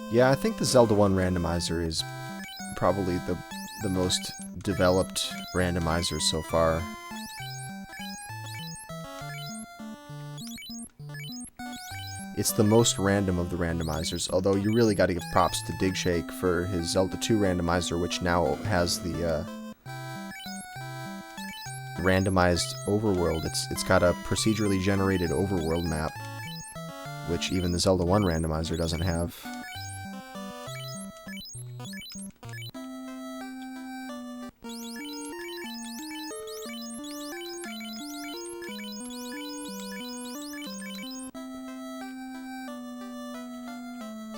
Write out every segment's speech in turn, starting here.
Yeah, I think the Zelda 1 randomizer is probably the most developed randomizer so far. It's the most random of the randomizers, although you really got to give props to Digshake for his Zelda 2 randomizer, which now has the randomized overworld. It's got a procedurally generated overworld map, which even the Zelda 1 randomizer doesn't have.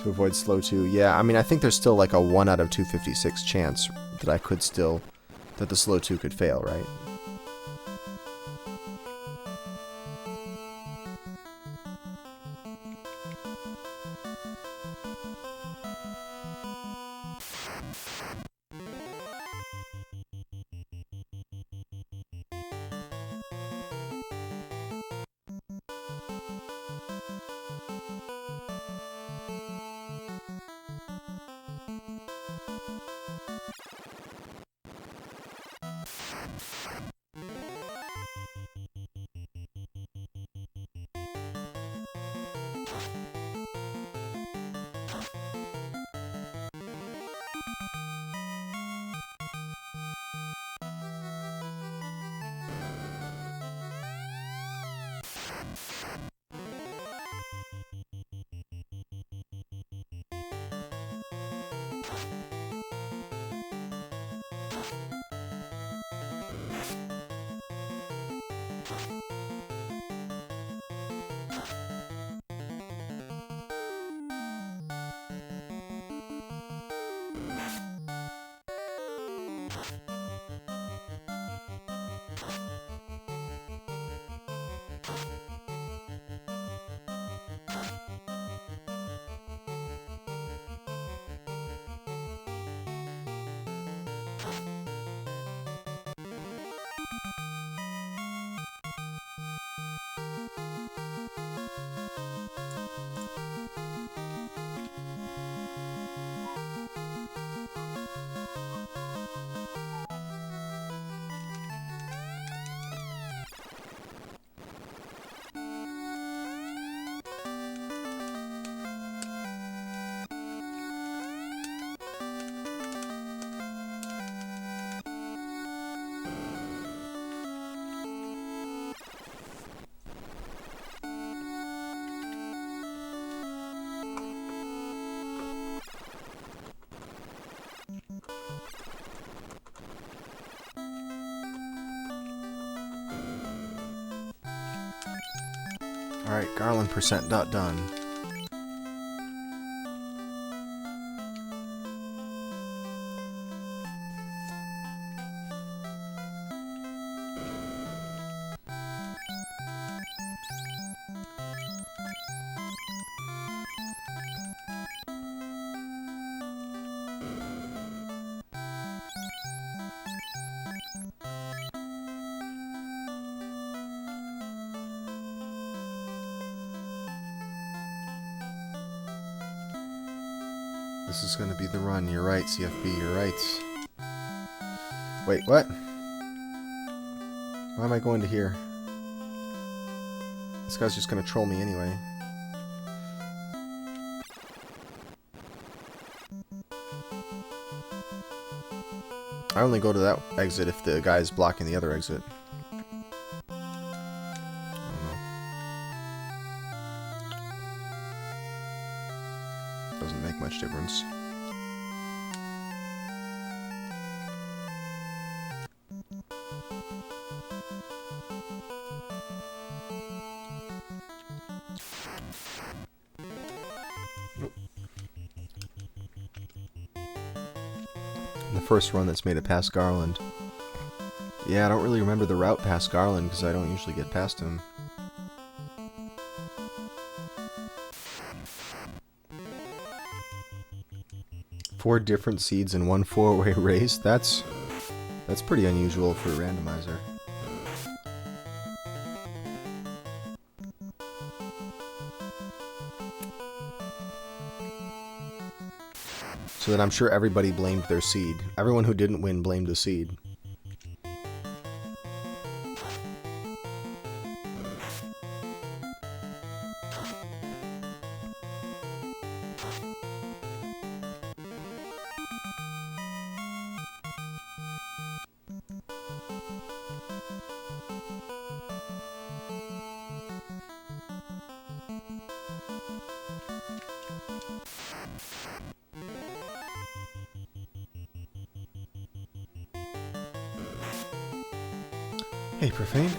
To avoid slow 2, yeah, I mean, I think there's still like a 1 out of 256 chance that that the slow 2 could fail, right? Alright, Garland percent dot done. This is gonna be the run. You're right, CFB, you're right. Wait, what? Why am I going to here? This guy's just gonna troll me anyway. I only go to that exit if the guy's blocking the other exit. Doesn't make much difference. The first run that's made it past Garland. Yeah, I don't really remember the route past Garland because I don't usually get past him. Four different seeds in one four-way race? That's pretty unusual for a randomizer. So then I'm sure everybody blamed their seed. Everyone who didn't win blamed the seed. Hey, Profane.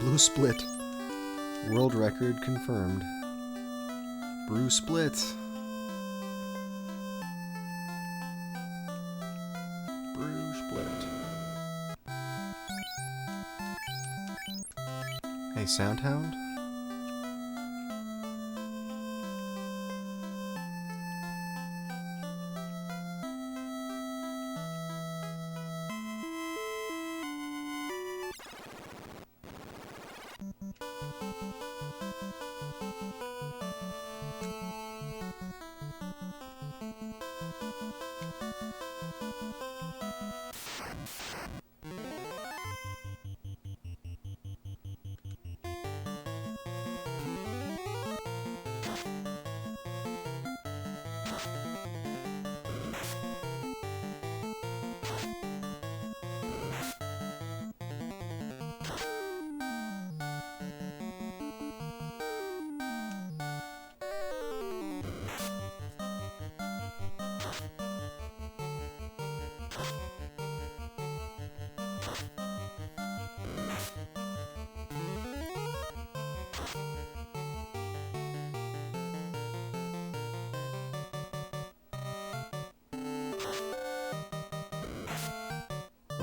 Blue split. World record confirmed. Brew split. Brew split. Hey, Soundhound?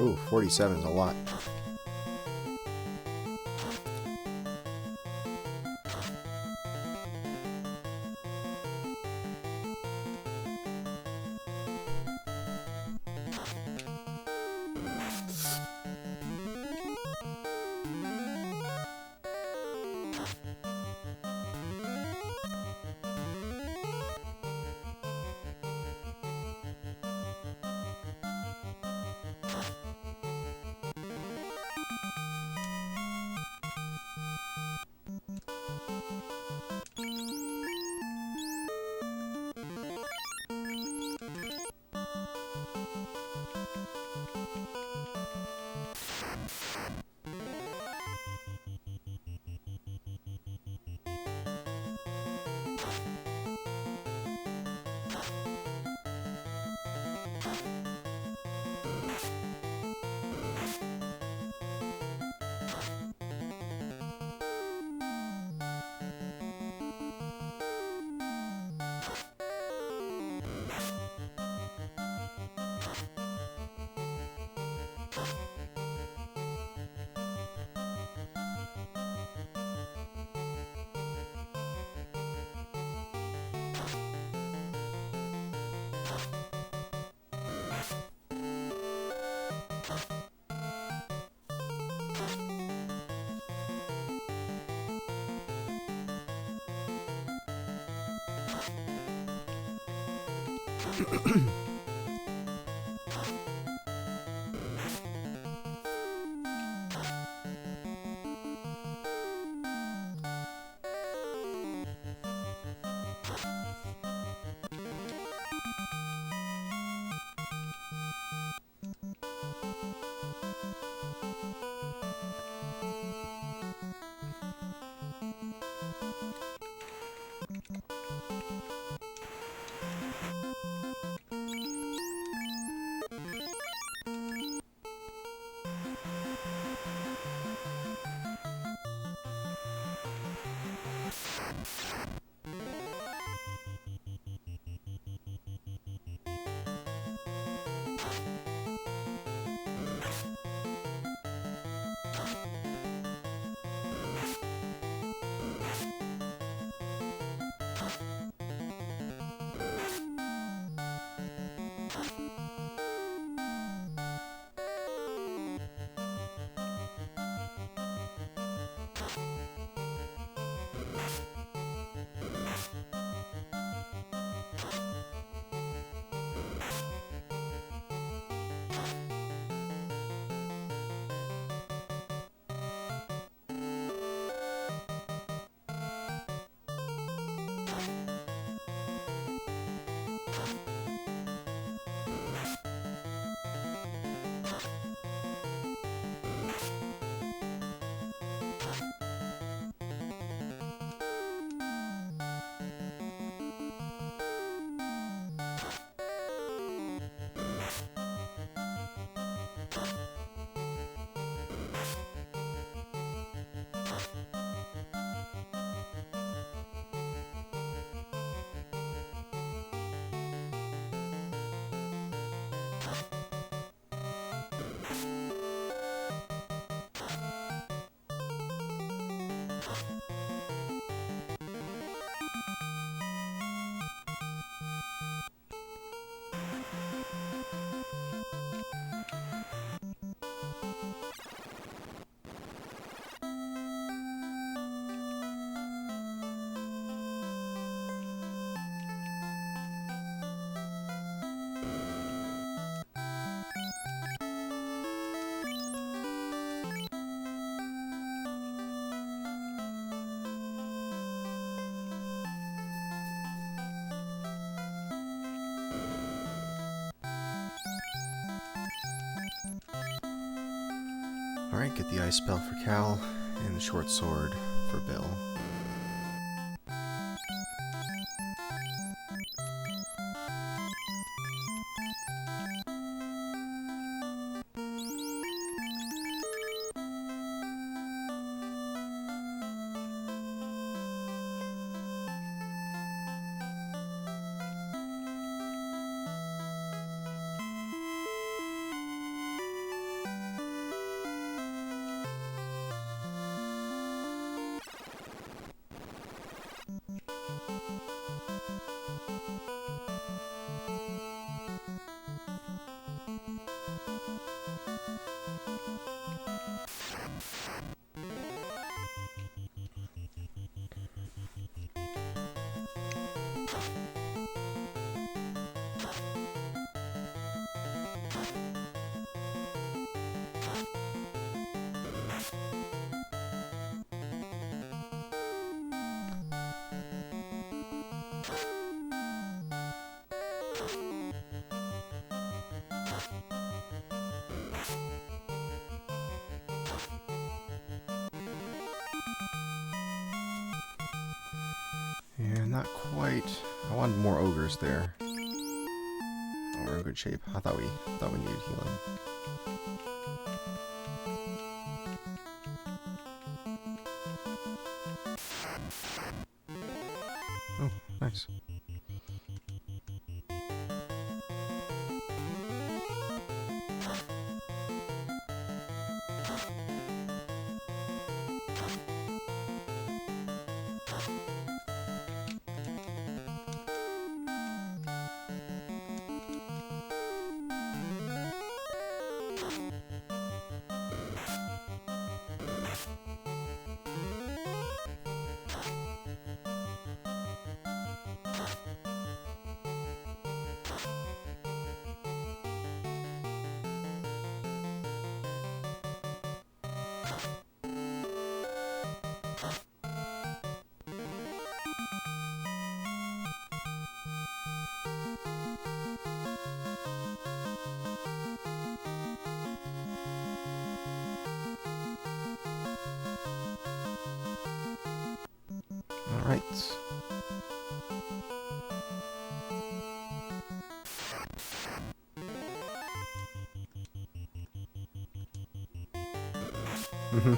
Ooh, 47 is a lot. Alright, get the ice spell for Cal, and the short sword for Bill. Yeah, not quite. I wanted more ogres there. Oh, we're in good shape. I thought we needed healing. Oh, nice. All right. Mm-hmm.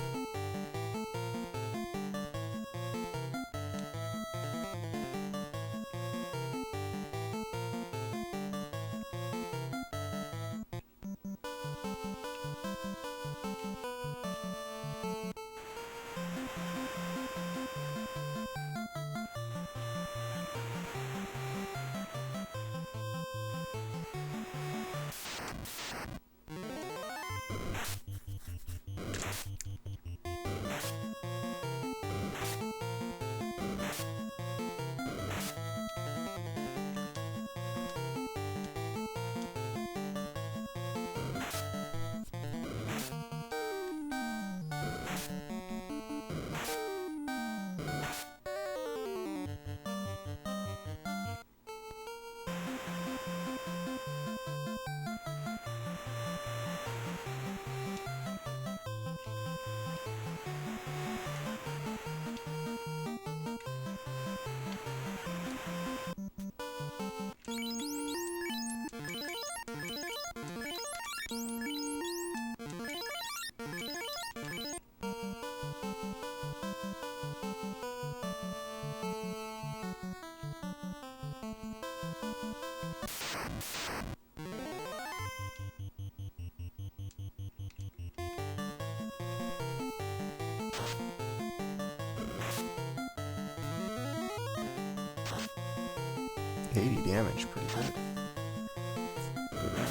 $80 damage, pretty good. Good round.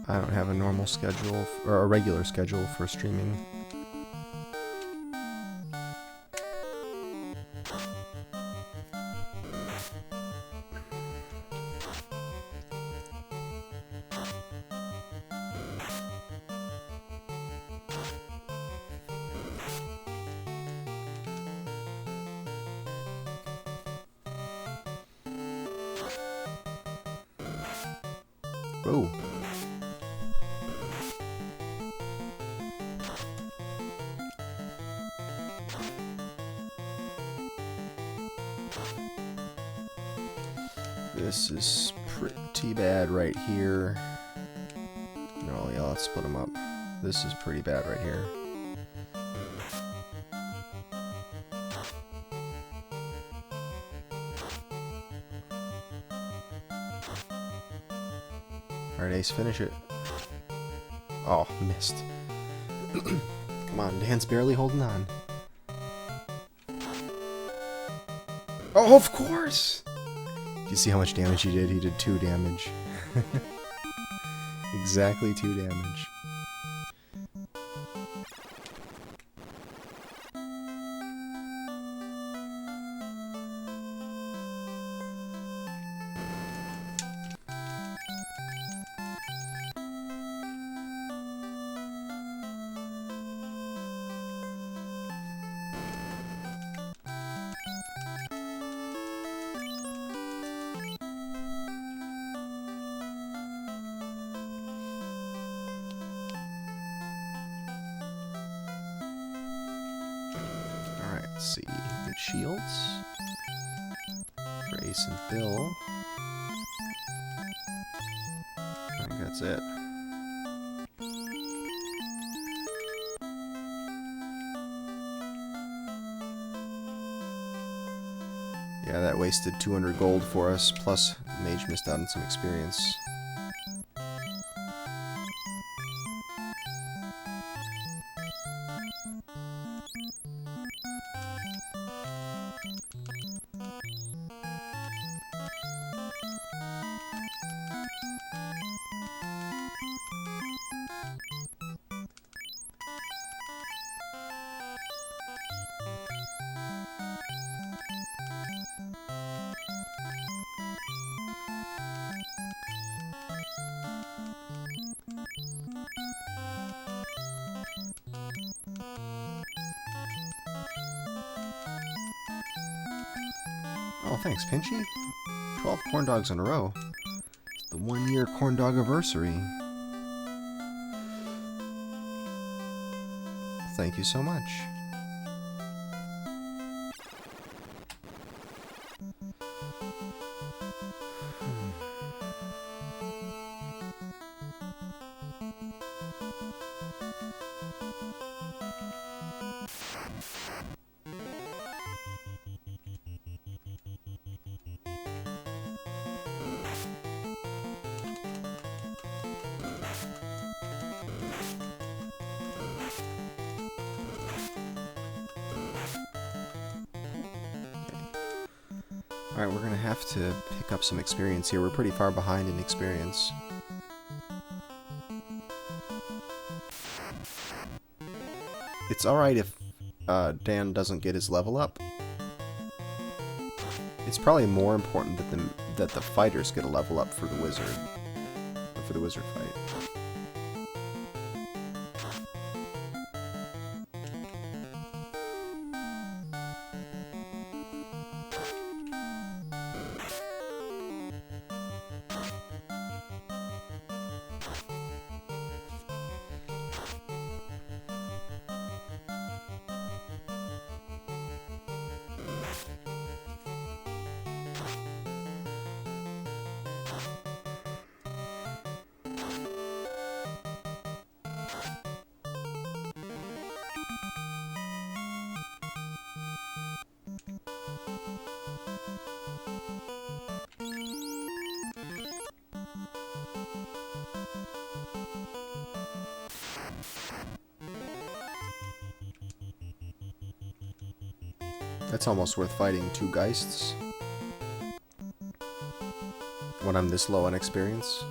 I don't have a normal schedule, or a regular schedule for streaming. Oh. This is pretty bad right here. No, yeah, let's split them up. This is pretty bad right here. Alright, Ace, finish it. Oh, missed. Come on, Dan's barely holding on. Oh, of course! Do you see how much damage he did? He did 2 damage. Exactly 2 damage. Let's see, good shields for Ace and Bill. I think that's it. Yeah, that wasted 200 gold for us, plus Mage missed out on some experience. Oh, thanks, Pinchy. 12 corn dogs in a row. It's the 1-year corn dog anniversary. Thank you so much. Alright, we're gonna have to pick up some experience here. We're pretty far behind in experience. It's alright if Dan doesn't get his level up. It's probably more important that the fighters get a level up for the wizard. Or for the wizard fight. That's almost worth fighting 2 Geists when I'm this low on experience.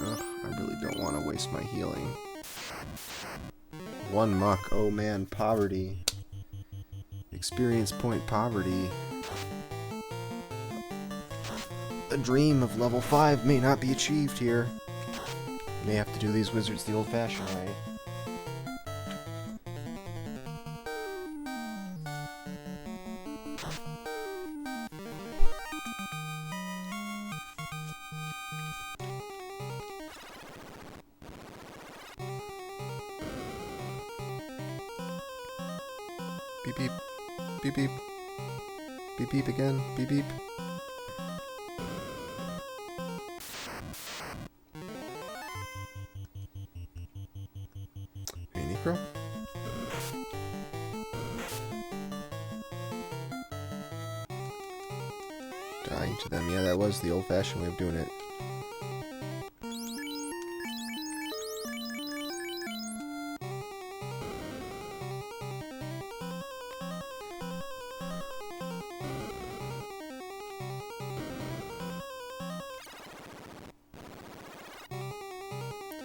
Ugh, I really don't want to waste my healing. One muck. Oh man, poverty. Experience point poverty. The dream of level 5 may not be achieved here. May have to do these wizards the old-fashioned way. Beep beep. Beep beep. Beep beep again. Beep beep. Hey, Necro. Dying to them. Yeah, that was the old-fashioned way of doing it.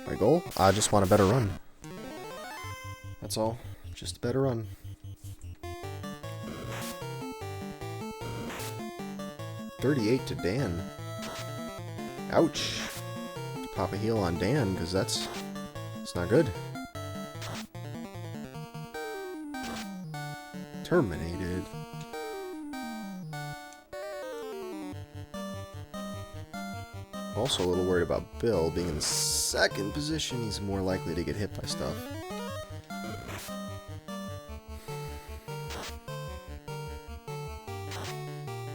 My goal? I just want a better run. That's all. Just a better run. $38 to Dan. Ouch. Pop a heal on Dan, because it's not good. Terminated. Also a little worried about Bill being in the second position. He's more likely to get hit by stuff.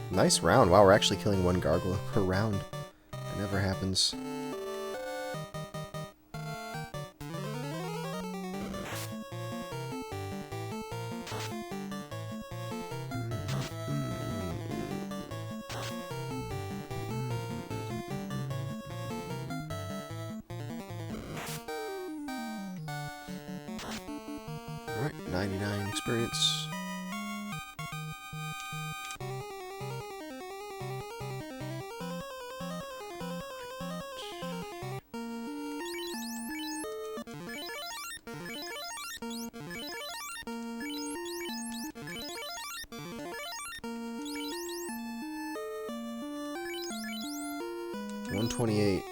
Nice round. Wow, we're actually killing one gargoyle per round. That never happens. Alright, 99 experience. $128.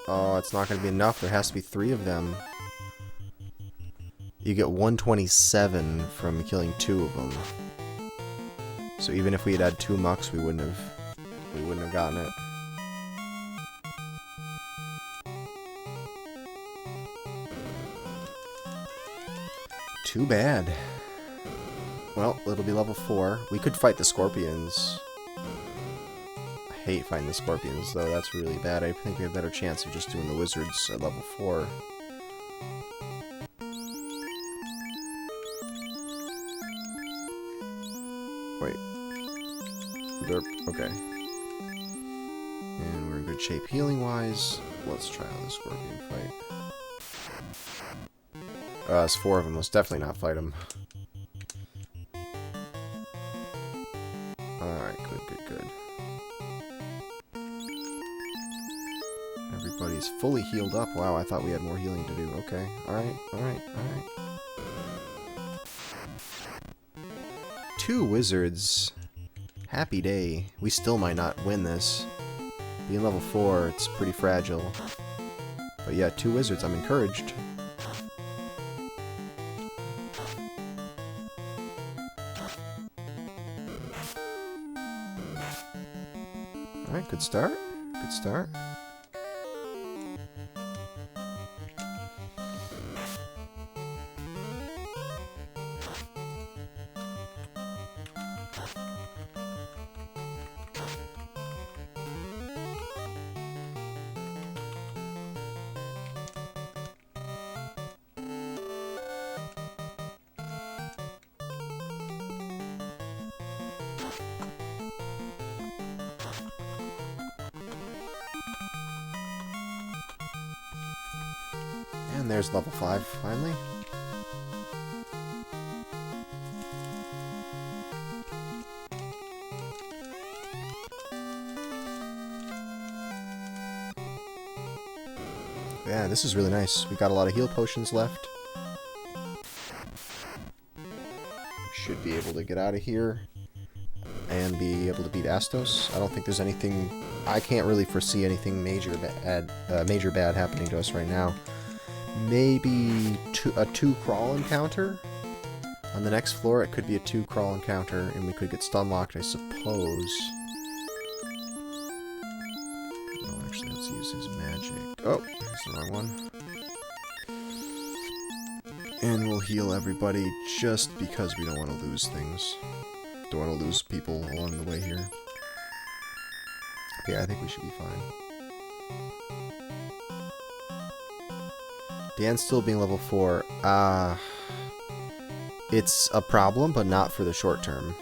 Oh, it's not going to be enough. There has to be 3 of them. You get 127 from killing 2 of them. So even if we had had 2 mucks, we wouldn't have gotten it. Too bad. Well, it'll be level 4. We could fight the scorpions. I hate fighting the scorpions, though. That's really bad. I think we have a better chance of just doing the wizards at level 4. Wait. Derp. Okay. And we're in good shape healing-wise. Let's try out the scorpion fight. It's 4 of them. Let's definitely not fight them. Alright, good. Everybody's fully healed up. Wow, I thought we had more healing to do. Okay. Alright. 2 wizards. Happy day. We still might not win this. Being level 4, it's pretty fragile. But yeah, 2 wizards. I'm encouraged. Alright, good start. And there's level 5, finally. Yeah, this is really nice. We got a lot of heal potions left. Should be able to get out of here and be able to beat Astos. I don't think there's anything... I can't really foresee anything major bad happening to us right now. Maybe a 2-crawl encounter? On the next floor, it could be a 2-crawl encounter, and we could get stun-locked, I suppose. Oh, actually, let's use his magic. Oh, that's the wrong one. And we'll heal everybody just because we don't want to lose things. Don't want to lose people along the way here. Yeah, I think we should be fine. Dan still being level 4. It's a problem, but not for the short term.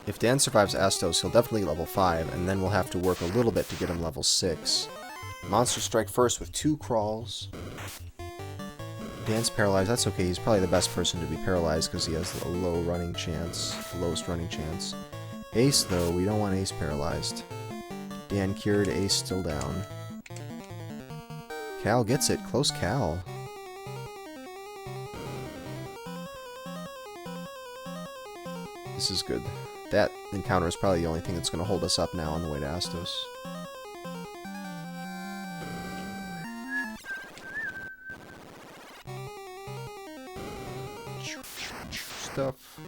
If Dan survives Astos, he'll definitely level 5, and then we'll have to work a little bit to get him level 6. Monster Strike first with 2 crawls. Dan's paralyzed. That's okay. He's probably the best person to be paralyzed because he has a low running chance. The lowest running chance. Ace, though, we don't want Ace paralyzed. Dan cured. Ace still down. Cal gets it. Close Cal. This is good. That encounter is probably the only thing that's going to hold us up now on the way to Astos. Stuff.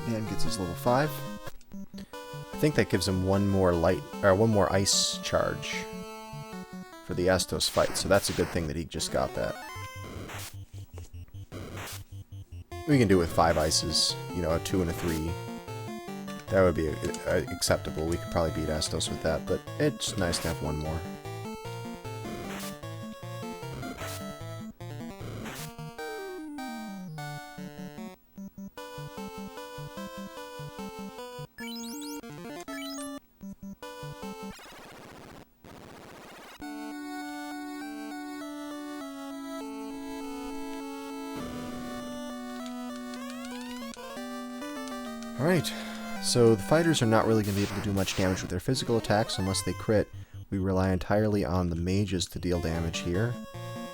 Dan gets his level 5. I think that gives him one more ice charge for the Astos fight, so that's a good thing that he just got that. We can do it with 5 ices, you know, a 2 and a 3. That would be acceptable. We could probably beat Astos with that, but it's nice to have one more. Alright, so the fighters are not really going to be able to do much damage with their physical attacks unless they crit. We rely entirely on the mages to deal damage here.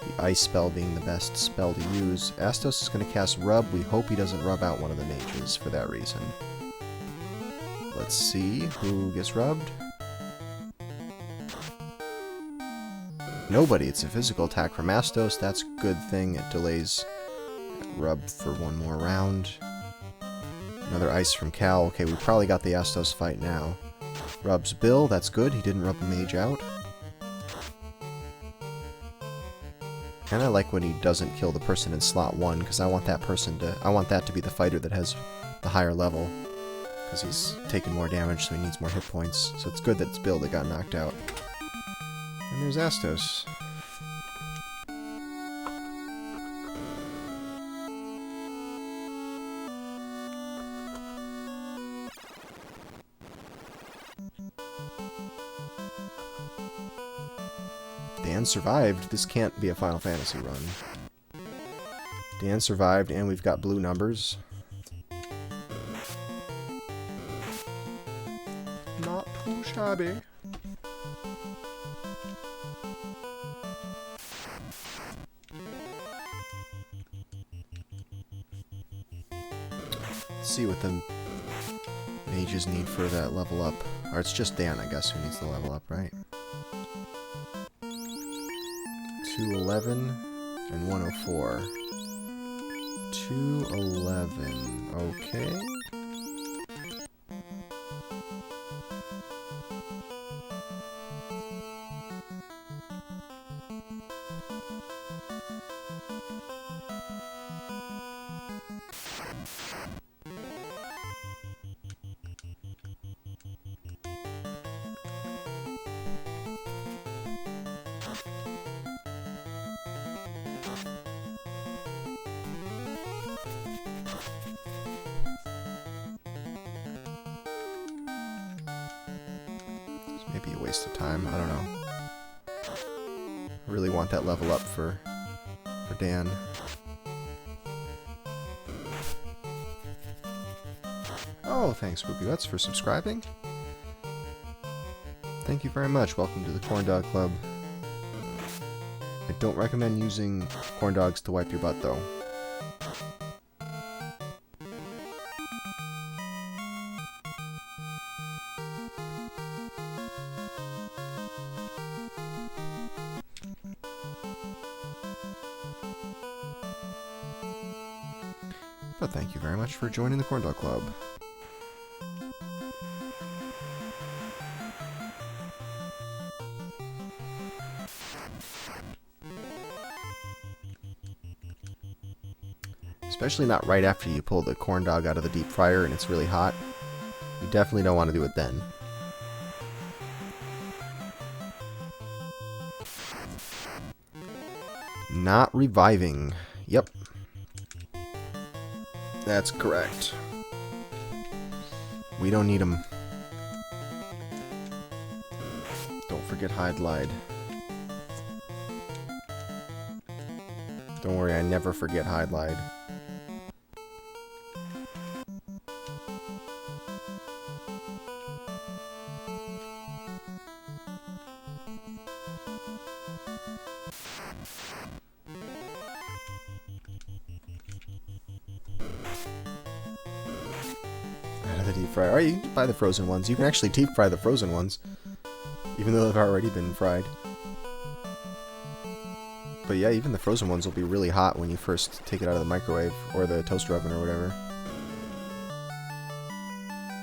The ice spell being the best spell to use. Astos is going to cast Rub. We hope he doesn't rub out one of the mages for that reason. Let's see who gets rubbed. Nobody. It's a physical attack from Astos. That's a good thing. It delays Rub for one more round. Another ice from Cal. Okay, we probably got the Astos fight now. Rubs Bill. That's good. He didn't rub the mage out. And I like when he doesn't kill the person in slot 1, because I want that to be the fighter that has the higher level. Because he's taking more damage, so he needs more hit points. So it's good that it's Bill that got knocked out. And there's Astos. Dan survived. This can't be a Final Fantasy run. Dan survived, and we've got blue numbers. Not too shabby. Let's see what the mages need for that level up. Or it's just Dan, I guess, who needs the level up, right? 211 and 104. 211. Okay. Maybe a waste of time. I don't know. I really want that level up for Dan. Oh, thanks, Spoopy Butts, for subscribing. Thank you very much. Welcome to the Corn Dog Club. I don't recommend using corn dogs to wipe your butt, though. But thank you very much for joining the Corn Dog Club. Especially not right after you pull the corn dog out of the deep fryer and it's really hot. You definitely don't want to do it then. Not reviving. Yep. That's correct. We don't need them. Don't forget Hide Lied. Don't worry, I never forget Hide Lied. Out of the deep fryer. Oh, you can buy the frozen ones. You can actually deep fry the frozen ones, even though they've already been fried. But yeah, even the frozen ones will be really hot when you first take it out of the microwave or the toaster oven or whatever.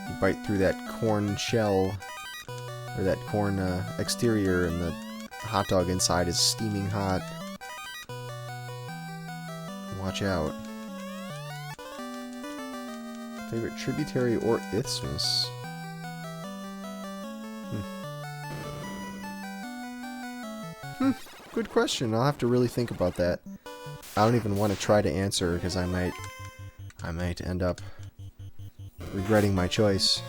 You bite through that corn shell, or that corn exterior, and the hot dog inside is steaming hot. Watch out. Favorite tributary or isthmus? Good question. I'll have to really think about that. I don't even want to try to answer because I might end up regretting my choice.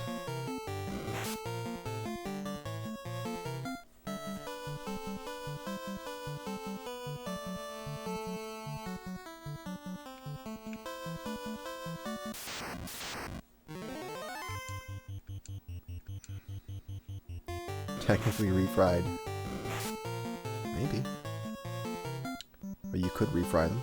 Technically refried. Maybe. Or you could refry them.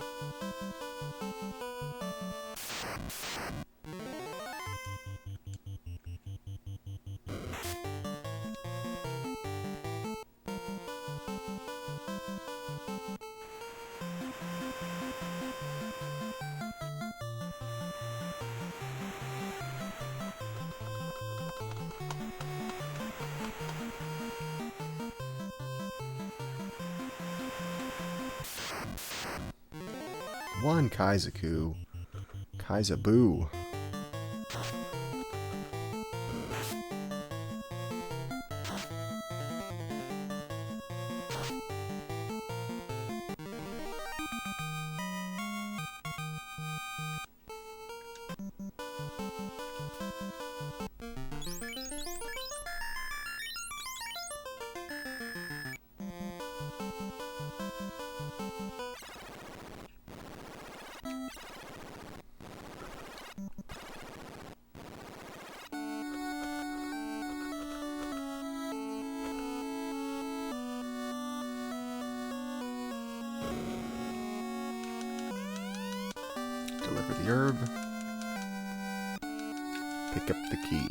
One Kaizaku. Kaizaboo. pick up the key.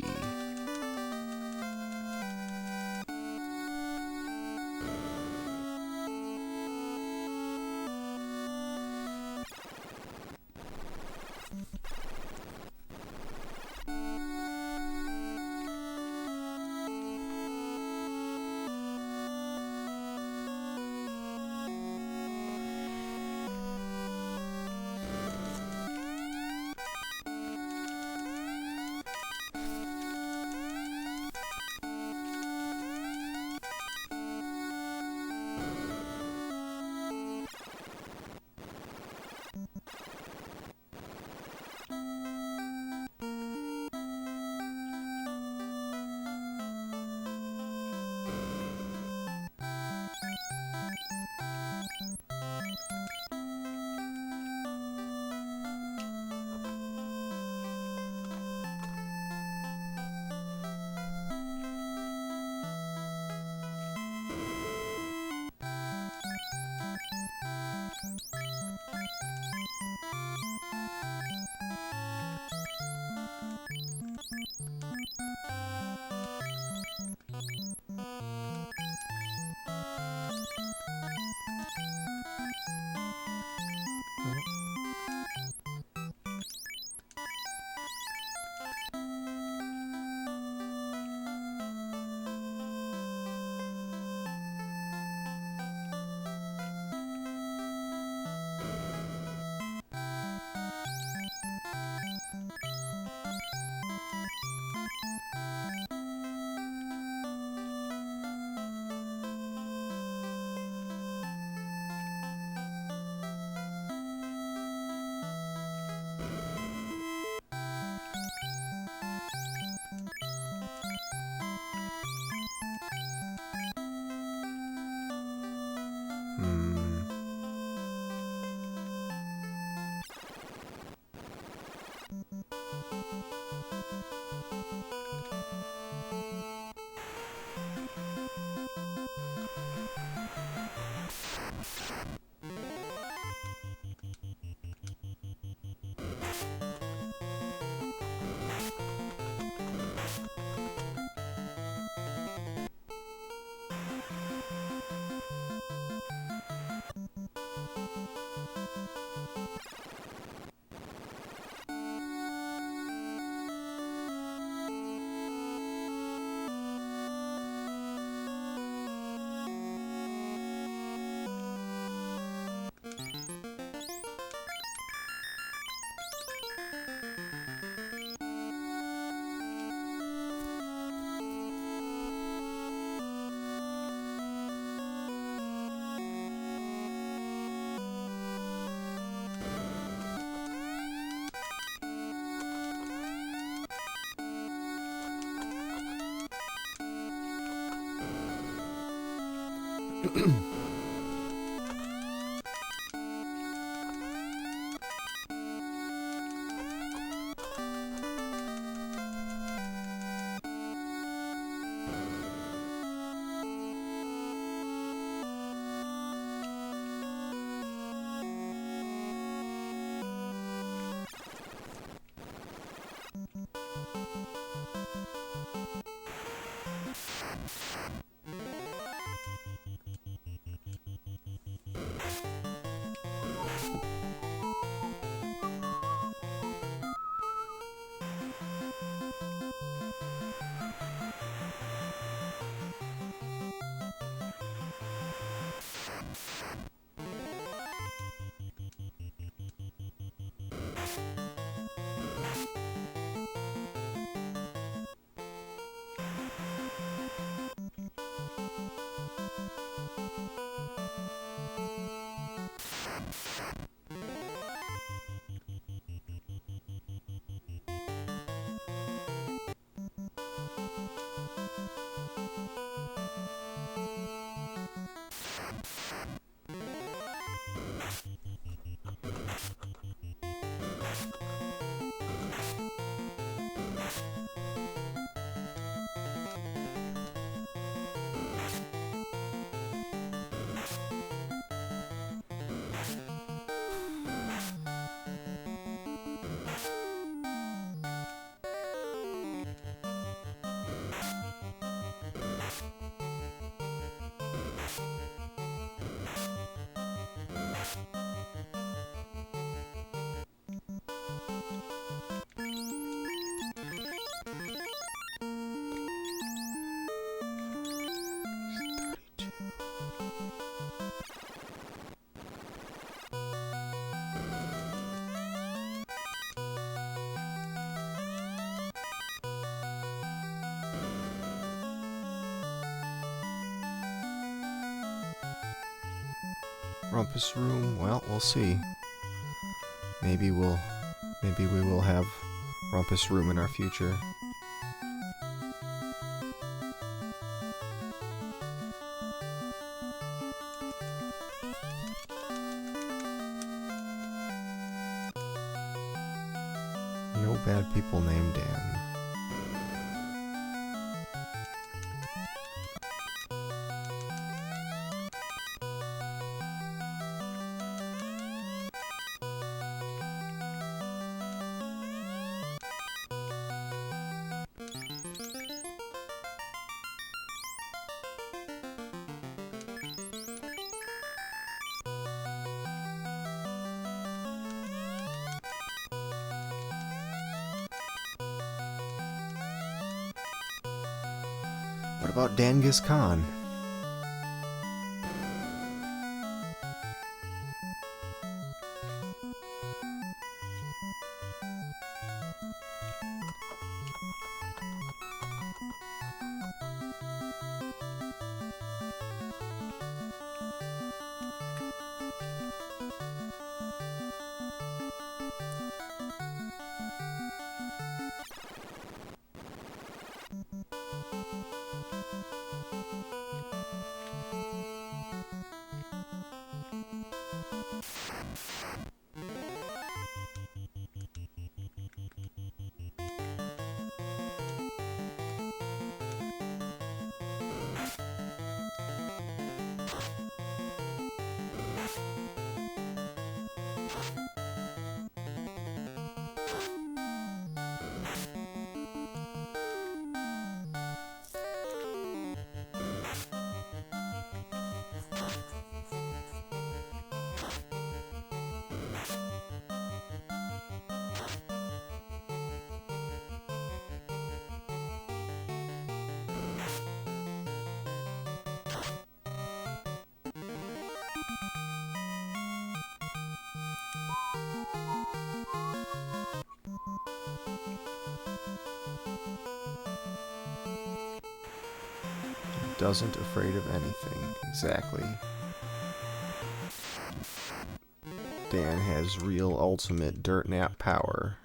Rumpus Room? Well, we'll see. Maybe we will have Rumpus Room in our future. No bad people named Dan. What about Genghis Khan? Doesn't afraid of anything. Exactly. Dan has real ultimate dirt nap power.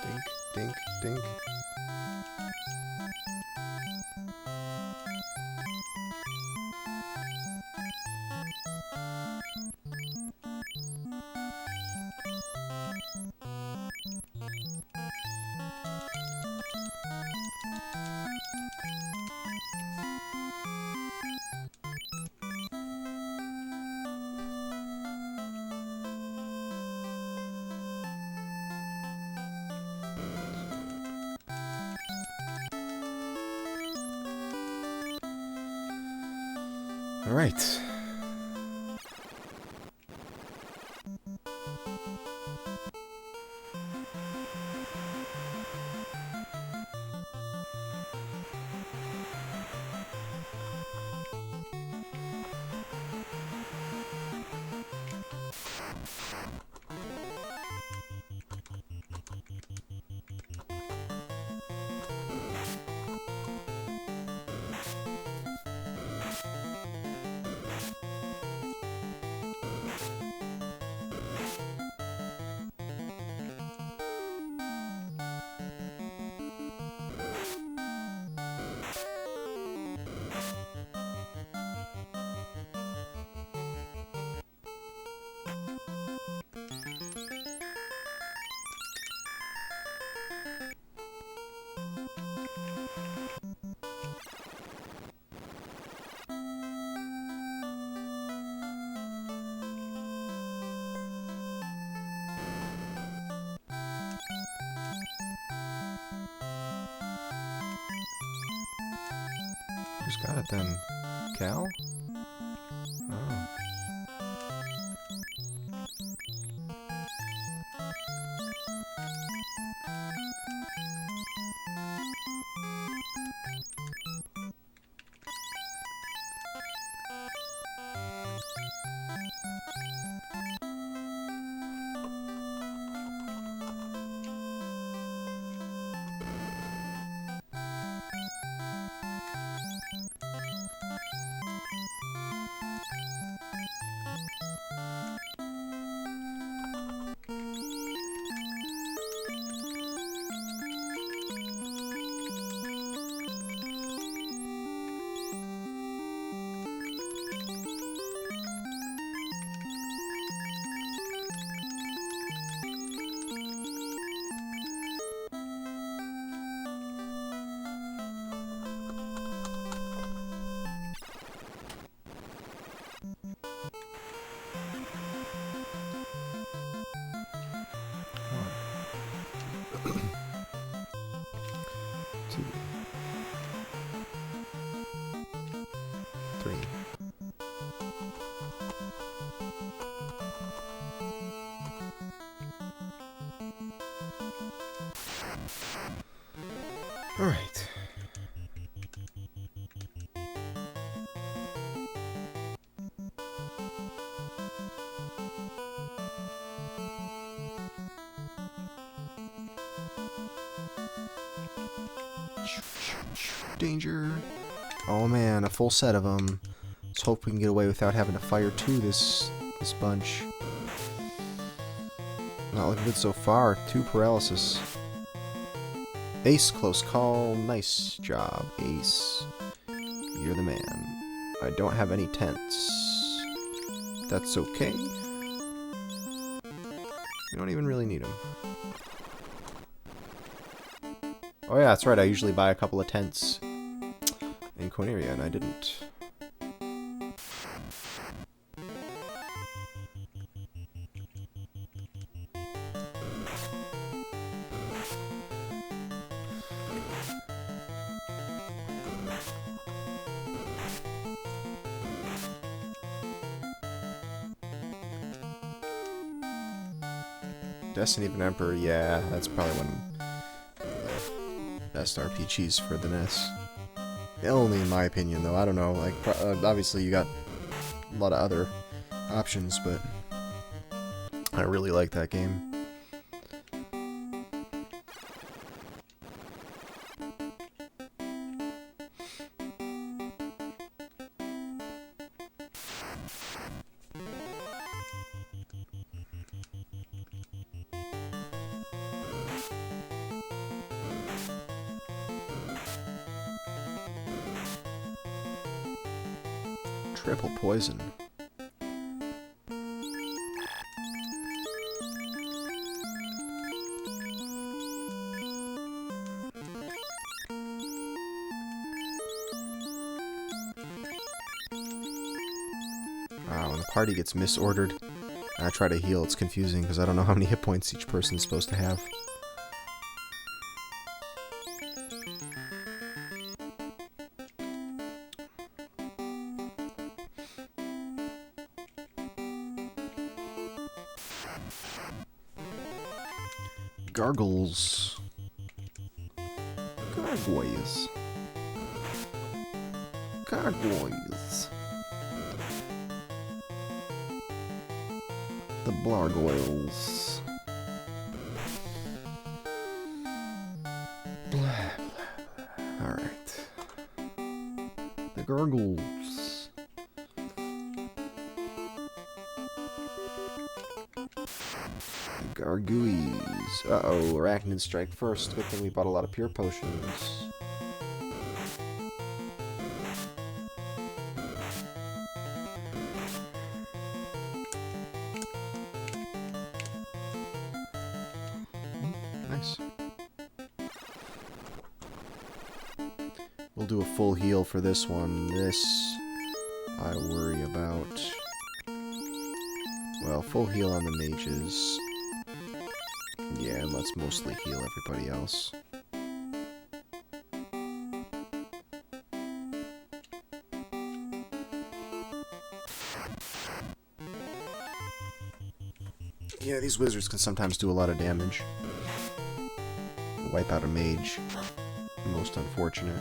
Dink, dink, dink. All right. Who's got it then? Cal? Oh. All right. Danger. Oh man, a full set of them. Let's hope we can get away without having to fire this bunch. Not looking good so far. 2 paralysis. Ace, close call. Nice job, Ace. You're the man. I don't have any tents. That's okay. We don't even really need them. Oh yeah, that's right. I usually buy a couple of tents in Corneria, and I didn't. Destiny of an Emperor, yeah, that's probably one of the best RPGs for the NES. Only in my opinion, though. I don't know. Like, obviously you got a lot of other options, but I really like that game. Triple poison. When the party gets misordered, and I try to heal, it's confusing because I don't know how many hit points each person's supposed to have. Gargles. Gargoyles. Gargoyles. The Blargoyles. Blah, blah, blah. Alright. The Gargles. The Gargooies. Uh-oh, Arachnid strike first. Good thing we bought a lot of pure potions. Nice. We'll do a full heal for this one. This I worry about. Well, full heal on the mages. Yeah, and let's mostly heal everybody else. Yeah, these wizards can sometimes do a lot of damage. Wipe out a mage. Most unfortunate.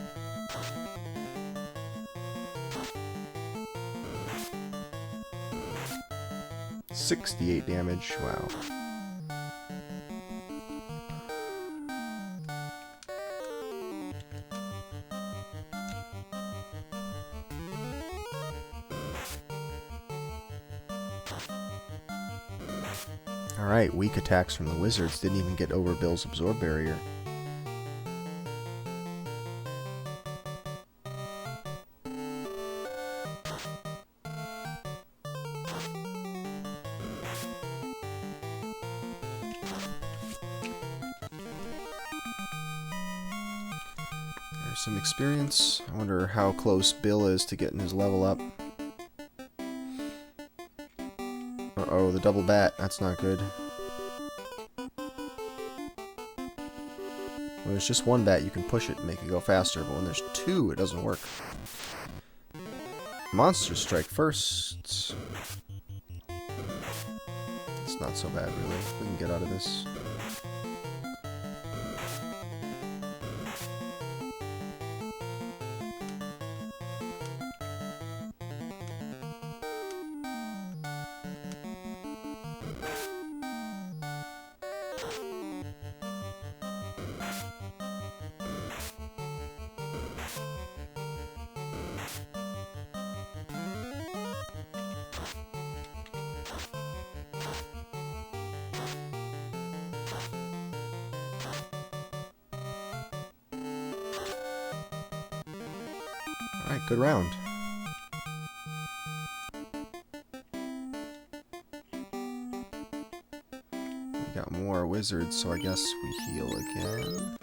$68 damage. Wow. Alright, weak attacks from the wizards didn't even get over Bill's absorb barrier. There's some experience. I wonder how close Bill is to getting his level up. Uh-oh, the double bat. That's not good. When there's just one bat, you can push it and make it go faster, but when there's two, it doesn't work. Monsters strike first. It's not so bad, really. We can get out of this. Alright, good round. We got more wizards, so I guess we heal again.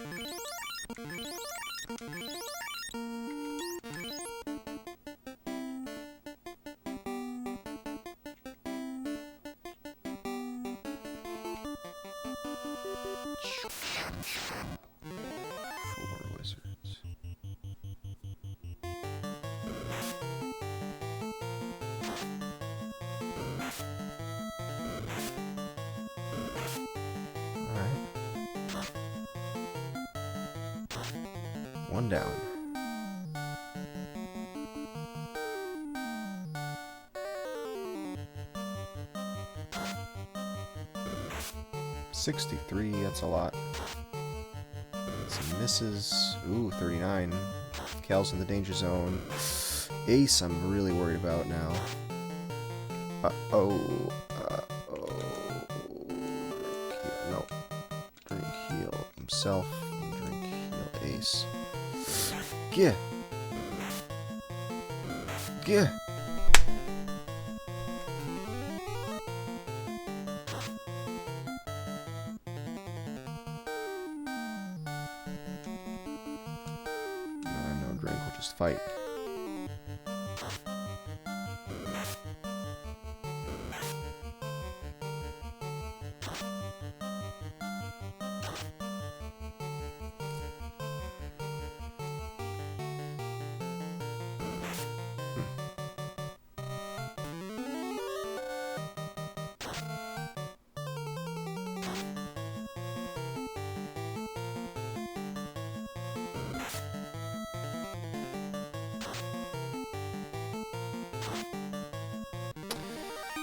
Four wizards. One down. $63, that's a lot. Some misses. Ooh, 39. Cal's in the danger zone. Ace, I'm really worried about now. Uh-oh. Uh-oh. No. Drink heal himself. Drink heal Ace. Gah. Gah. Just fight.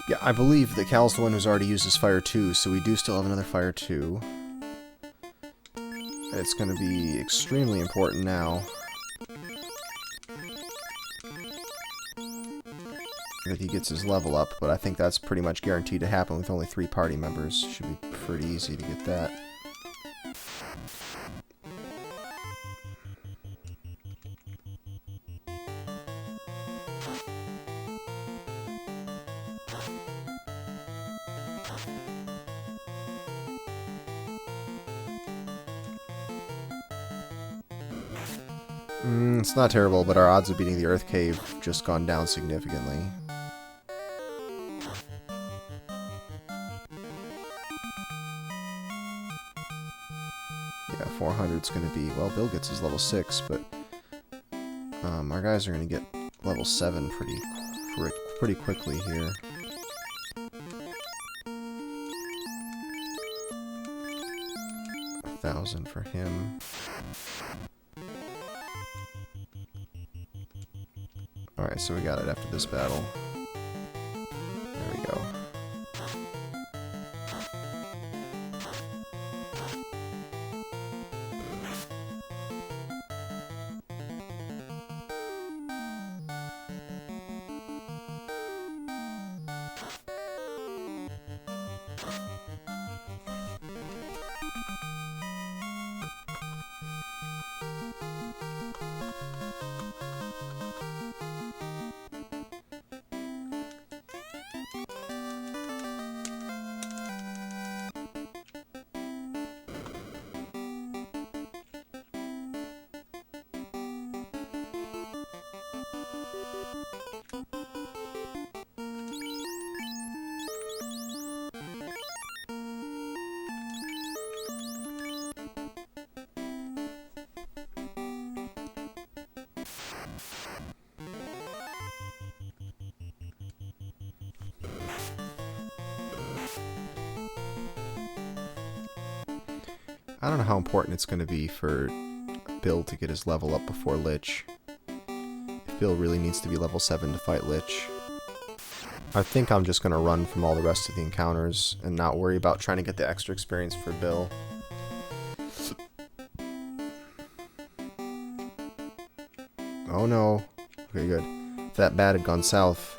Yeah, I believe that Cal's the one who's already used his Fire 2, so we do still have another Fire 2. It's going to be extremely important now that he gets his level up, but I think that's pretty much guaranteed to happen with only 3 party members. Should be pretty easy to get that. It's not terrible, but our odds of beating the Earth Cave have just gone down significantly. Yeah, 400's going to be... Well, Bill gets his level 6, but our guys are going to get level 7 pretty quickly here. $1,000 for him. Alright, so we got it after this battle. There we go. I don't know how important it's going to be for Bill to get his level up before Lich. If Bill really needs to be level 7 to fight Lich. I think I'm just going to run from all the rest of the encounters and not worry about trying to get the extra experience for Bill. Oh no. Okay, good. If that bat had gone south,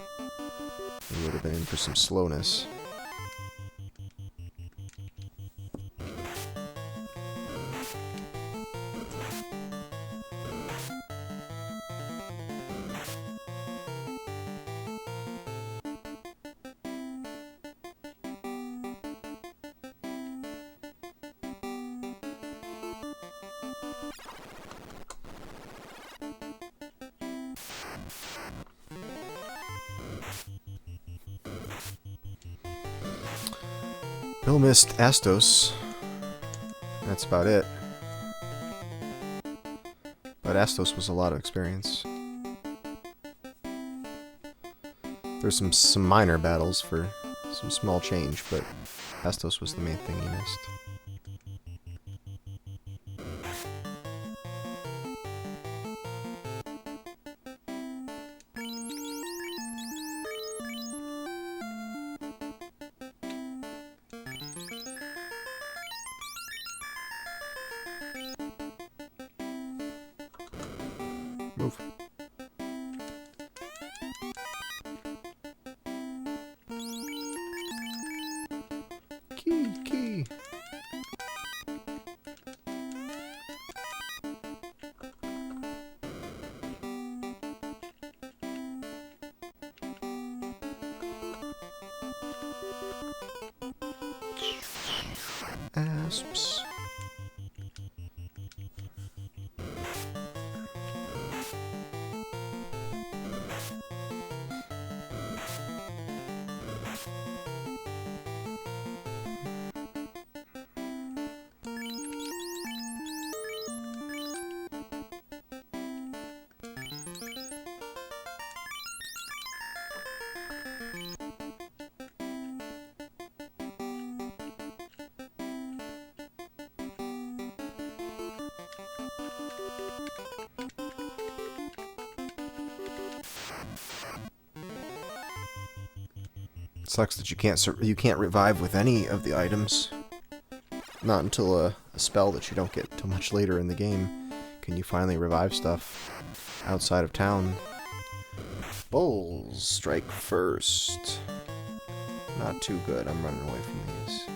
we would have been in for some slowness. Bill missed Astos. That's about it. But Astos was a lot of experience. There's some minor battles for some small change, but Astos was the main thing he missed. Move. Key. Asps. It sucks that you can't revive with any of the items. Not until a spell that you don't get until much later in the game can you finally revive stuff outside of town. Bulls strike first. Not too good. I'm running away from these.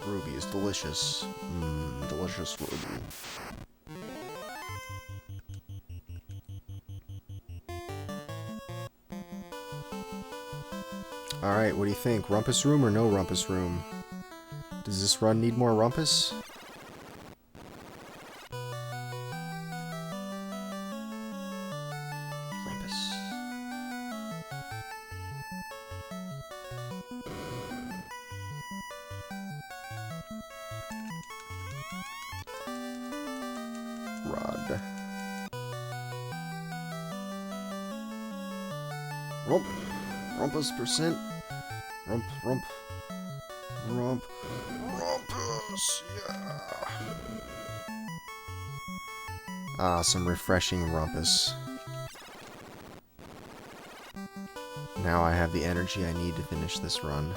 Ruby is delicious. Delicious ruby. Alright, what do you think? Rumpus room or no rumpus room? Does this run need more rumpus? Rod. Rump. Rumpus percent. Rump. Rumpus. Yeah. Ah, some refreshing rumpus. Now I have the energy I need to finish this run.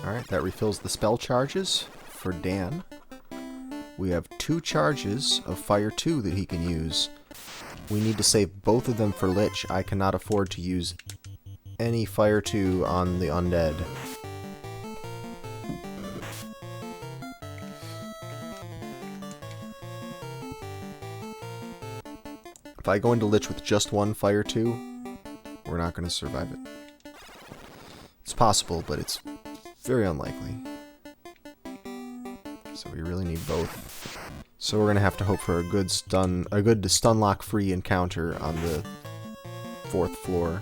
Alright, that refills the spell charges for Dan. We have 2 charges of Fire 2 that he can use. We need to save both of them for Lich. I cannot afford to use any fire 2 on the undead. If I go into Lich with just one fire 2, we're not going to survive it. It's possible, but it's very unlikely. So we really need both. So we're going to have to hope for a good stun lock free encounter on the 4th floor.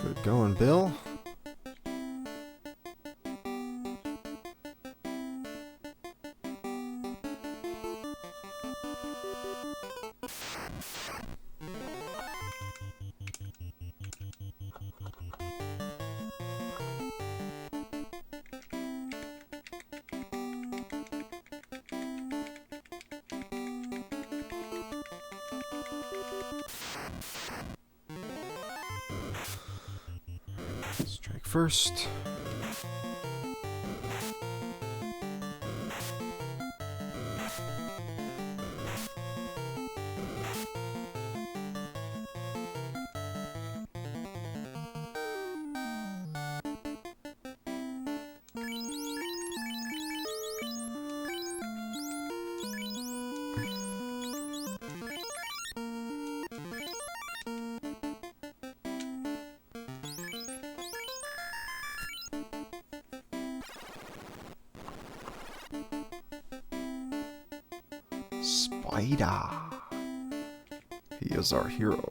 Good going, Bill. Strike first. Spider. He is our hero.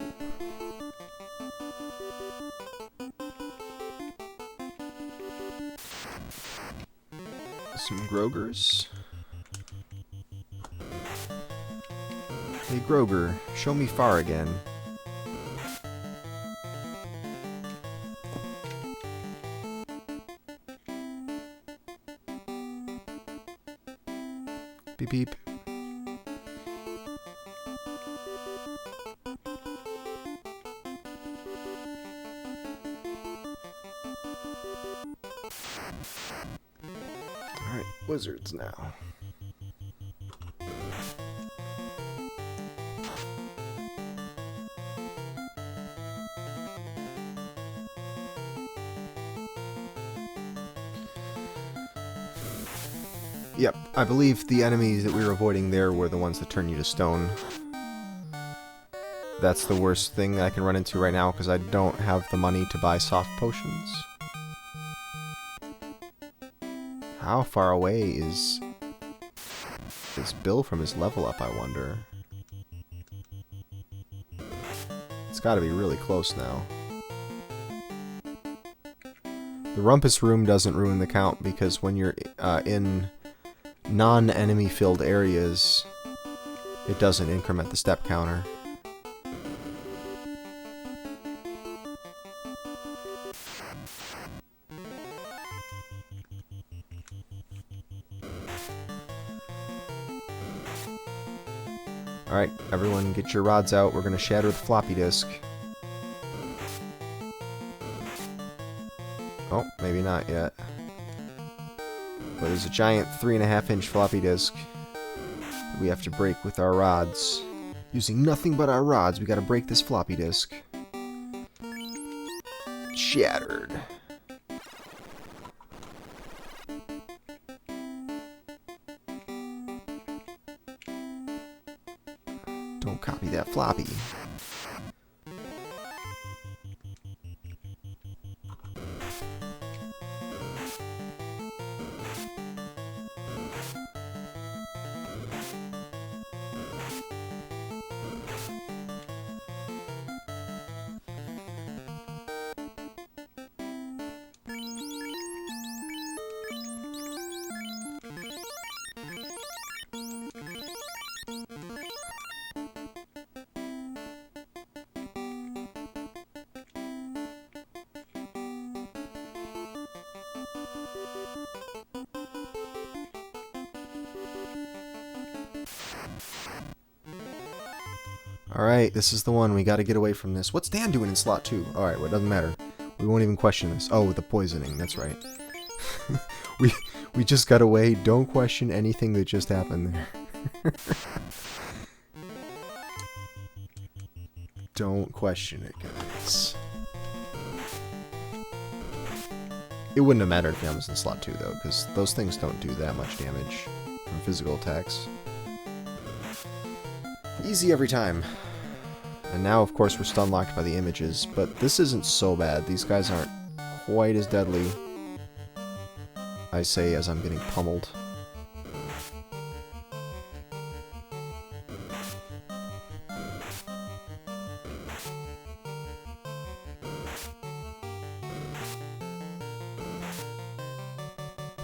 Some Grogers. Hey Groger, show me far again. Beep beep. Alright, wizards now. Yep, I believe the enemies that we were avoiding there were the ones that turn you to stone. That's the worst thing I can run into right now because I don't have the money to buy soft potions. How far away is Bill from his level up, I wonder? It's gotta be really close now. The Rumpus Room doesn't ruin the count because when you're in non-enemy filled areas, it doesn't increment the step counter. Alright, everyone get your rods out. We're going to shatter the floppy disk. Oh, maybe not yet. But there's a giant 3.5-inch floppy disk that we have to break with our rods. Using nothing but our rods, we got to break this floppy disk. Shattered. Don't copy that floppy. Alright, this is the one. We gotta get away from this. What's Dan doing in slot 2? Alright, well, it doesn't matter. We won't even question this. Oh, the poisoning. That's right. we just got away. Don't question anything that just happened there. Don't question it, guys. It wouldn't have mattered if Dan was in slot 2, though, because those things don't do that much damage from physical attacks. Easy every time. And now, of course, we're stun locked by the images, but this isn't so bad. These guys aren't quite as deadly, I say, as I'm getting pummeled.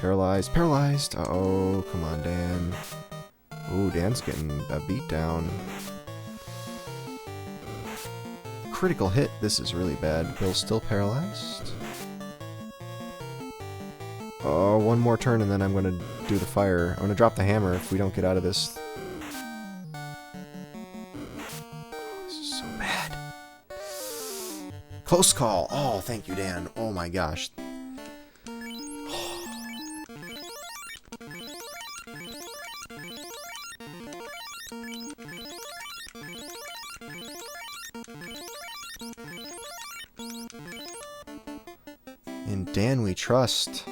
Paralyzed, paralyzed! Uh-oh, come on, Dan. Ooh, Dan's getting a beat down. Critical hit. This is really bad. Bill's still paralyzed. Oh, one more turn and then I'm gonna do the fire. I'm gonna drop the hammer if we don't get out of this. Oh, this is so bad. Close call. Oh, thank you, Dan. Oh my gosh. In Dan we trust.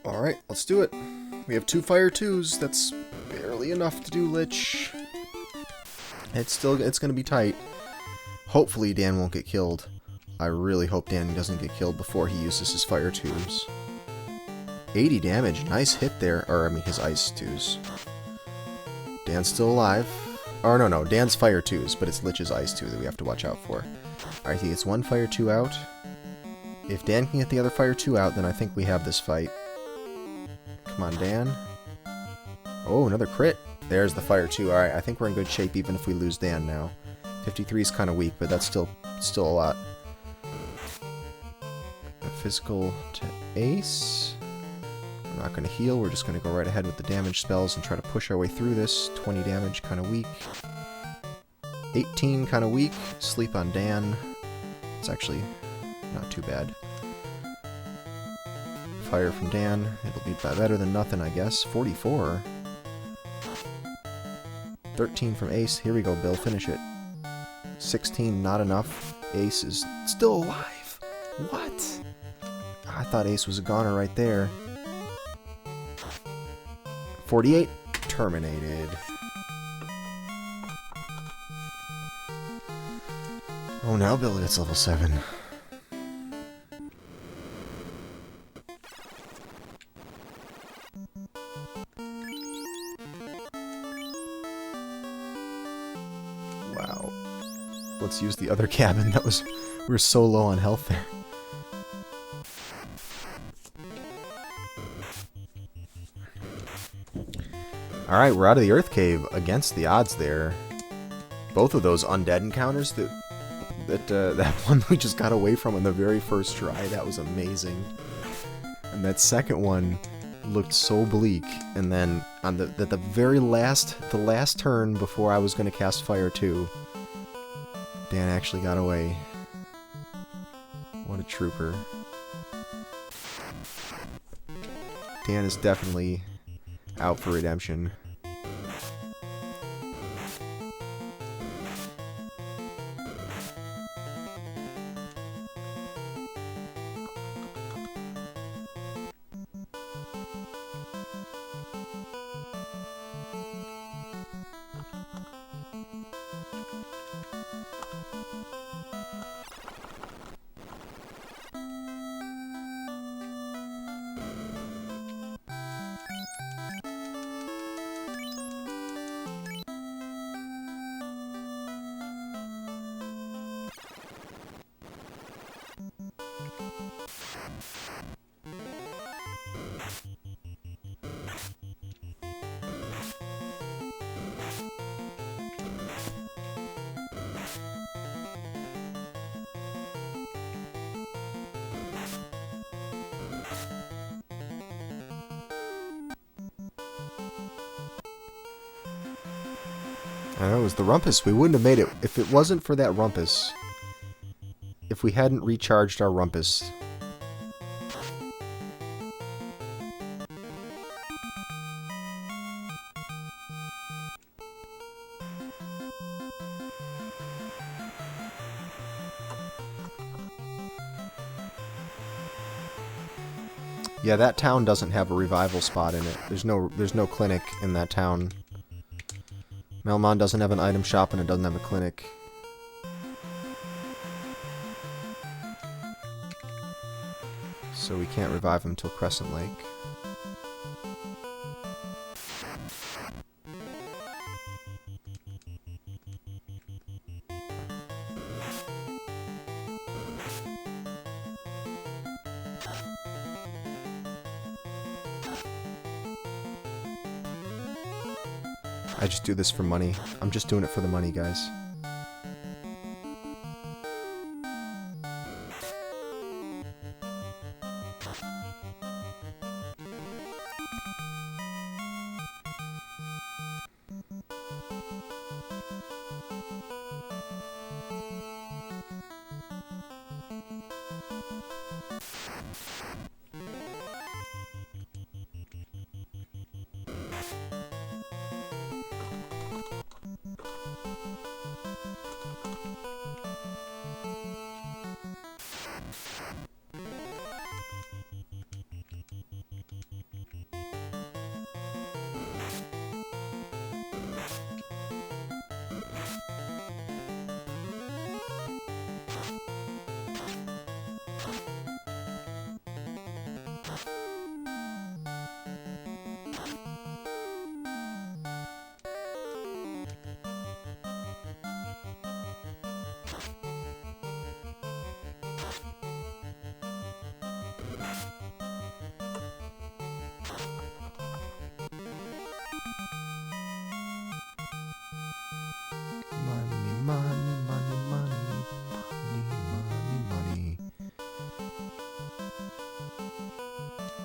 Alright, let's do it. We have 2 fire 2s. That's barely enough to do Lich. It's gonna be tight. Hopefully Dan won't get killed. I really hope Dan doesn't get killed before he uses his fire 2s. 80 damage. Nice hit there. Or, I mean, his ice 2s. Dan's still alive. Or, no. Dan's fire 2s, but it's Lich's ice 2 that we have to watch out for. Alright, he gets 1 fire 2 out. If Dan can get the other fire 2 out, then I think we have this fight. Come on, Dan. Oh, another crit. There's the fire 2. Alright, I think we're in good shape even if we lose Dan now. 53 is kind of weak, but that's still a lot. A physical to ace. We're not going to heal. We're just going to go right ahead with the damage spells and try to push our way through this. 20 damage, kind of weak. 18, kind of weak. Sleep on Dan. It's actually not too bad. Fire from Dan. It'll be better than nothing, I guess. 44. 13 from Ace. Here we go, Bill. Finish it. 16, not enough. Ace is still alive. What? I thought Ace was a goner right there. 48. Terminated. Oh, now Bill gets level 7. Wow. Let's use the other cabin. We were so low on health there. Alright, we're out of the Earth Cave against the odds there. Both of those undead encounters, that one we just got away from in the very first try, that was amazing. And that second one looked so bleak. And then on the very last turn before I was going to cast Fire 2, Dan actually got away. What a trooper. Dan is definitely out for redemption. I know, it was the rumpus. We wouldn't have made it if it wasn't for that rumpus. If we hadn't recharged our rumpus. Yeah, that town doesn't have a revival spot in it. There's no clinic in that town. Melmon doesn't have an item shop and it doesn't have a clinic. So we can't revive him till Crescent Lake. I just do this for money. I'm just doing it for the money, guys.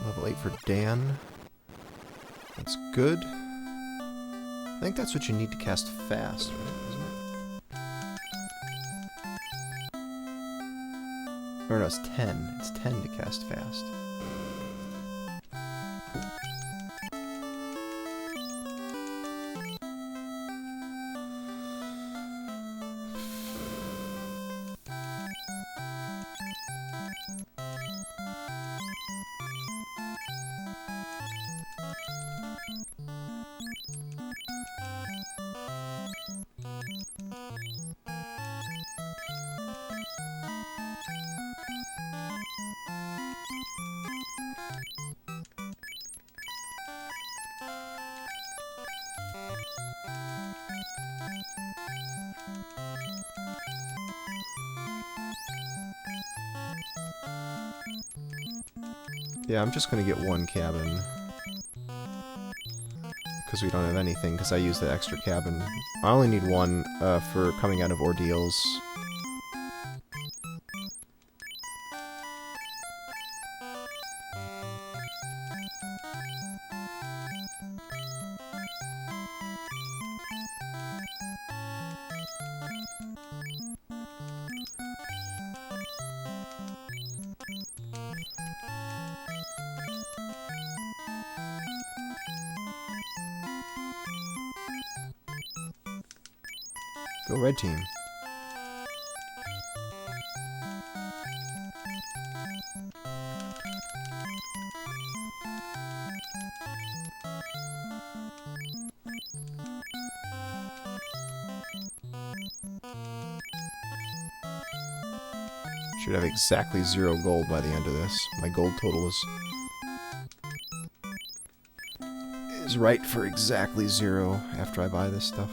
Level 8 for Dan. That's good. I think that's what you need to cast fast, isn't it? Or no, it's 10. It's 10 to cast fast. Yeah, I'm just gonna get one cabin. Because we don't have anything, because I used the extra cabin. I only need one for coming out of Ordeals. Go red team. Should have exactly 0 gold by the end of this. My gold total is right for exactly 0 after I buy this stuff.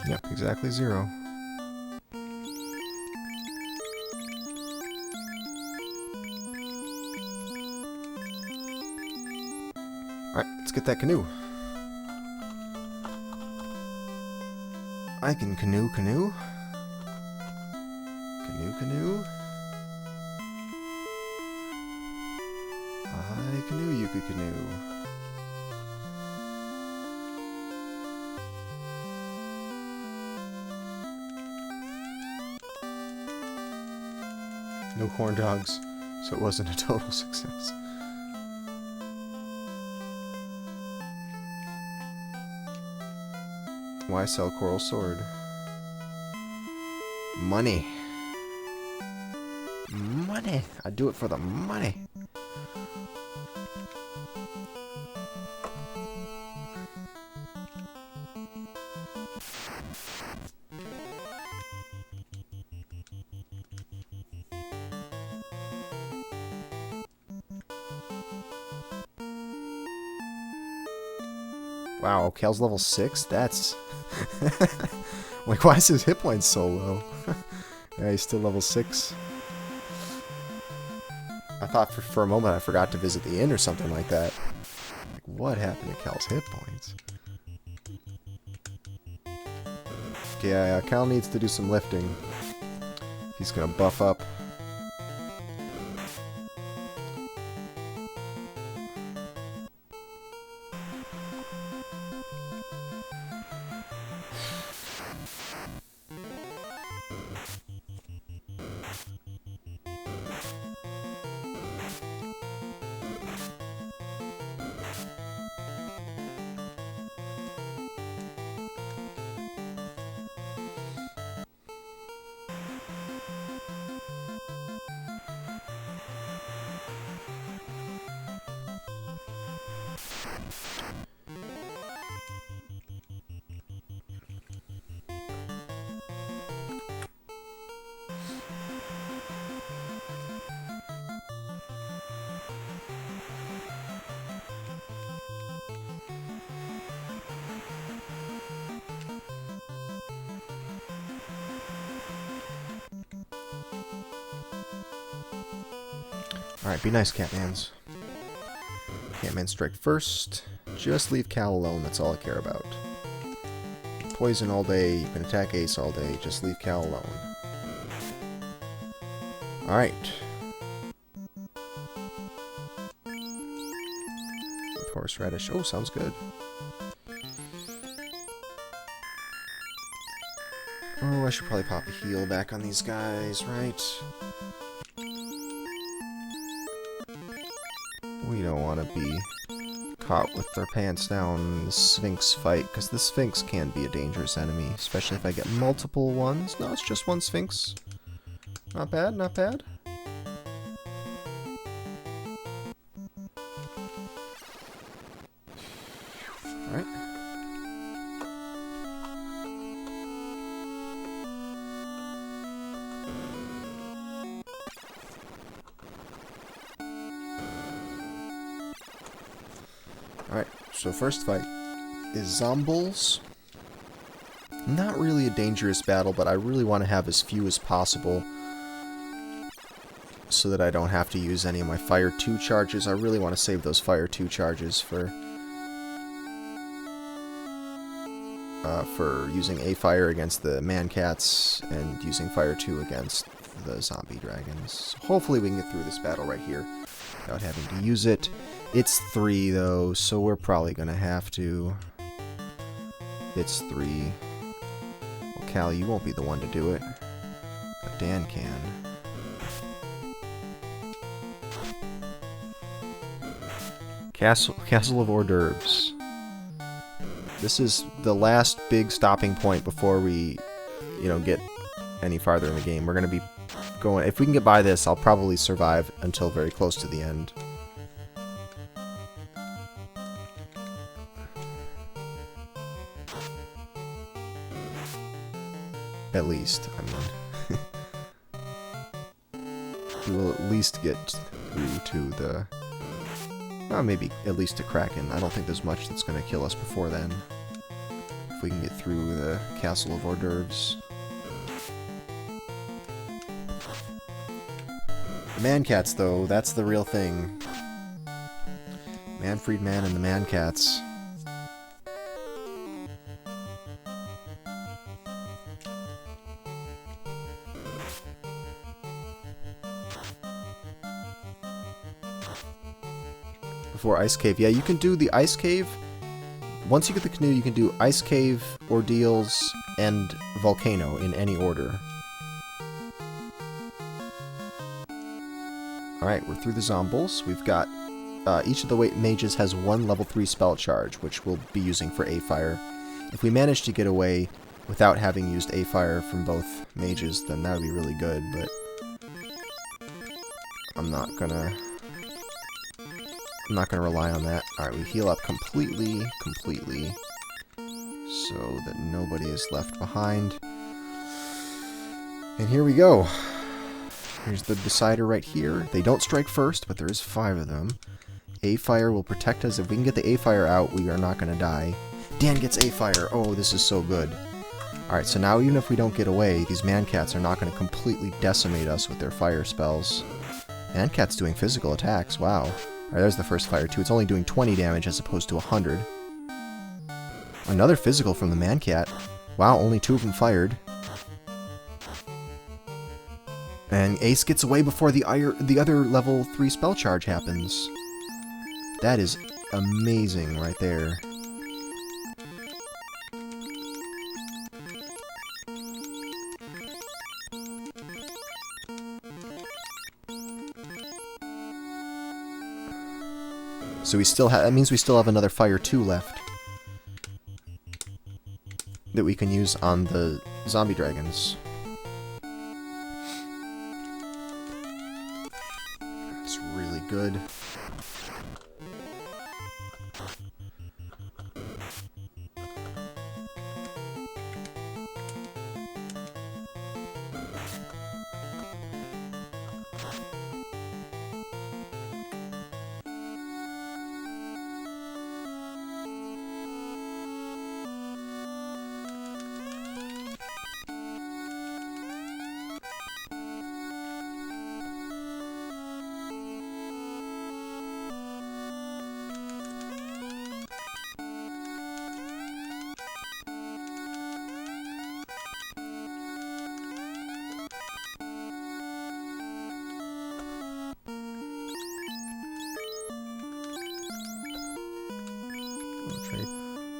Yep, exactly 0. Alright, let's get that canoe. I can canoe. Canoe, canoe. I canoe, you could canoe. No corn dogs, so it wasn't a total success. Why sell Coral Sword? Money. Money. I do it for the money. Wow, Cal's level 6? That's... like, why is his hit points so low? Yeah, he's still level 6. I thought for a moment I forgot to visit the inn or something like that. Like, what happened to Cal's hit points? Okay, yeah, Cal needs to do some lifting. He's gonna buff up. Alright, be nice, Catmans. Catman strike first. Just leave Cal alone, that's all I care about. Poison all day, you can attack Ace all day, just leave Cal alone. Alright. With horseradish. Oh, sounds good. Oh, I should probably pop a heal back on these guys, right? We don't want to be caught with our pants down in the Sphinx fight, because the Sphinx can be a dangerous enemy, especially if I get multiple ones. No, it's just one Sphinx. Not bad, not bad. Alright. Alright, so first fight is Zombles. Not really a dangerous battle, but I really want to have as few as possible so that I don't have to use any of my Fire 2 charges. I really want to save those Fire 2 charges for using a fire against the man-cats and using Fire 2 against the zombie dragons. So hopefully we can get through this battle right here without having to use it. It's 3 though, so we're probably gonna have to. It's 3. Well, Cal, you won't be the one to do it, but Dan can. Castle of Ordeals. This is the last big stopping point before we, get any farther in the game. We're gonna be going. If we can get by this, I'll probably survive until very close to the end. At least, I mean. We will at least get through to the... maybe at least to Kraken. I don't think there's much that's going to kill us before then. If we can get through the Castle of Ordeals. The Man-Cats, though, that's the real thing. Manfred Man and the Man-Cats. Before Ice Cave. Yeah, you can do the Ice Cave. Once you get the canoe, you can do Ice Cave, Ordeals, and Volcano in any order. Alright, we're through the Zombies. We've got... each of the mages has one level 3 spell charge, which we'll be using for A-Fire. If we manage to get away without having used A-Fire from both mages, then that would be really good, but... I'm not gonna rely on that. Alright, we heal up completely, so that nobody is left behind. And here we go. Here's the decider right here. They don't strike first, but there is 5 of them. A-Fire will protect us. If we can get the A-Fire out, we are not going to die. Dan gets A-Fire. Oh, this is so good. Alright, so now even if we don't get away, these Man-Cats are not going to completely decimate us with their fire spells. Man-Cat's doing physical attacks. Wow. Alright, there's the first fire, too. It's only doing 20 damage as opposed to 100. Another physical from the Man-Cat. Wow, only 2 of them fired. And Ace gets away before the other level 3 spell charge happens. That is amazing right there. So we still have, that means we still have another Fire 2 left that we can use on the zombie dragons. It's really good.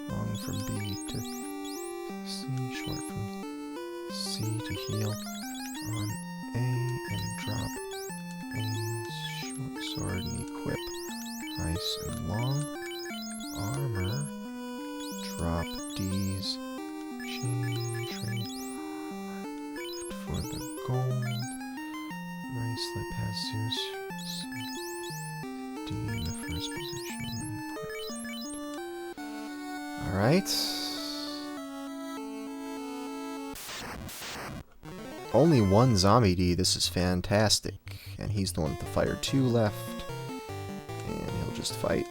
Long from B to C, short from C to heal on A and drop A's short sword and equip ice and long armor. Drop D's chain trade for the gold. Bracelet pass Zeus D in the first position. Alright. Only 1 zombie D, this is fantastic. And he's the one with the Fire 2 left. And he'll just fight.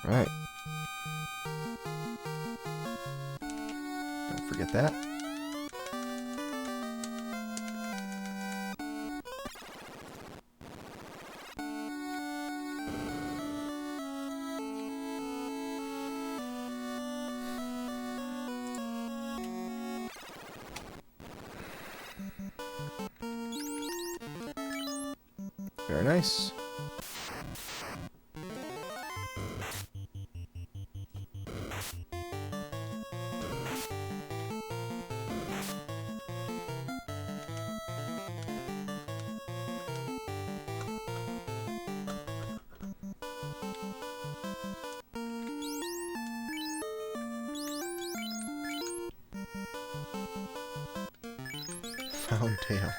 Alright. Don't forget that. Very nice. Found tail.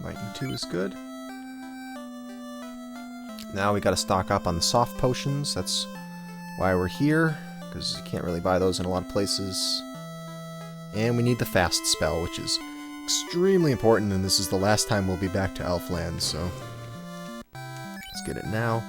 Lightning 2 is good. Now we gotta stock up on the soft potions. That's why we're here, because you can't really buy those in a lot of places. And we need the fast spell, which is extremely important, and this is the last time we'll be back to Elfland, so let's get it now.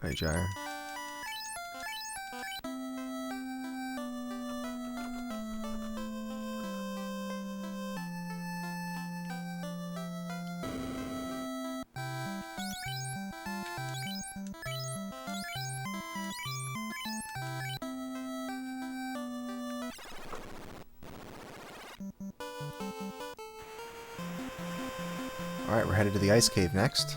Hey, Gyre. Alright, we're headed to the ice cave next.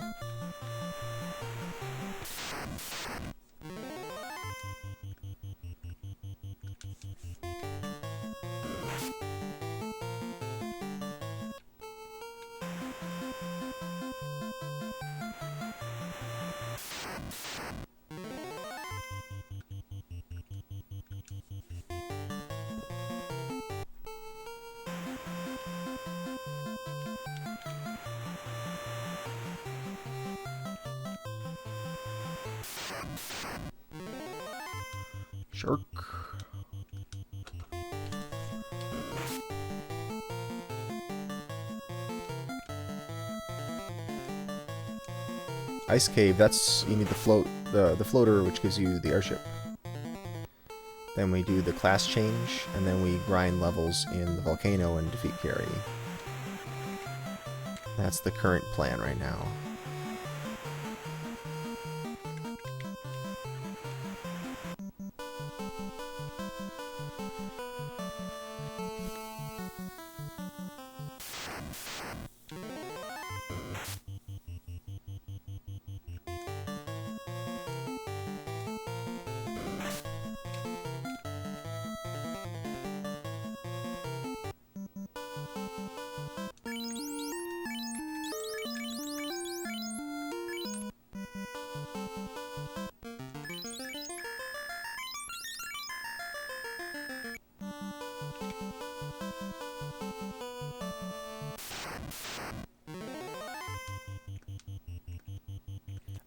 Shark. Ice cave, that's, you need the floater, which gives you the airship. Then we do the class change, and then we grind levels in the Volcano and defeat Carrie. That's the current plan right now.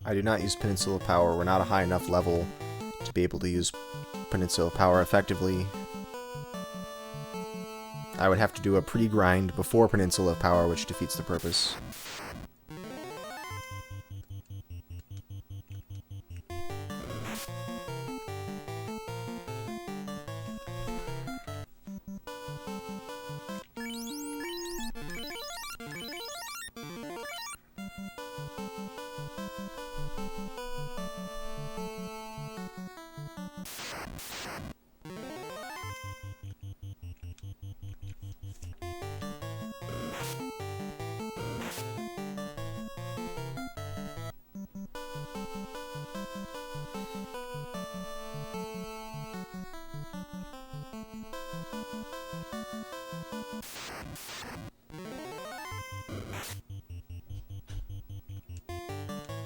I do not use Peninsula Power. We're not a high enough level to be able to use Peninsula Power effectively. I would have to do a pre-grind before Peninsula Power, which defeats the purpose.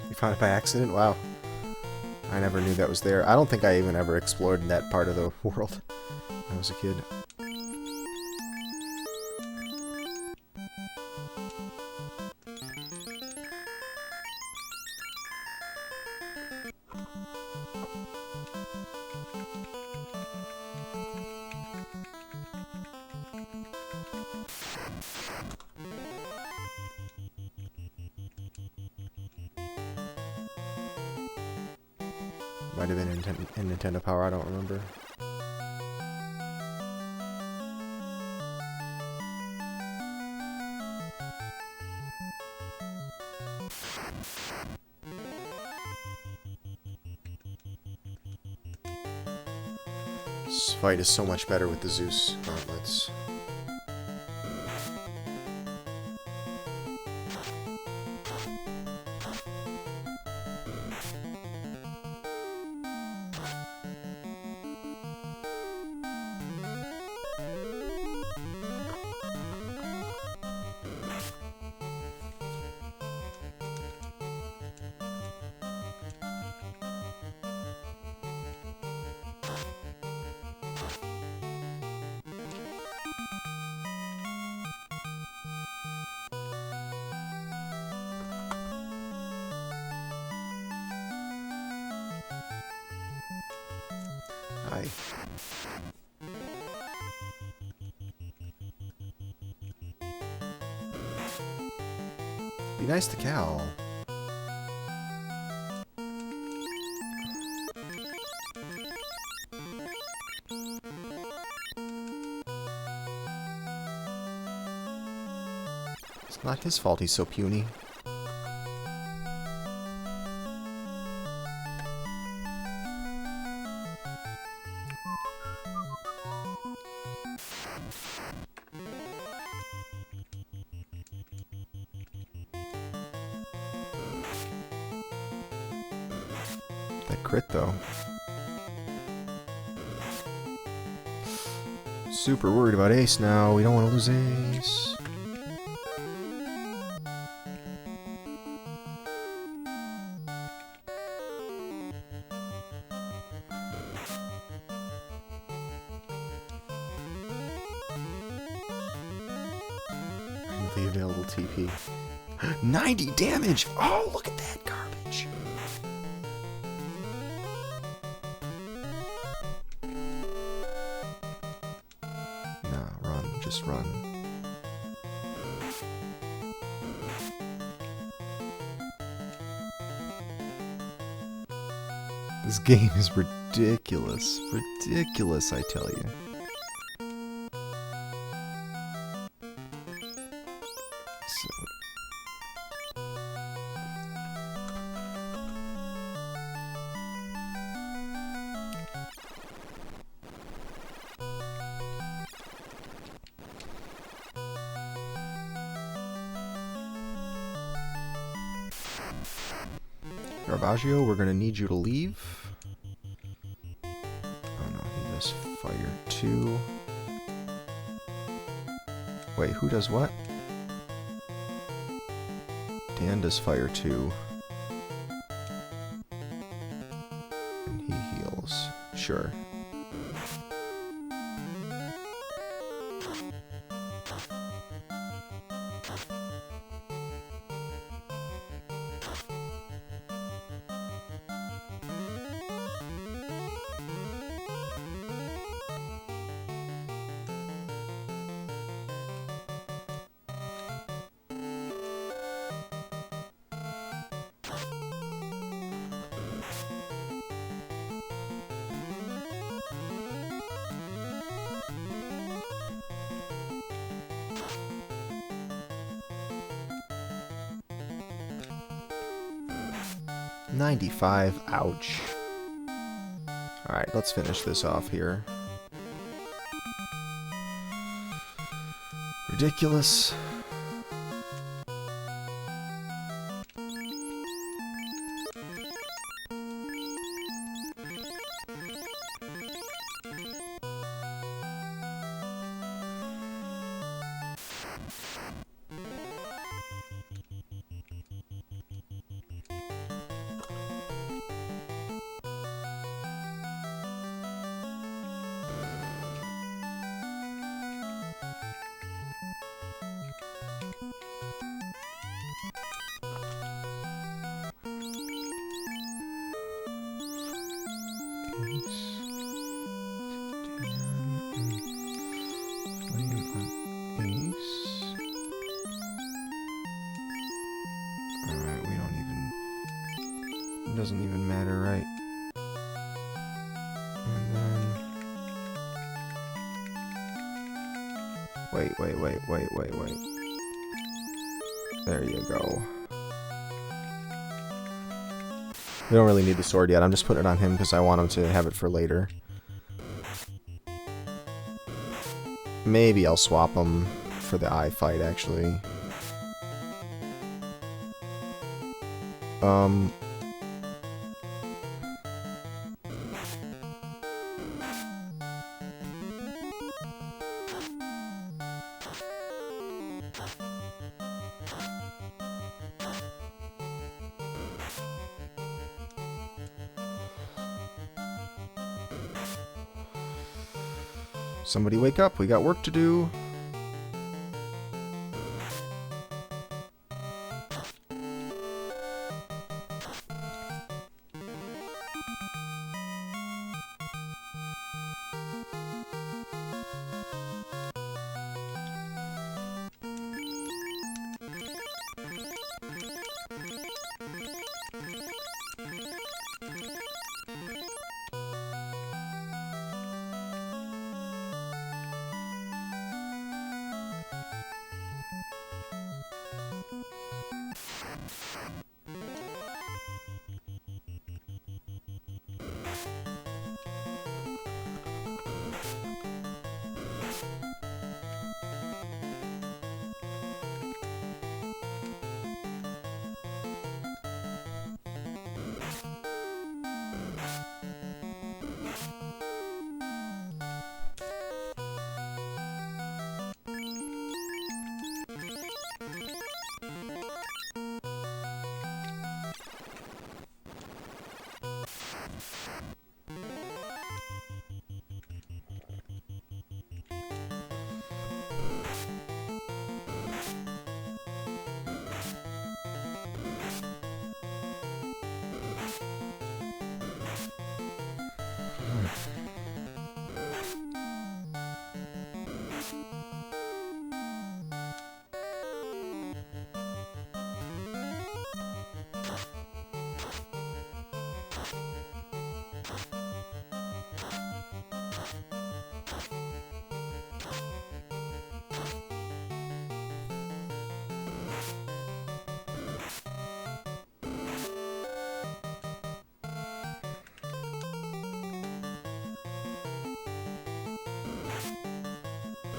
You found it by accident? Wow. I never knew that was there. I don't think I even ever explored that part of the world when I was a kid. Might have been in Nintendo Power, I don't remember. This fight is so much better with the Zeus gauntlets. Hi. Be nice to Cal. It's not his fault he's so puny. That crit though. Super worried about Ace now. We don't want to lose Ace. The available TP. 90 damage! Oh, look at that garbage! Nah, run. Just run. This game is ridiculous. Ridiculous, I tell you. Garbaggio, we're gonna need you to leave. Oh no, he does fire 2. Wait, who does what? Dan does fire 2. And he heals. Sure. 95. Ouch. Alright, let's finish this off here. Ridiculous. Doesn't even matter, right? And then... Wait. There you go. We don't really need the sword yet. I'm just putting it on him because I want him to have it for later. Maybe I'll swap him for the eye fight, actually. Somebody wake up, we got work to do.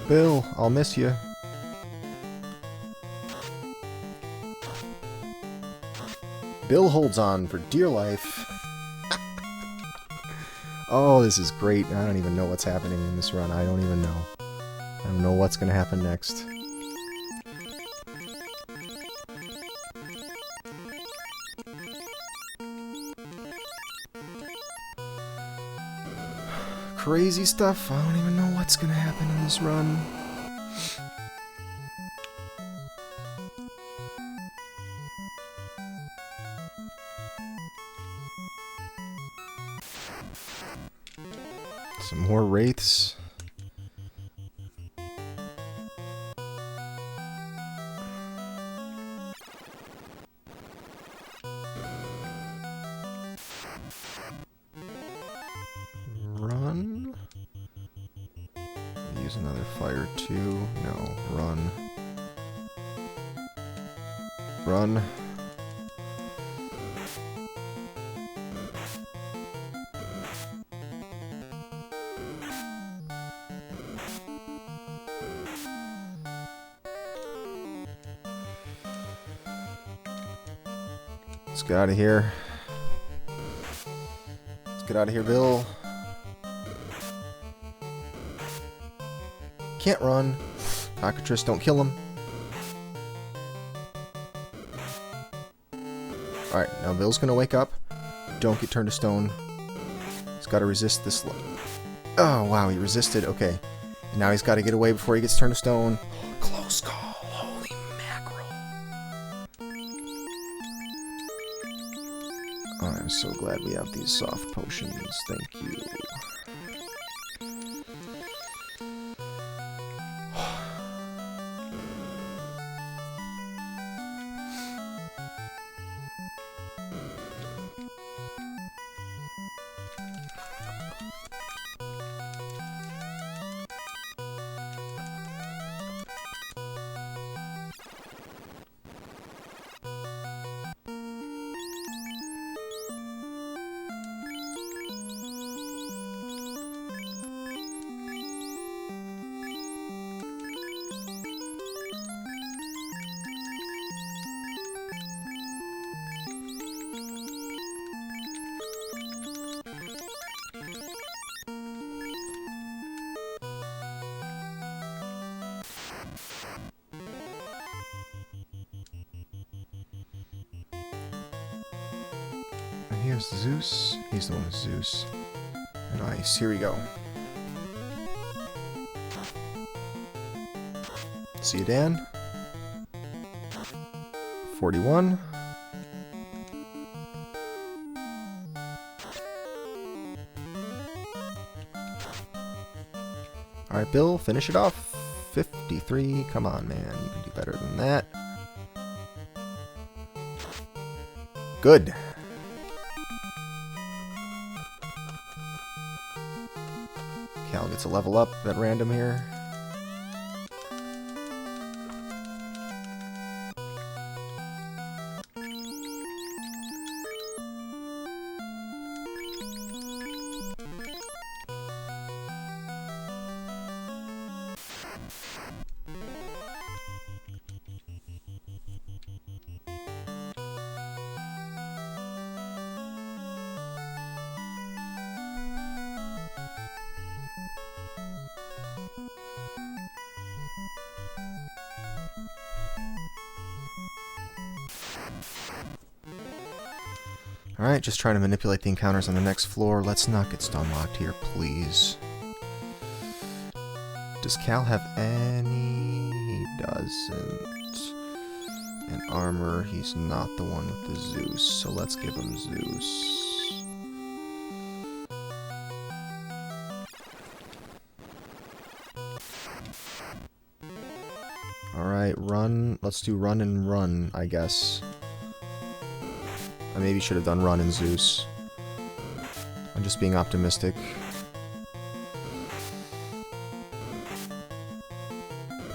Bill, I'll miss you. Bill holds on for dear life. Oh, this is great. I don't even know what's happening in this run. I don't even know. I don't know what's going to happen next. Crazy stuff. I don't even know what's going to happen in this run. Some more wraiths. Run. Use another fire too. No, run. Run. Let's get out of here. Let's get out of here, Bill. Can't run. Cockatrice, don't kill him. Alright, now Bill's gonna wake up. Don't get turned to stone. He's got to resist this. Oh, wow, he resisted. Okay. And now he's got to get away before he gets turned to stone. Close call. Holy mackerel. Oh, I'm so glad we have these soft potions. Thank you. Here's Zeus. He's the one with Zeus. Nice. Here we go. See you, Dan. 41. Alright, Bill, finish it off. 53. Come on, man. You can do better than that. Good. Cal gets a level up at random here. Alright, just trying to manipulate the encounters on the next floor. Let's not get stun locked here, please. Does Cal have any? He doesn't. And armor, he's not the one with the Zeus, so let's give him Zeus. Alright, run. Let's do run and run, I guess. I maybe should have done run and Zeus. I'm just being optimistic.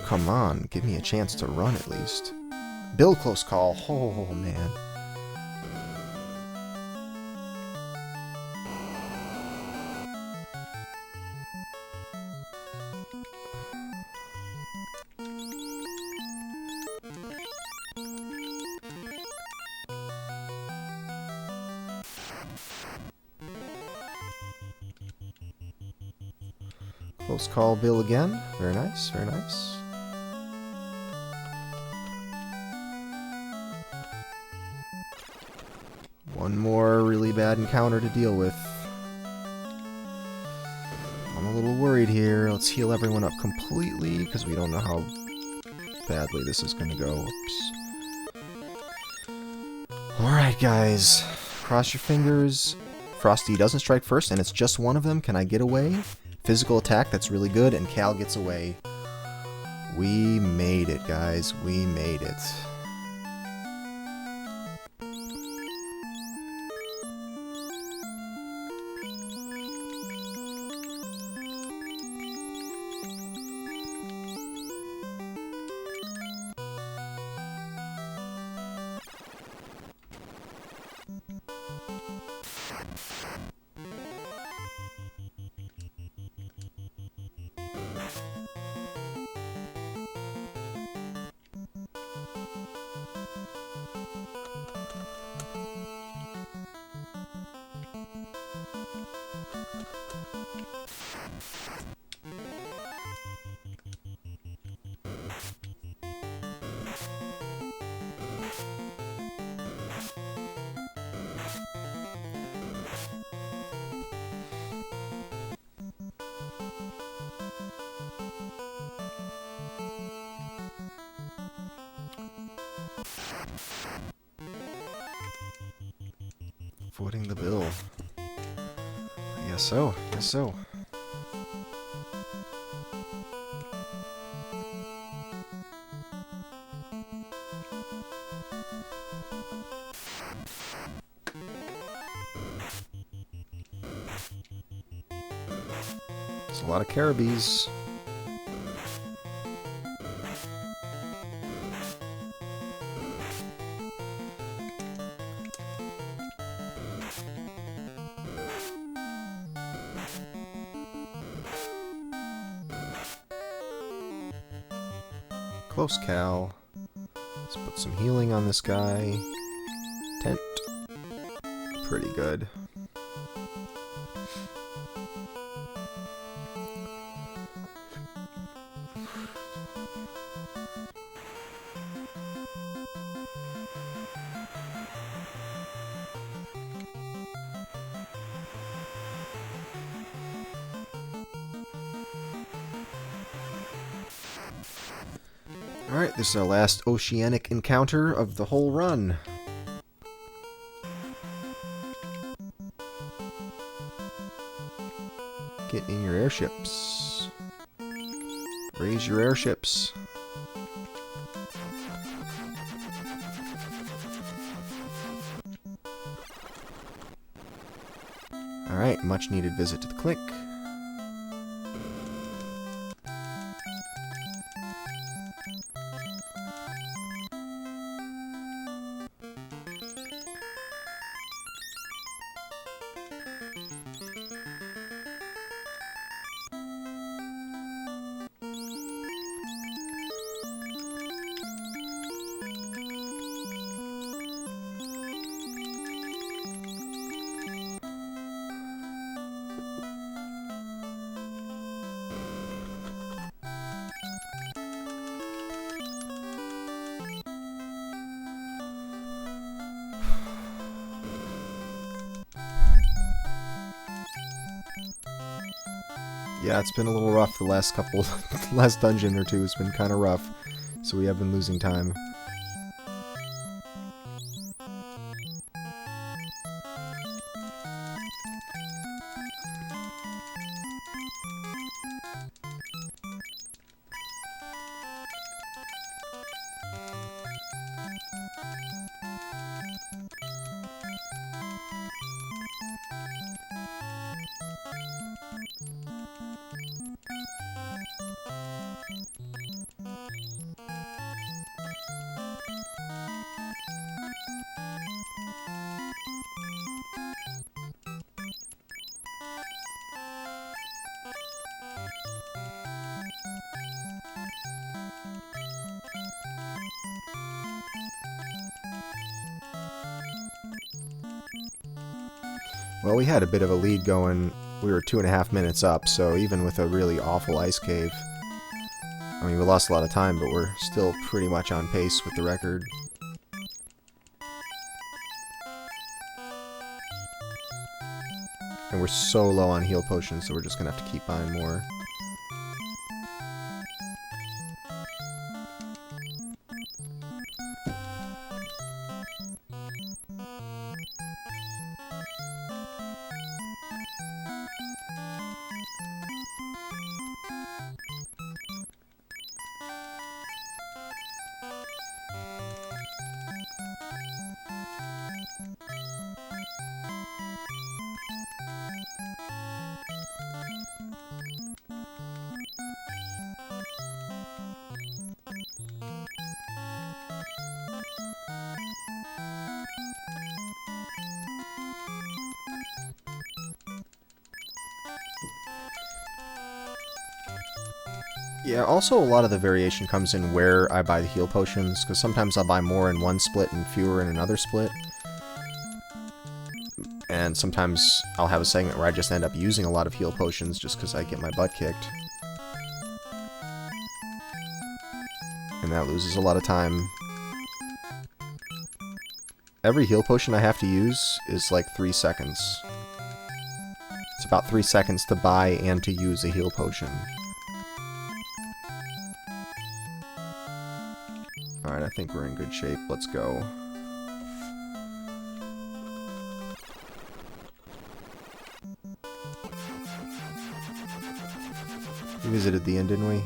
Come on, give me a chance to run at least. Bill, close call. Oh, man. Close call, Bill again. Very nice, very nice. One more really bad encounter to deal with. I'm a little worried here. Let's heal everyone up completely, because we don't know how badly this is going to go. Oops. Alright, guys. Cross your fingers. Frosty doesn't strike first, and it's just one of them. Can I get away? Physical attack, that's really good, and Cal gets away. We made it, guys. We made it. Footing the bill. I guess so. Guess so. There's a lot of Caribbees. Close Cal. Let's put some healing on this guy. Tent. Pretty good. Alright, this is our last oceanic encounter of the whole run. Get in your airships. Raise your airships. Alright, much needed visit to the click. Yeah, it's been a little rough the last couple, last dungeon or two has been kind of rough, so we have been losing time. Well, we had a bit of a lead going. We were 2.5 minutes up, so even with a really awful ice cave, I mean, we lost a lot of time, but we're still pretty much on pace with the record. And we're so low on heal potions, so we're just gonna have to keep buying more. Yeah, also a lot of the variation comes in where I buy the heal potions, because sometimes I'll buy more in one split and fewer in another split. And sometimes I'll have a segment where I just end up using a lot of heal potions just because I get my butt kicked. And that loses a lot of time. Every heal potion I have to use is like 3 seconds. It's about 3 seconds to buy and to use a heal potion. Alright, fine. I think we're in good shape. Let's go. We visited the inn, didn't we?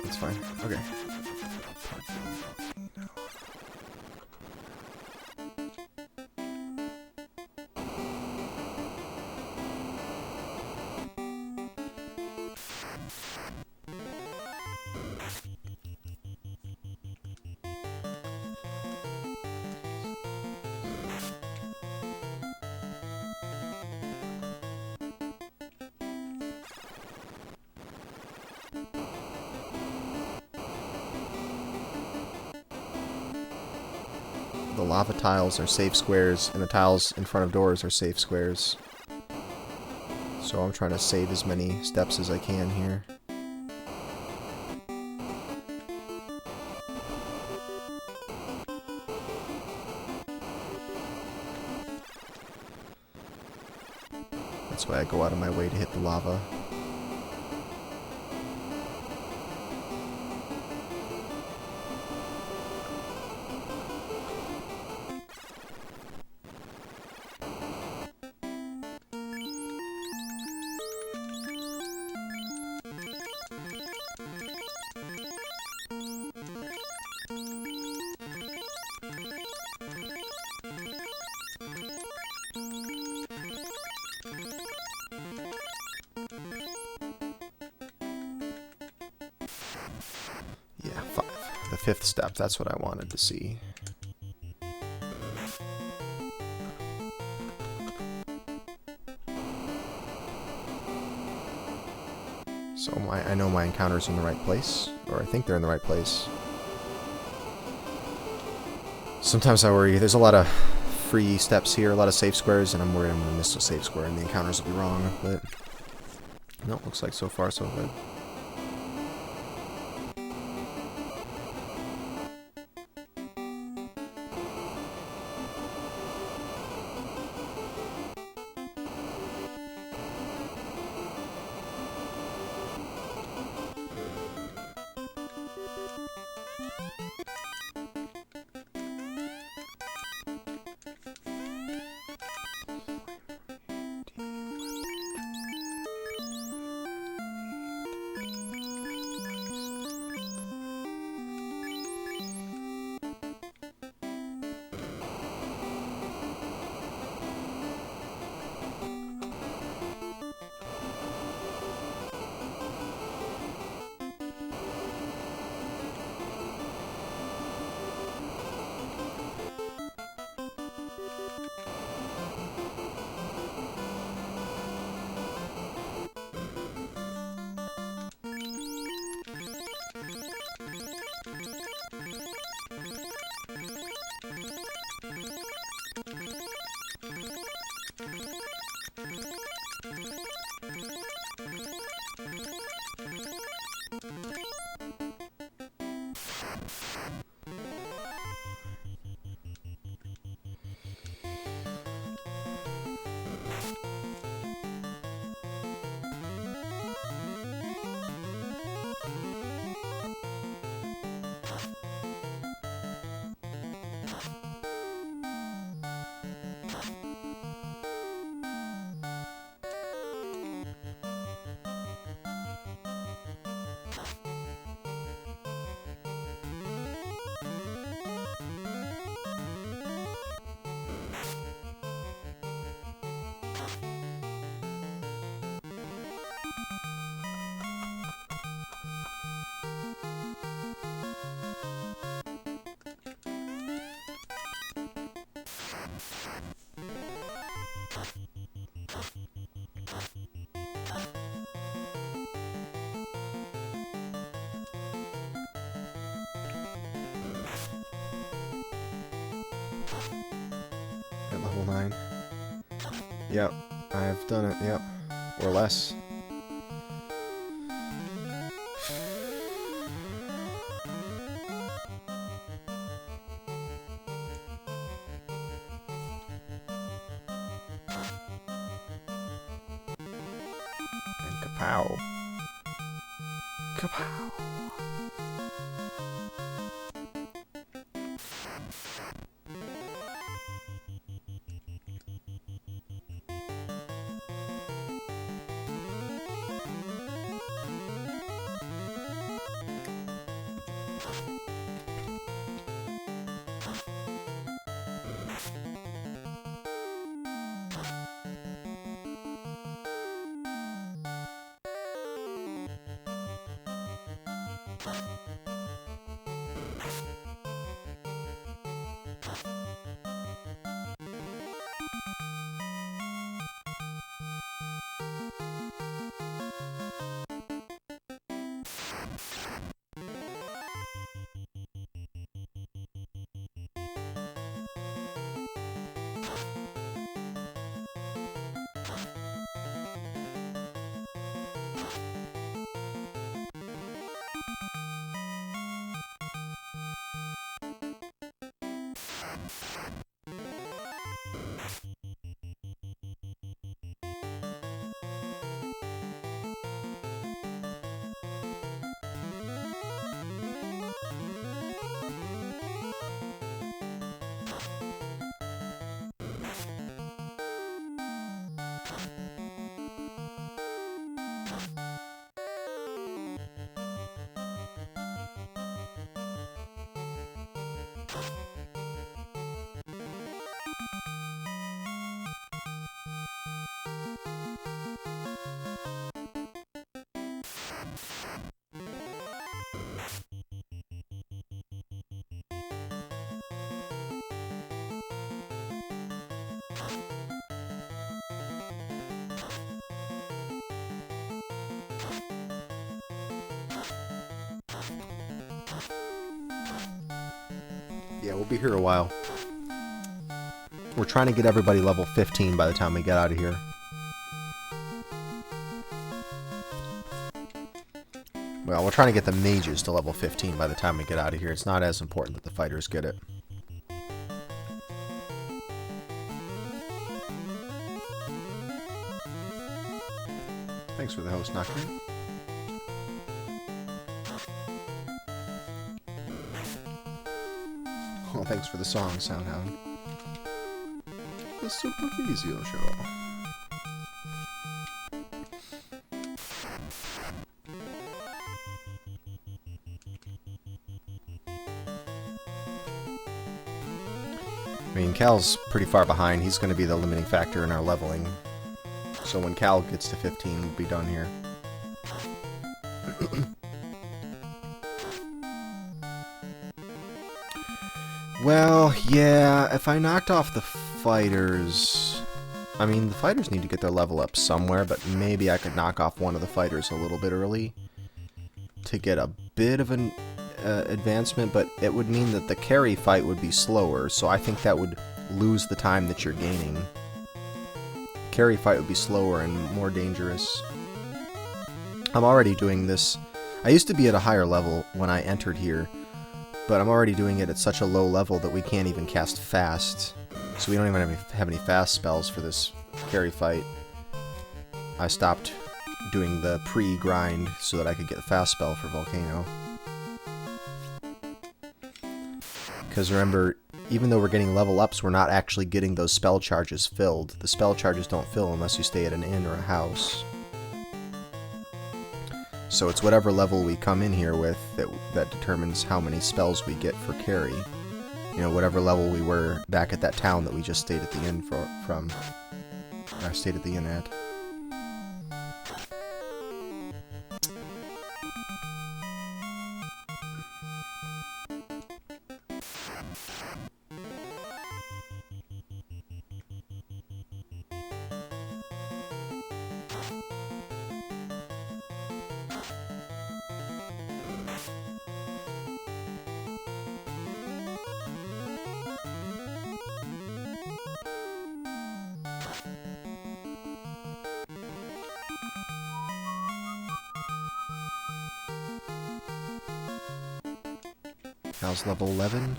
That's fine. Okay. The lava tiles are safe squares, and the tiles in front of doors are safe squares. So I'm trying to save as many steps as I can here. That's why I go out of my way to hit the lava. Yeah, 5. The 5th step, that's what I wanted to see. So I know my encounter's in the right place, or I think they're in the right place. Sometimes I worry, there's a lot of free steps here, a lot of safe squares, and I'm worried I'm going to miss a safe square and the encounters will be wrong, but no, looks like so far so good. fine. Yep, I've done it, yep. Or less. And kapow. Kapow. Yeah, we'll be here a while. We're trying to get everybody level 15 by the time we get out of here. Well, we're trying to get the mages to level 15 by the time we get out of here. It's not as important that the fighters get it. Thanks for the host, Knocker. Oh, thanks for the song, Soundhound. The Supervisio Show. I mean, Cal's pretty far behind. He's going to be the limiting factor in our leveling. So when Cal gets to 15, we'll be done here. Well, yeah, if I knocked off the fighters... I mean, the fighters need to get their level up somewhere, but maybe I could knock off one of the fighters a little bit early to get a bit of an advancement, but it would mean that the carry fight would be slower, so I think that would lose the time that you're gaining. Carry fight would be slower and more dangerous. I'm already doing this. I used to be at a higher level when I entered here, but I'm already doing it at such a low level that we can't even cast fast. So we don't even have any fast spells for this carry fight. I stopped doing the pre-grind so that I could get the fast spell for Volcano. Because remember, even though we're getting level ups, we're not actually getting those spell charges filled. The spell charges don't fill unless you stay at an inn or a house. So it's whatever level we come in here with that determines how many spells we get for carry. You know, whatever level we were back at that town that we just stayed at the inn from. I stayed at the inn at. Cal's level 11.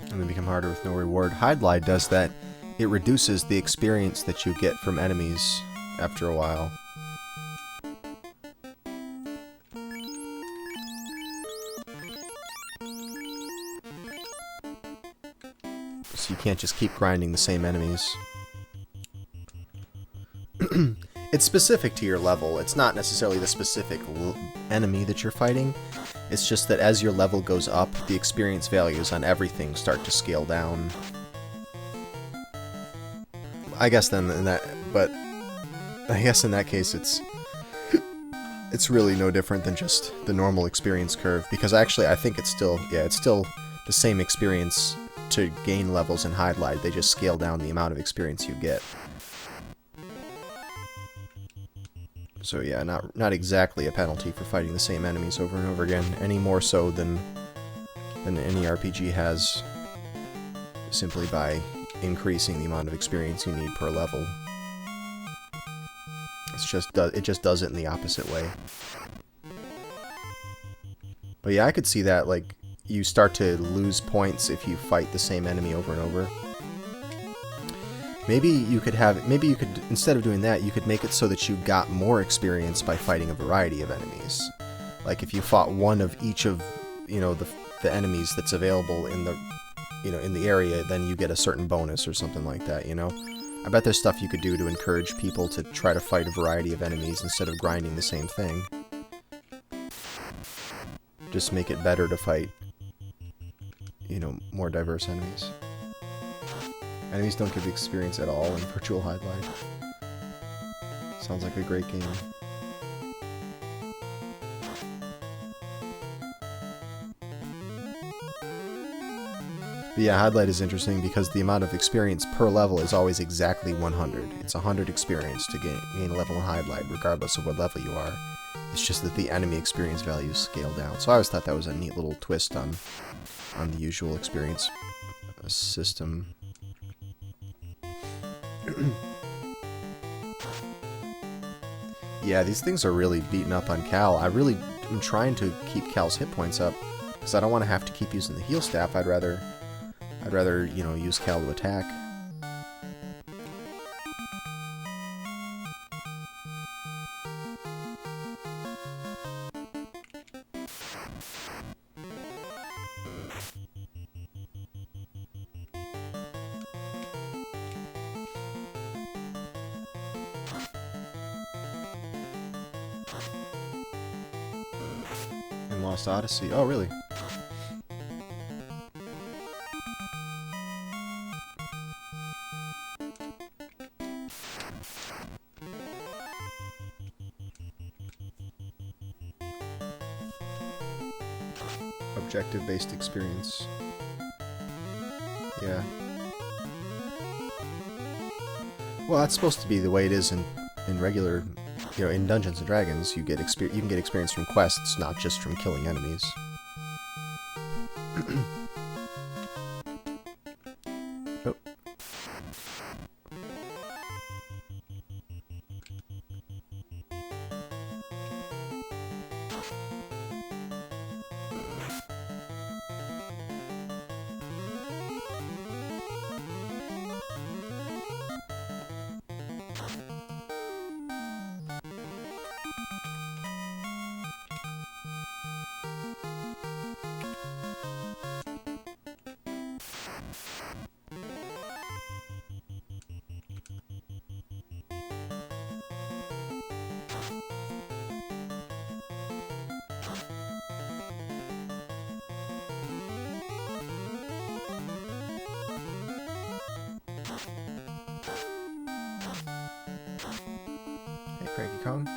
And they become harder with no reward. Hide does that. It reduces the experience that you get from enemies after a while. So you can't just keep grinding the same enemies. It's specific to your level. It's not necessarily the specific enemy that you're fighting. It's just that as your level goes up, the experience values on everything start to scale down. I guess then in that, but I guess in that case it's really no different than just the normal experience curve, because actually I think it's still, yeah, it's still the same experience to gain levels in Hide. They just scale down the amount of experience you get. So yeah, not exactly a penalty for fighting the same enemies over and over again, any more so than any RPG has, simply by increasing the amount of experience you need per level. It just does it in the opposite way. But yeah, I could see that, like, you start to lose points if you fight the same enemy over and over. Maybe you could, instead of doing that, you could make it so that you got more experience by fighting a variety of enemies. Like if you fought one of each of, you know, the enemies that's available in the, you know, in the area, then you get a certain bonus or something like that, you know? I bet there's stuff you could do to encourage people to try to fight a variety of enemies instead of grinding the same thing. Just make it better to fight, you know, more diverse enemies. Enemies don't give experience at all in Virtual Hide. Sounds like a great game. But yeah, Hide is interesting because the amount of experience per level is always exactly 100. It's 100 experience to gain a level in Hide, regardless of what level you are. It's just that the enemy experience values scale down. So I always thought that was a neat little twist on the usual experience system. Yeah, these things are really beating up on Cal. I really am trying to keep Cal's hit points up because I don't want to have to keep using the heal staff. I'd rather, you know, use Cal to attack. In Lost Odyssey. Oh, really? Objective-based experience. Yeah. Well, that's supposed to be the way it is in regular, you know, in Dungeons and Dragons. You can get experience from quests, not just from killing enemies. Oh. Cranky Kong.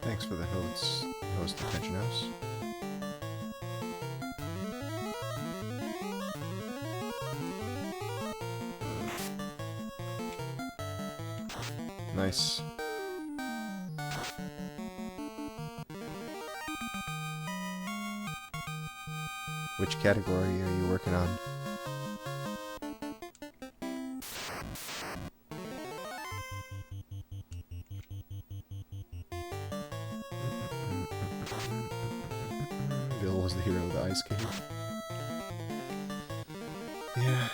Thanks for the host detention house. Nice. Which category are you working on? Bill was the hero of the ice cave. Yeah.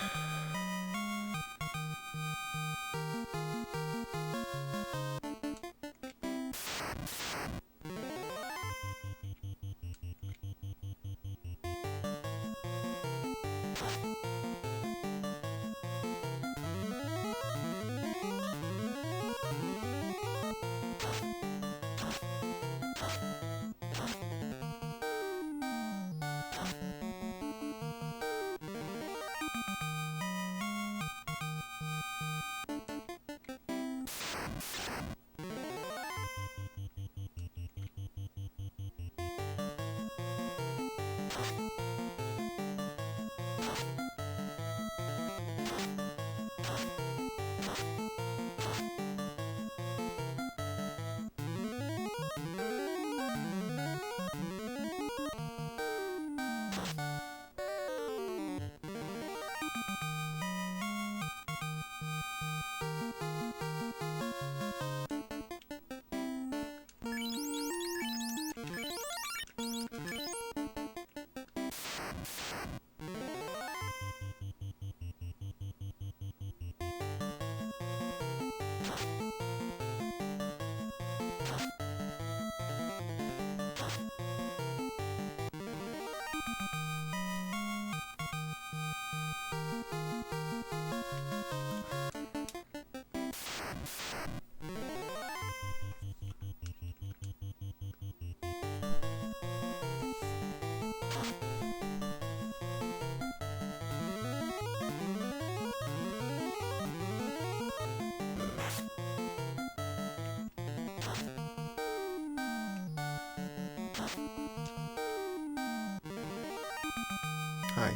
Hi.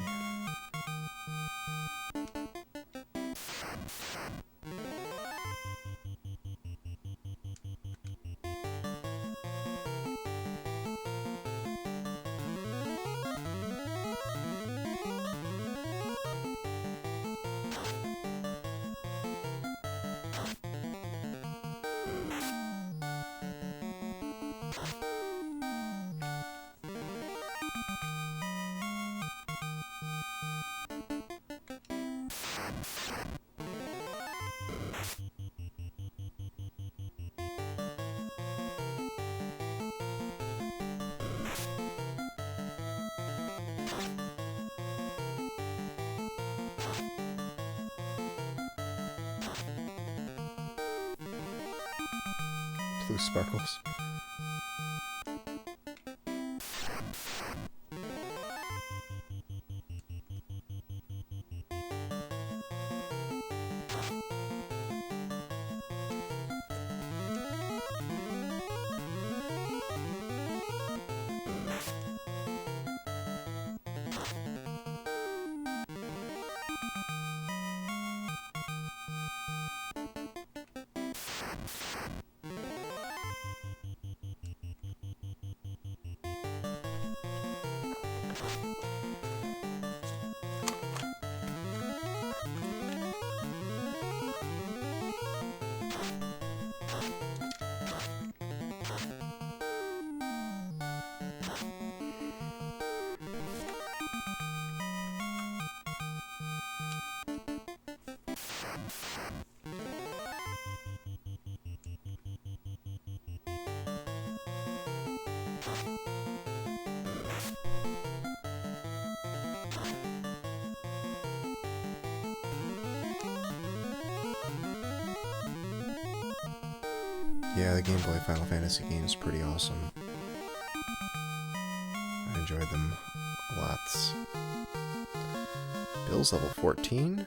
Blue sparkles. Yeah, the Game Boy Final Fantasy game is pretty awesome. I enjoyed them lots. Bill's level 14.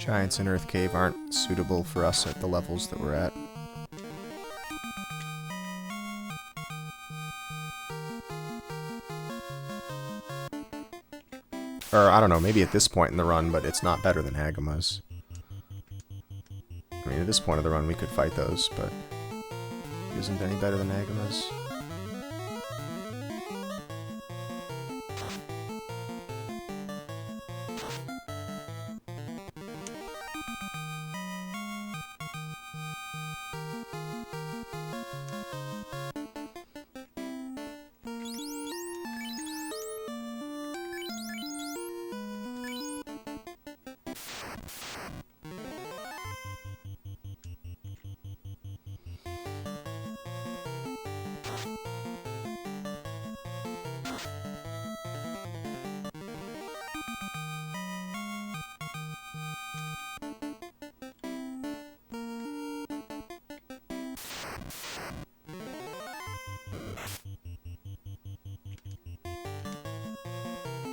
Giants in Earth Cave aren't suitable for us at the levels that we're at. Or, I don't know, maybe at this point in the run, but it's not better than Agama's. I mean, at this point of the run, we could fight those, but it isn't any better than Agama's.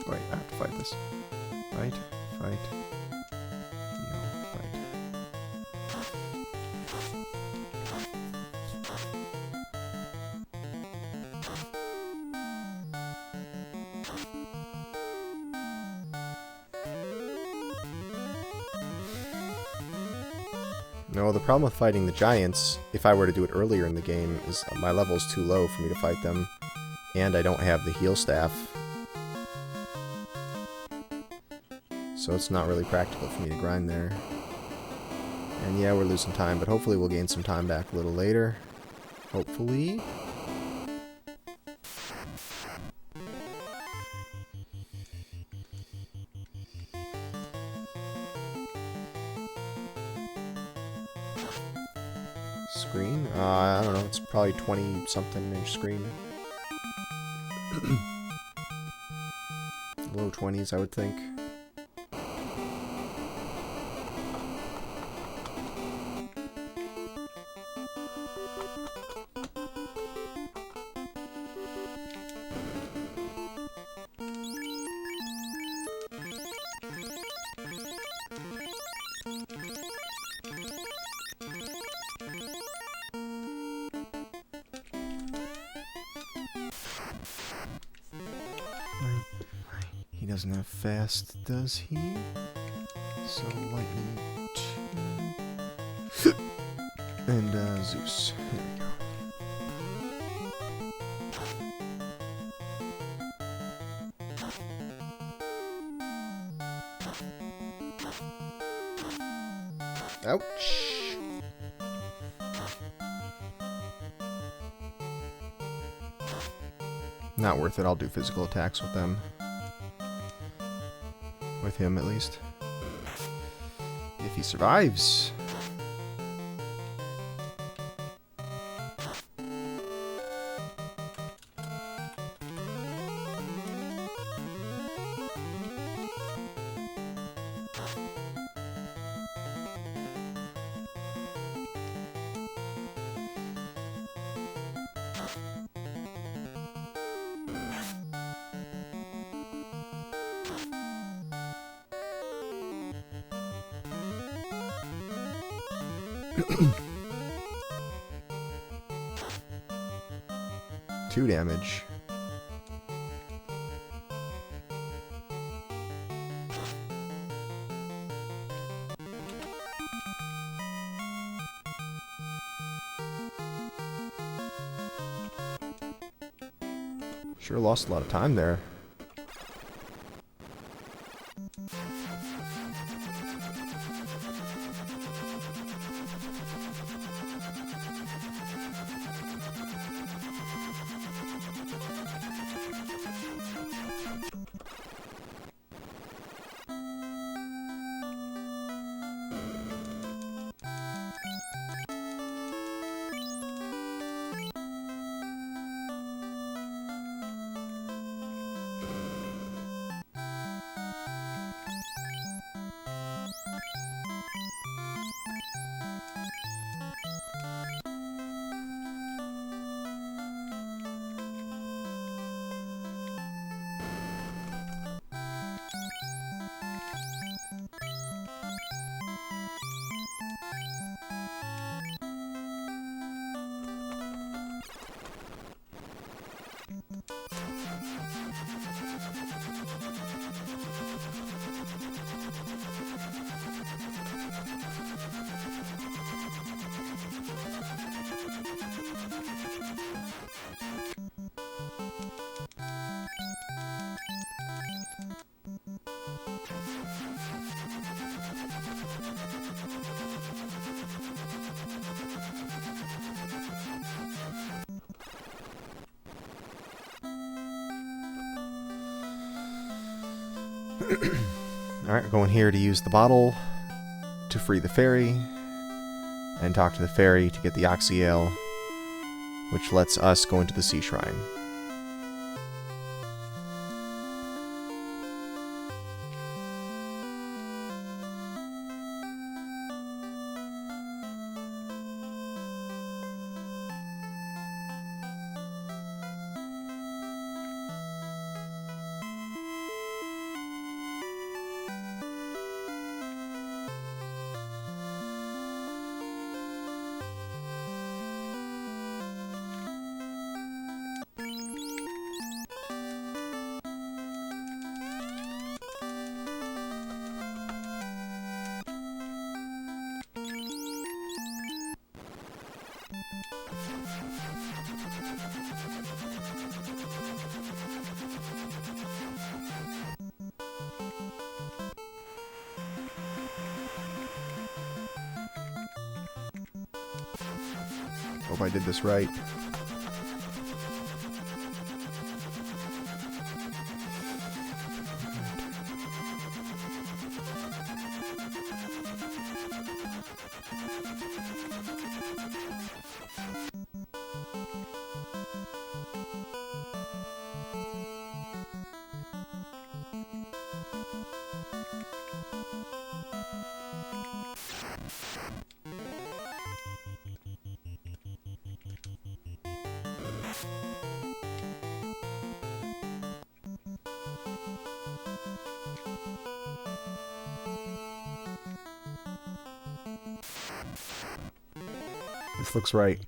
Wait, I have to fight this. Fight, fight, heal, fight. No, the problem with fighting the giants, if I were to do it earlier in the game, is my level's too low for me to fight them, and I don't have the heal staff. So it's not really practical for me to grind there. And yeah, we're losing time, but hopefully we'll gain some time back a little later. Hopefully. Screen? I don't know, it's probably 20-something inch screen. Low 20s, I would think. He doesn't have fast, does he? So lightning 2. And Zeus. There we go. Ouch. Not worth it. I'll do physical attacks with them. With him, at least. If he survives. Two damage. Sure lost a lot of time there. Alright, going here to use the bottle to free the fairy, and talk to the fairy to get the Oxy Ale, which lets us go into the Sea Shrine. Hope I did this right. This looks right.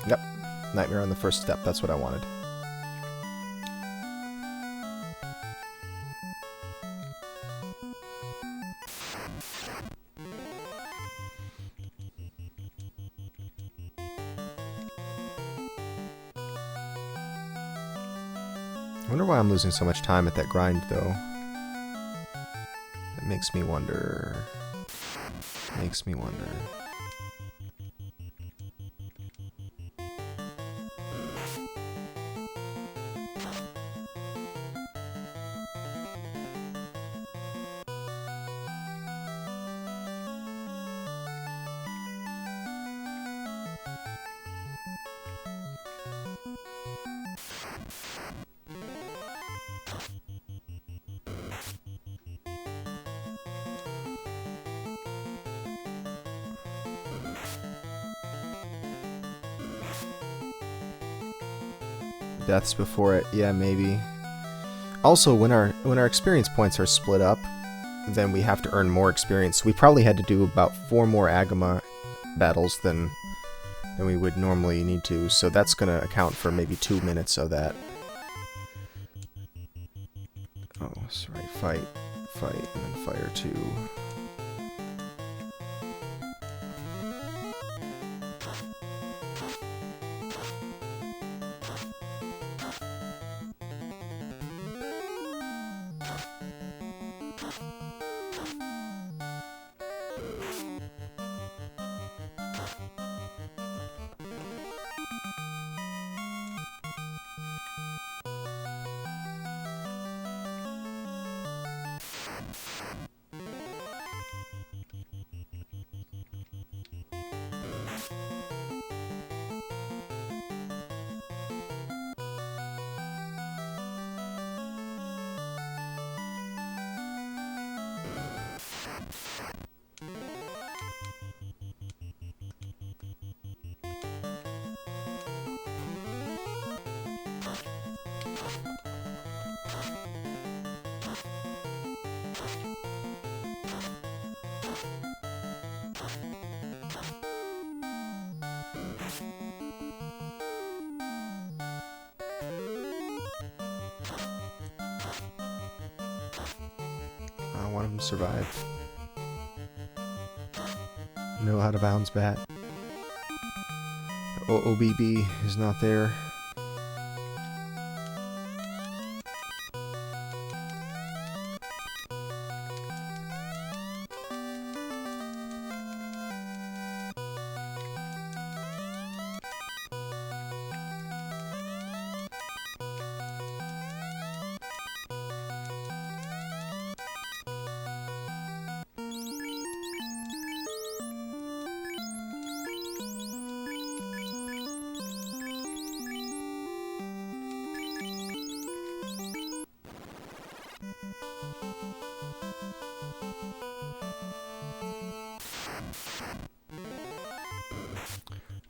Yep. Nightmare on the first step. That's what I wanted. I wonder why I'm losing so much time at that grind, though. It makes me wonder. Makes me wonder. Deaths before it, yeah, maybe. Also, when our experience points are split up, then we have to earn more experience. We probably had to do about 4 more Agama battles than we would normally need to, so that's gonna account for maybe 2 minutes of that. Oh, sorry, fight, and then fire 2. don't want him to survive. No out of bounds bat. OBB is not there.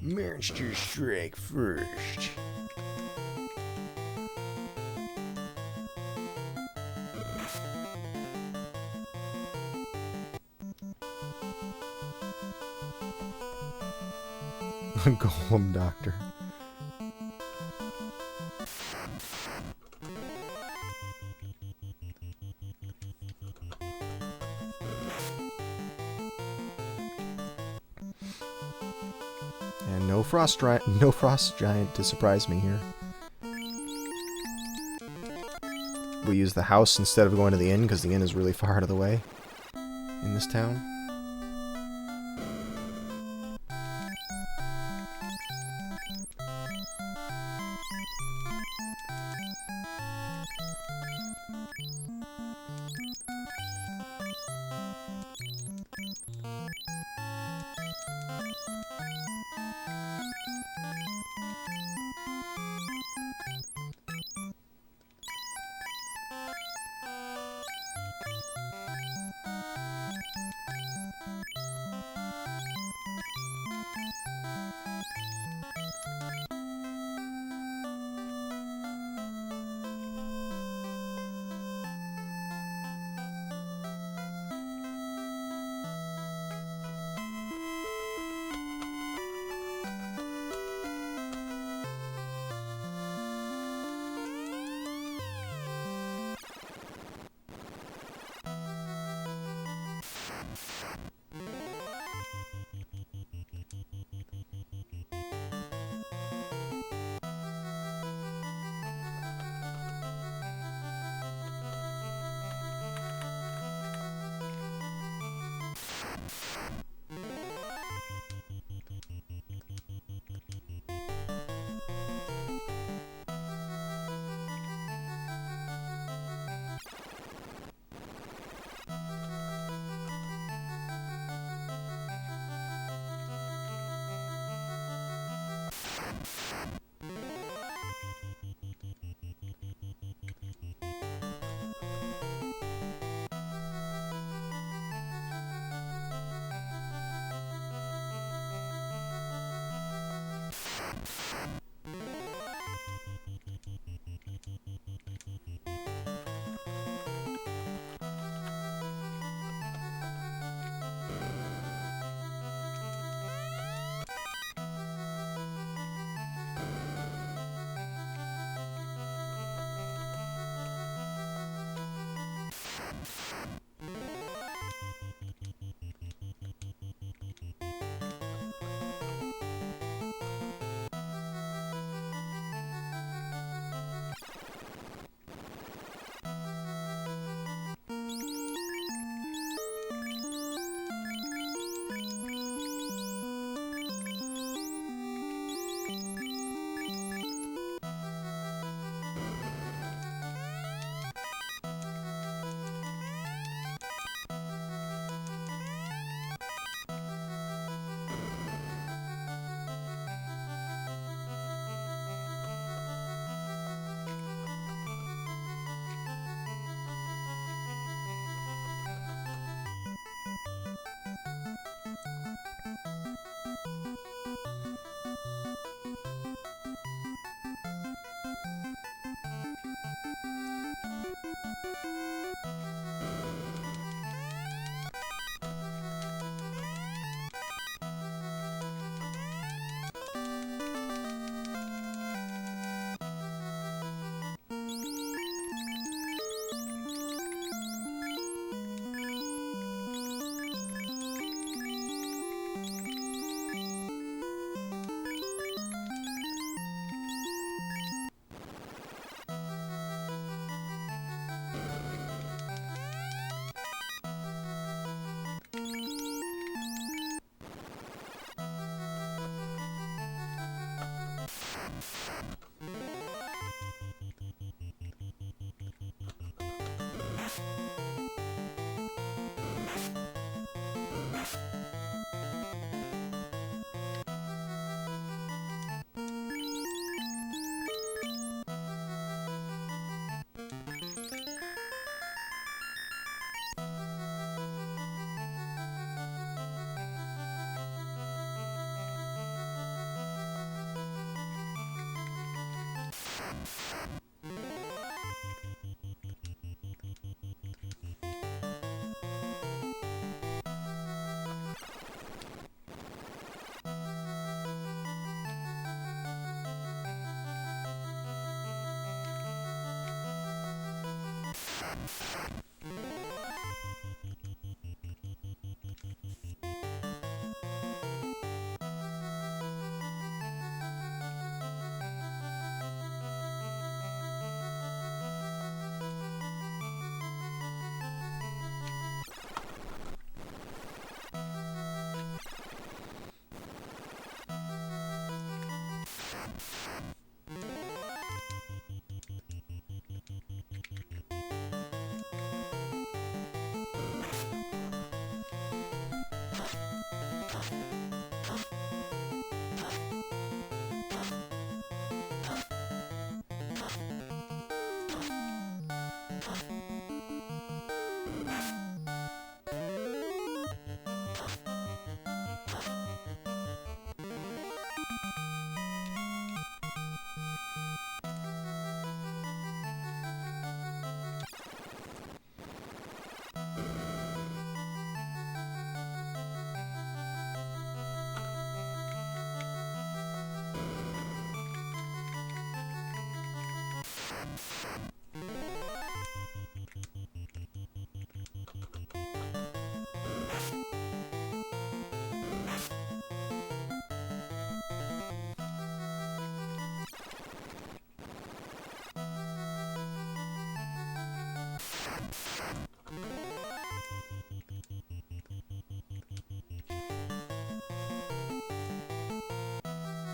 Monster strike first. Golem Doctor. And no frost giant to surprise me here. We use the house instead of going to the inn because the inn is really far out of the way in this town.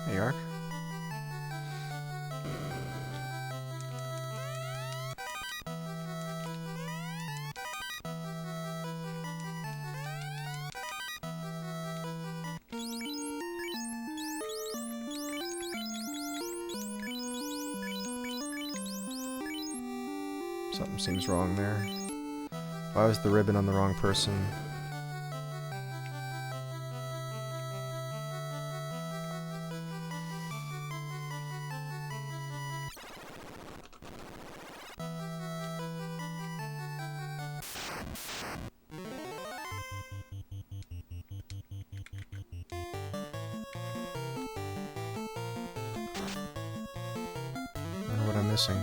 Hey, Ark. Something seems wrong there. Why was the ribbon on the wrong person? I don't know what I'm missing.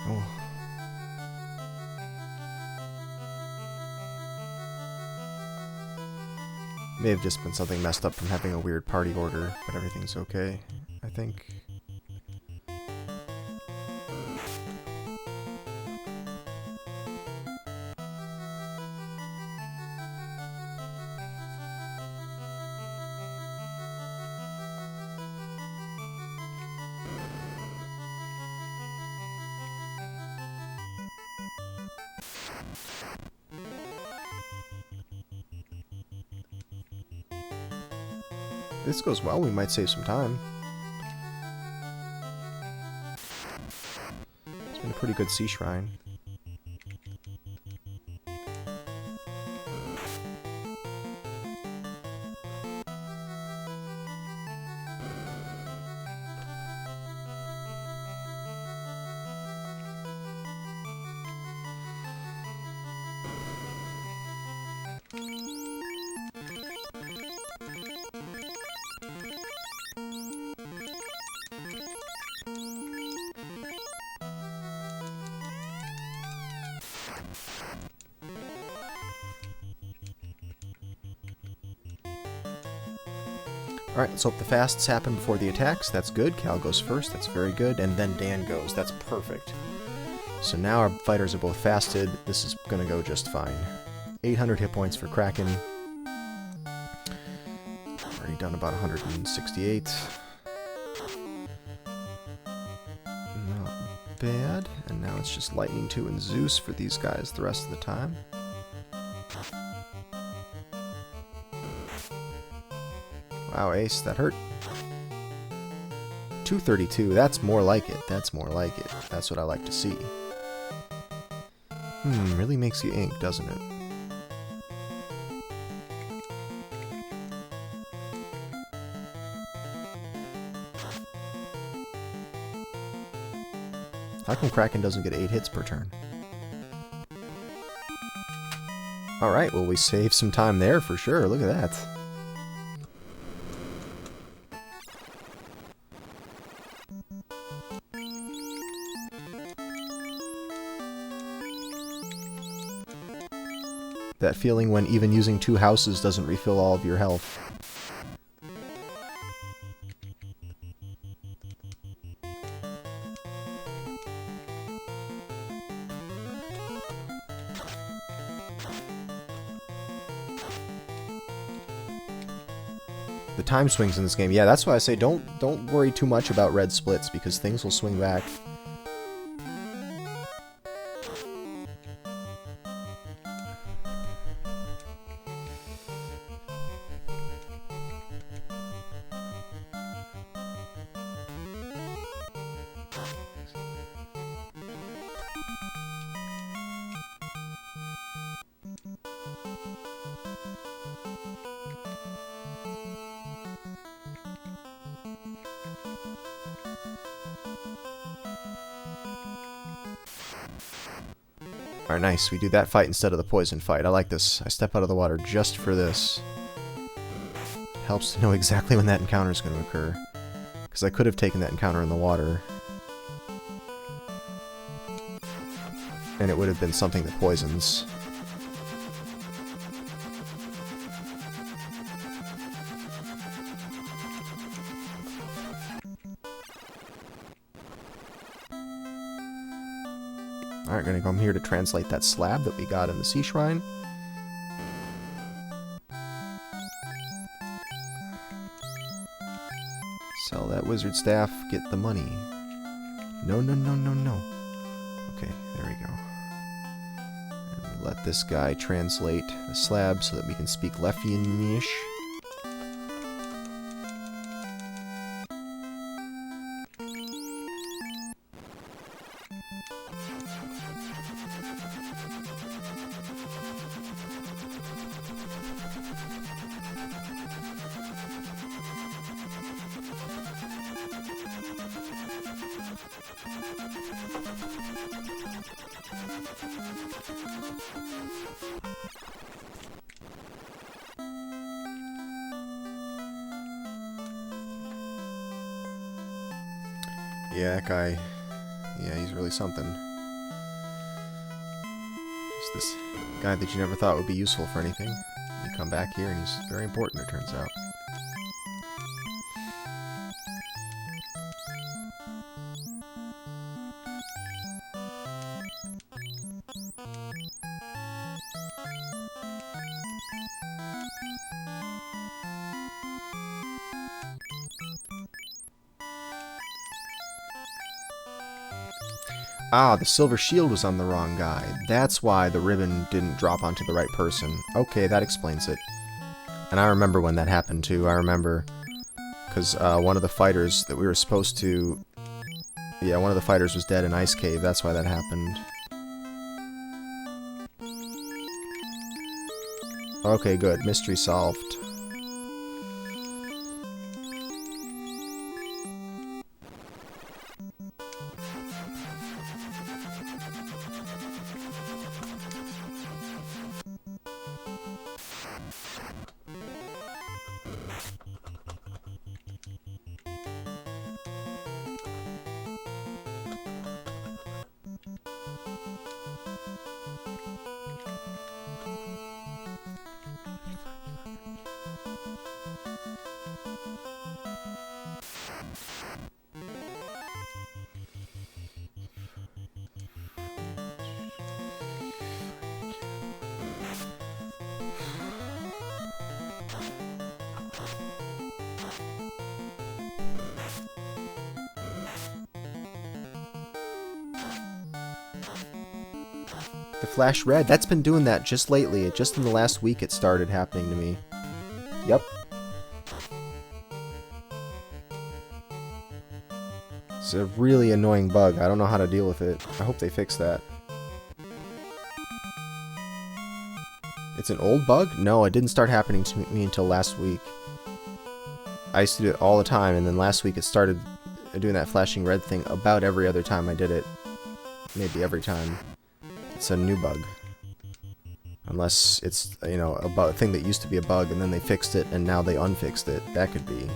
Oh. May have just been something messed up from having a weird party order, but everything's okay, I think. If this goes well, we might save some time. It's been a pretty good sea shrine. Alright, let's hope the fasts happen before the attacks. That's good. Cal goes first. That's very good. And then Dan goes. That's perfect. So now our fighters are both fasted. This is going to go just fine. 800 hit points for Kraken. Already done about 168. Not bad. And now it's just Lightning 2 and Zeus for these guys the rest of the time. Wow, Ace, that hurt. 232, that's more like it. That's more like it. That's what I like to see. Really makes you ink, doesn't it? How come Kraken doesn't get 8 hits per turn? Alright, well we saved some time there for sure. Look at that. That feeling when even using 2 houses doesn't refill all of your health. The time swings in this game. Yeah, that's why I say don't worry too much about red splits, because things will swing back. Alright, nice. We do that fight instead of the poison fight. I like this. I step out of the water just for this. Helps to know exactly when that encounter is going to occur. Because I could have taken that encounter in the water. And it would have been something that poisons. Alright, gonna come here to translate that slab that we got in the Sea Shrine. Sell that wizard staff, get the money. No, no, no, no, no. Okay, there we go. And let this guy translate the slab so that we can speak Lefianish. Yeah, that guy, yeah, he's really something. Just this guy that you never thought would be useful for anything. You come back here and he's very important, it turns out. Ah, the silver shield was on the wrong guy. That's why the ribbon didn't drop onto the right person. Okay, that explains it. And I remember when that happened too. I remember because one of the fighters that we were supposed to... Yeah, one of the fighters was dead in Ice Cave. That's why that happened. Okay, good. Mystery solved. The flash red, that's been doing that just lately. Just in the last week it started happening to me. Yep. It's a really annoying bug. I don't know how to deal with it. I hope they fix that. It's an old bug? No, it didn't start happening to me until last week. I used to do it all the time, and then last week it started doing that flashing red thing about every other time I did it. Maybe every time. It's a new bug. Unless it's, you know, a thing that used to be a bug and then they fixed it and now they unfixed it. That could be.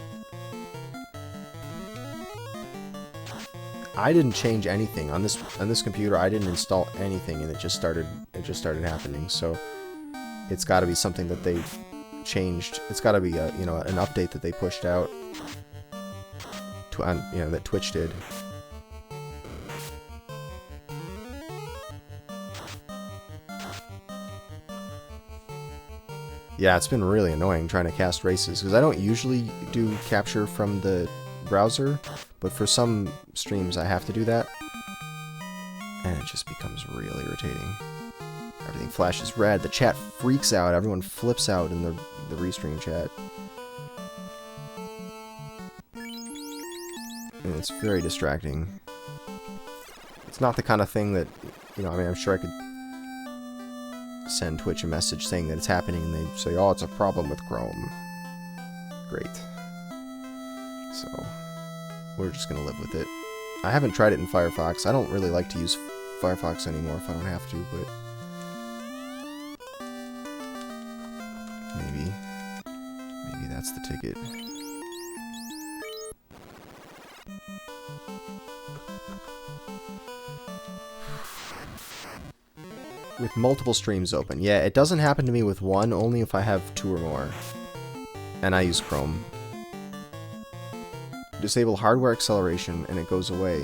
I didn't change anything on this computer. I didn't install anything and it just started happening. So it's got to be something that they changed. It's got to be a, you know, an update that they pushed out. You know, that Twitch did. Yeah, it's been really annoying trying to cast races, because I don't usually do capture from the browser, but for some streams I have to do that, and it just becomes real irritating. Everything flashes red, the chat freaks out, everyone flips out in the restream chat. And it's very distracting. It's not the kind of thing that, you know, I mean, I'm sure I could send Twitch a message saying that it's happening, and they say, oh, it's a problem with Chrome. Great. So, we're just gonna live with it. I haven't tried it in Firefox. I don't really like to use Firefox anymore if I don't have to, but maybe that's the ticket. With multiple streams open. Yeah, it doesn't happen to me with one, only if I have 2 or more. And I use Chrome. Disable hardware acceleration and it goes away.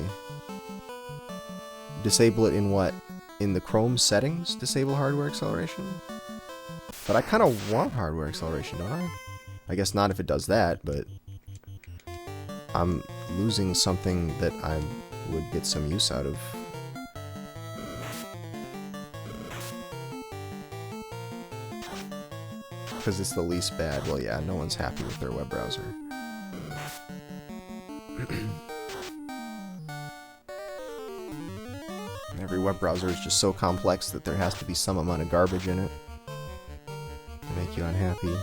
Disable it in what? In the Chrome settings? Disable hardware acceleration? But I kind of want hardware acceleration, don't I? I guess not if it does that, but I'm losing something that I would get some use out of. Because it's the least bad. Well, yeah, no one's happy with their web browser. Every web browser is just so complex that there has to be some amount of garbage in it to make you unhappy.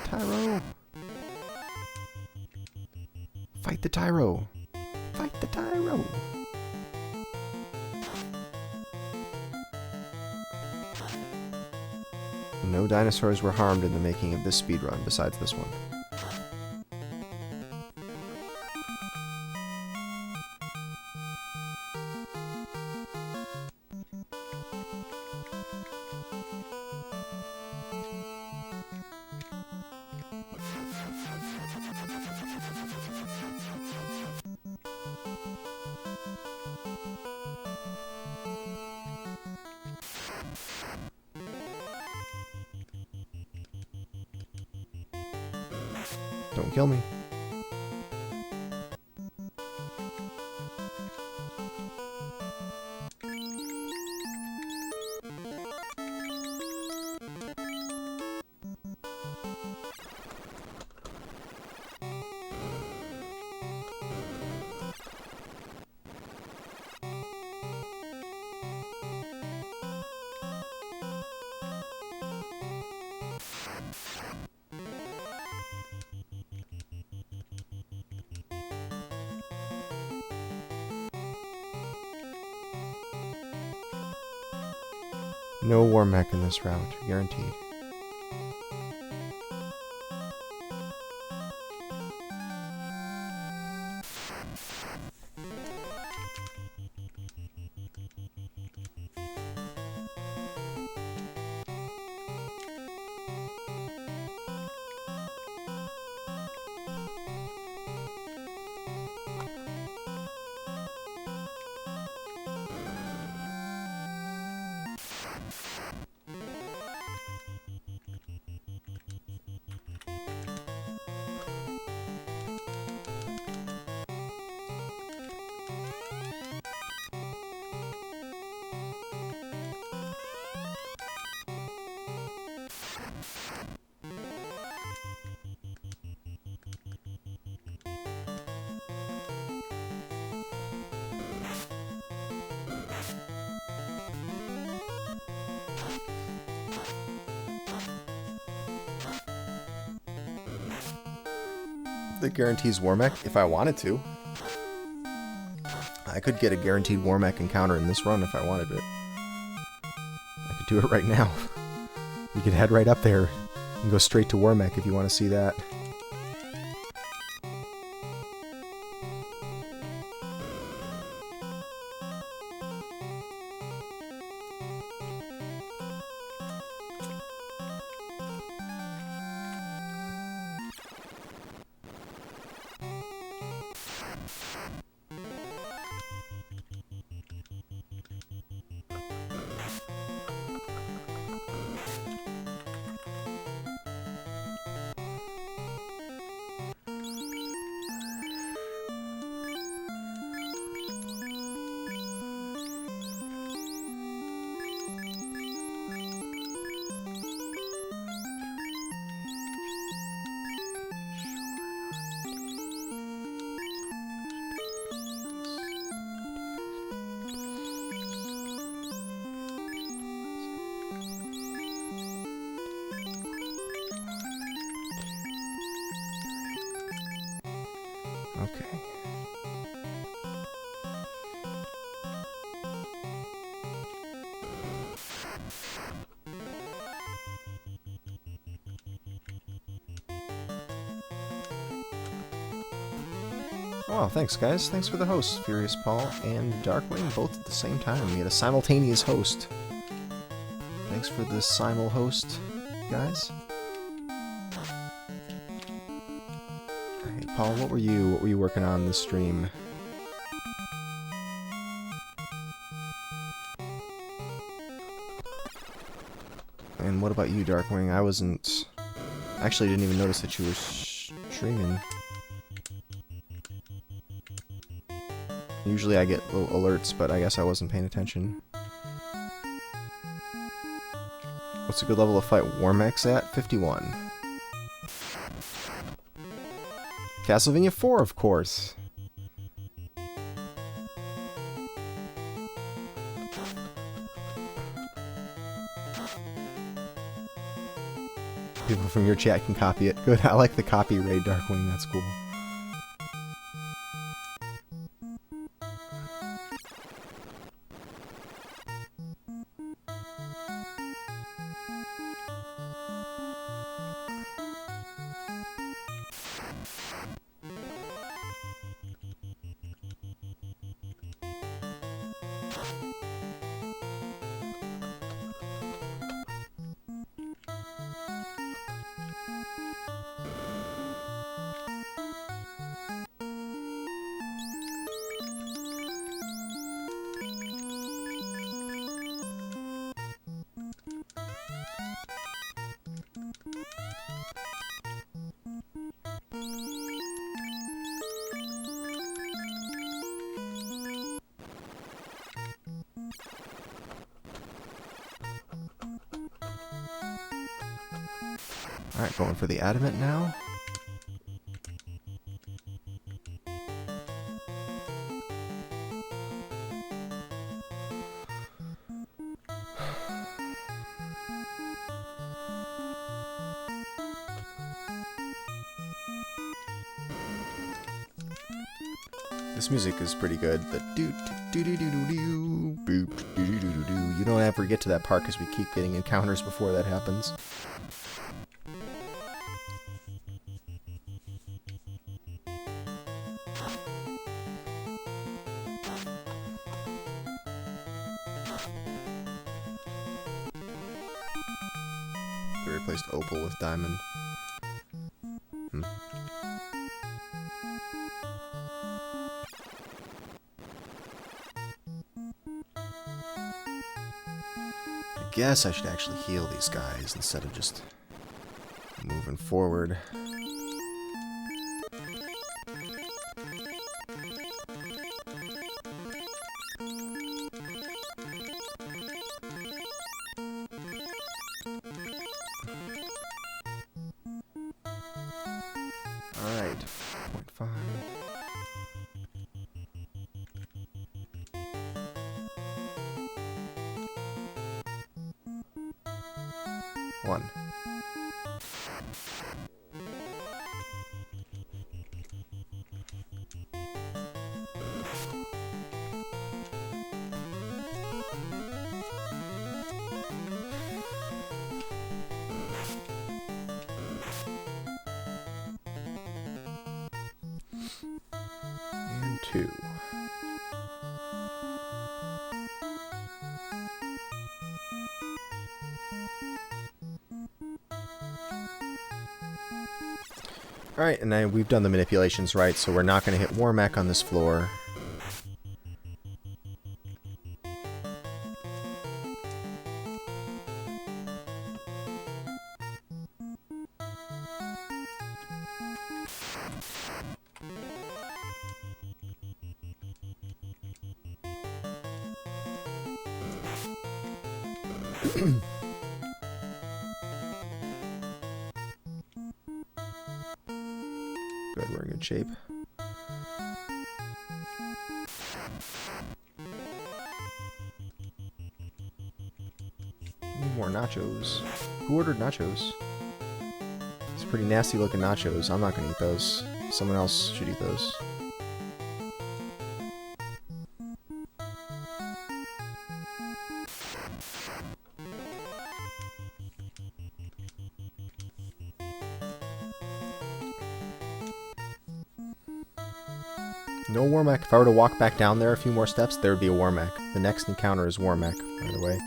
Tyro! Fight the Tyro! Fight the Tyro! No dinosaurs were harmed in the making of this speedrun, besides this one. Don't kill me. No war mech in this route, guaranteed. That guarantees war mech if I wanted to. I could get a guaranteed war mech encounter in this run if I wanted it. I could do it right now. You could head right up there and go straight to Warmech if you want to see that. Okay. Oh, thanks guys. Thanks for the hosts, Furious Paul and Darkwing, both at the same time. We had a simultaneous host. Thanks for this simul host, guys. Hey, Paul, what were you working on this stream? And what about you, Darkwing? Actually didn't even notice that you were streaming. Usually I get little alerts, but I guess I wasn't paying attention. What's a good level to fight Warmech's at? 51. Castlevania 4, of course. People from your chat can copy it. Good, I like the copy raid, Darkwing, that's cool. Alright, going for the adamant now. This music is pretty good. The do do do do do do boop do do do do do. You don't ever get to that part because we keep getting encounters before that happens. We replaced opal with diamond. I guess I should actually heal these guys instead of just moving forward. Alright, 0.5. One. 2. Alright, and then we've done the manipulations right, so we're not going to hit Warmac on this floor. Good, we're in good shape. Need more nachos. Who ordered nachos? It's pretty nasty looking nachos. I'm not gonna eat those. Someone else should eat those. No Warmac. If I were to walk back down there a few more steps, there would be a Warmac. The next encounter is Warmac, by the way.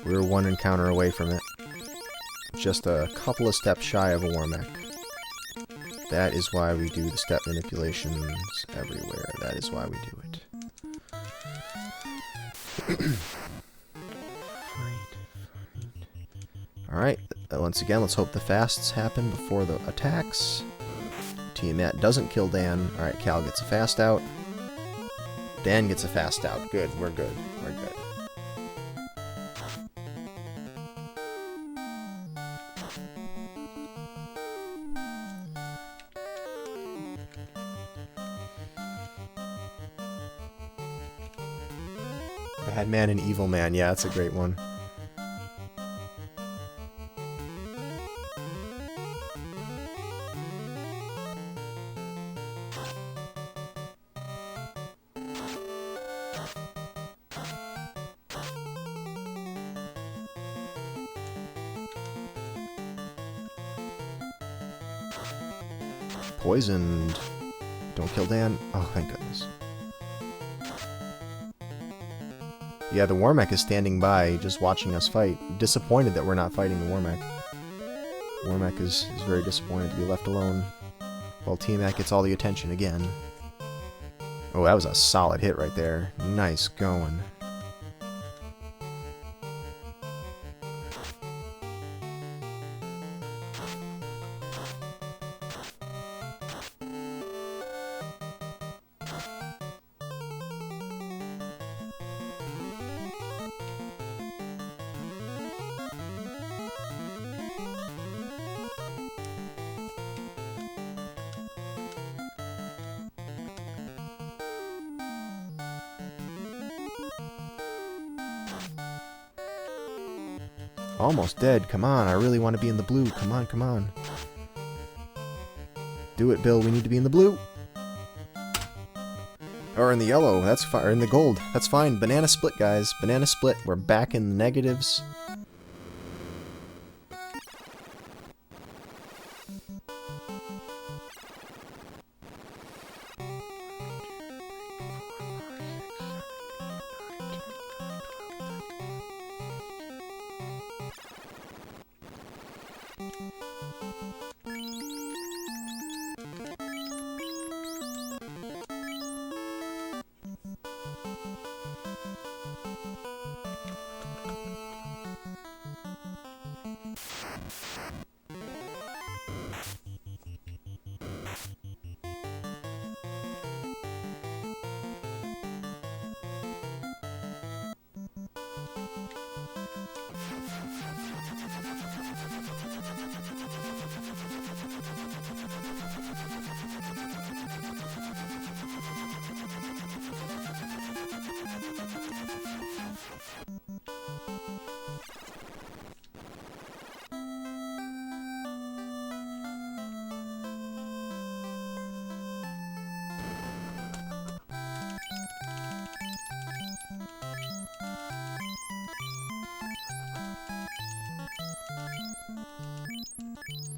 We were one encounter away from it. Just a couple of steps shy of a Warmac. That is why we do the step manipulations everywhere. That is why we do it. Alright, once again, let's hope the fasts happen before the attacks. Tiamat doesn't kill Dan. Alright, Cal gets a fast out. Dan gets a fast out. Good, we're good. We're good. Bad Man and Evil Man. Yeah, that's a great one. Poisoned. Don't kill Dan. Oh, thank goodness. Yeah, the Warmac is standing by, just watching us fight. Disappointed that we're not fighting the Warmac. Warmac is very disappointed to be left alone. While Tiamat gets all the attention again. Oh, that was a solid hit right there. Nice going. Almost dead. Come on, I really want to be in the blue. Come on, come on. Do it, Bill. We need to be in the blue. Or in the yellow. That's fine. Or in the gold. That's fine. Banana split, guys. Banana split. We're back in the negatives.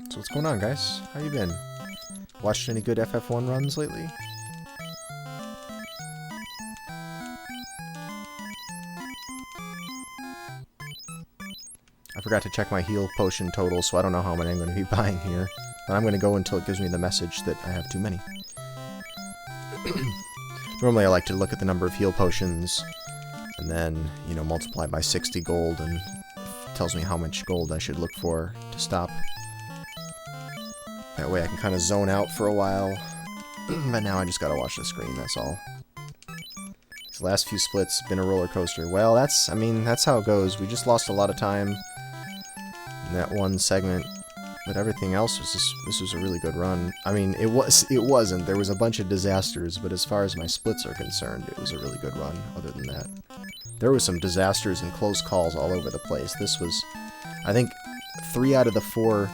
So what's going on, guys? How you been? Watched any good FF1 runs lately? I forgot to check my heal potion total, so I don't know how many I'm going to be buying here. But I'm going to go until it gives me the message that I have too many. Normally I like to look at the number of heal potions, and then, you know, multiply by 60 gold, and it tells me how much gold I should look for to stop. That way I can kind of zone out for a while. But now I just gotta watch the screen, that's all. These last few splits have been a roller coaster. Well, that's how it goes. We just lost a lot of time in that one segment, but everything else was just, this was a really good run. I mean, it wasn't. There was a bunch of disasters, but as far as my splits are concerned, it was a really good run, other than that. There was some disasters and close calls all over the place. This was, I think, 3 out of the 4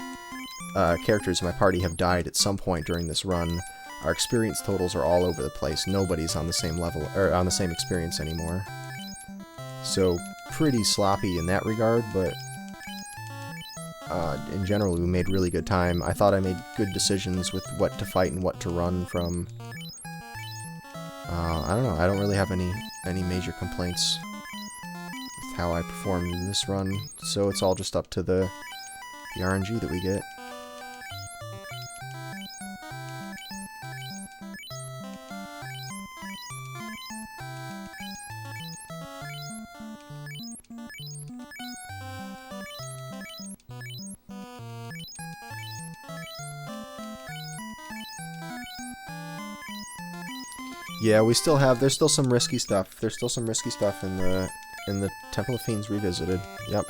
characters in my party have died at some point during this run. Our experience totals are all over the place. Nobody's on the same level, or on the same experience anymore. So, pretty sloppy in that regard, but in general, we made really good time. I thought I made good decisions with what to fight and what to run from. I don't know. I don't really have any major complaints with how I performed in this run. So it's all just up to the RNG that we get. Yeah, we still have, there's still some risky stuff. There's still some risky stuff in the Temple of Fiends Revisited. Yep.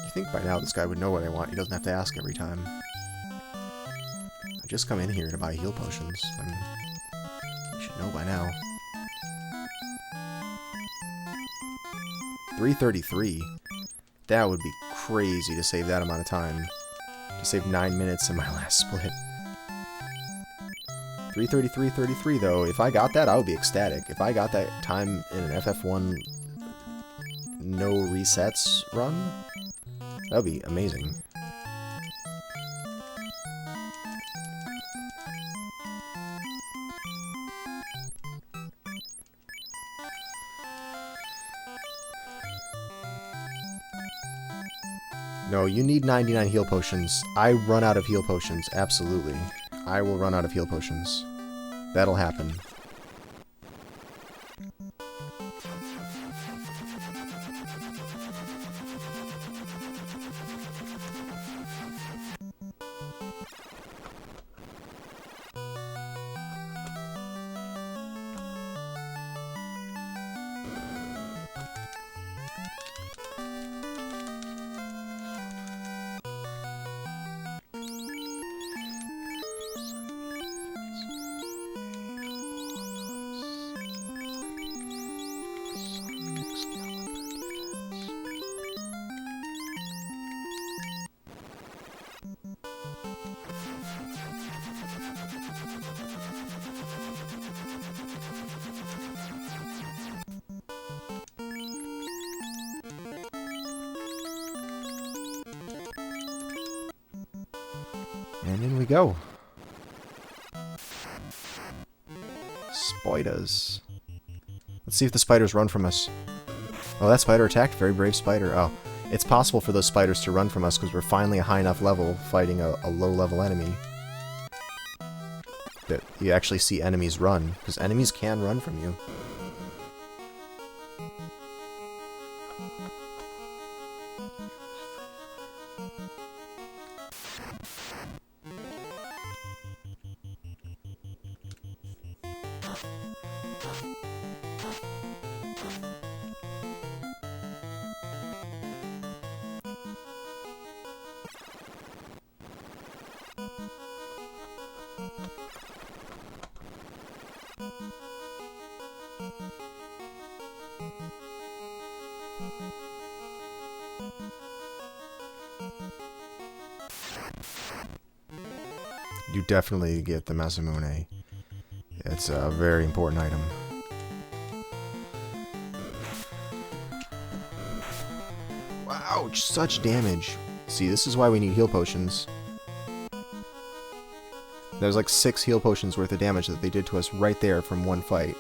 I think by now this guy would know what I want. He doesn't have to ask every time. I just come in here to buy heal potions. I mean, you should know by now. 333. That would be crazy to save that amount of time. To save 9 minutes in my last split. 333.33 though. If I got that, I would be ecstatic. If I got that time in an FF1 no resets run, that would be amazing. No, you need 99 heal potions. I run out of heal potions, absolutely. I will run out of heal potions. That'll happen. And in we go. Spiders. Let's see if the spiders run from us. Oh, that spider attacked. Very brave spider. Oh, it's possible for those spiders to run from us because we're finally a high enough level fighting a low-level enemy that you actually see enemies run, because enemies can run from you. You definitely get the Masamune. It's a very important item. Ouch, such damage. See, this is why we need heal potions. There's like 6 heal potions worth of damage that they did to us right there from one fight.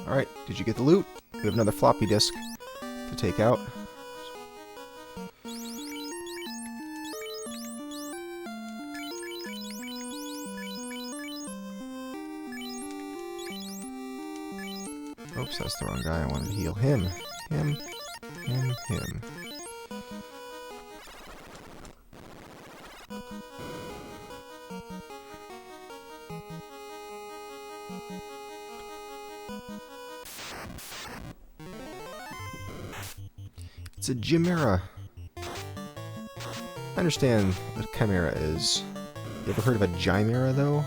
Alright, did you get the loot? We have another floppy disk to take out. Oops, that's the wrong guy. I wanted to heal him. Him. It's a chimera. I understand what a chimera is. You ever heard of a chimera, though?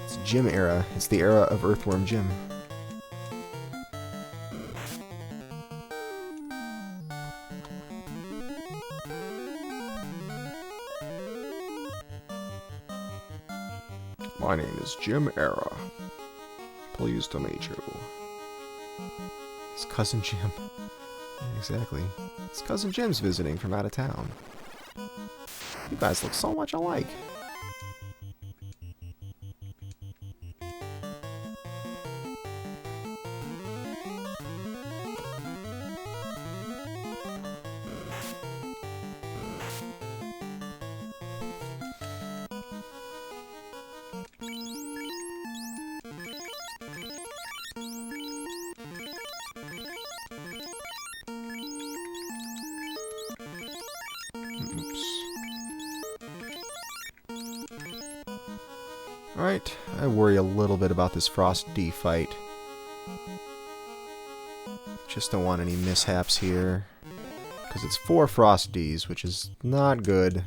It's Gym era. It's the era of Earthworm Jim. My name is Jim Era. Pleased to meet you. His cousin Jim. Yeah, exactly. His cousin Jim's visiting from out of town. You guys look so much alike. Alright, I worry a little bit about this Frost D fight. Just don't want any mishaps here. Because it's 4 Frost Ds, which is not good.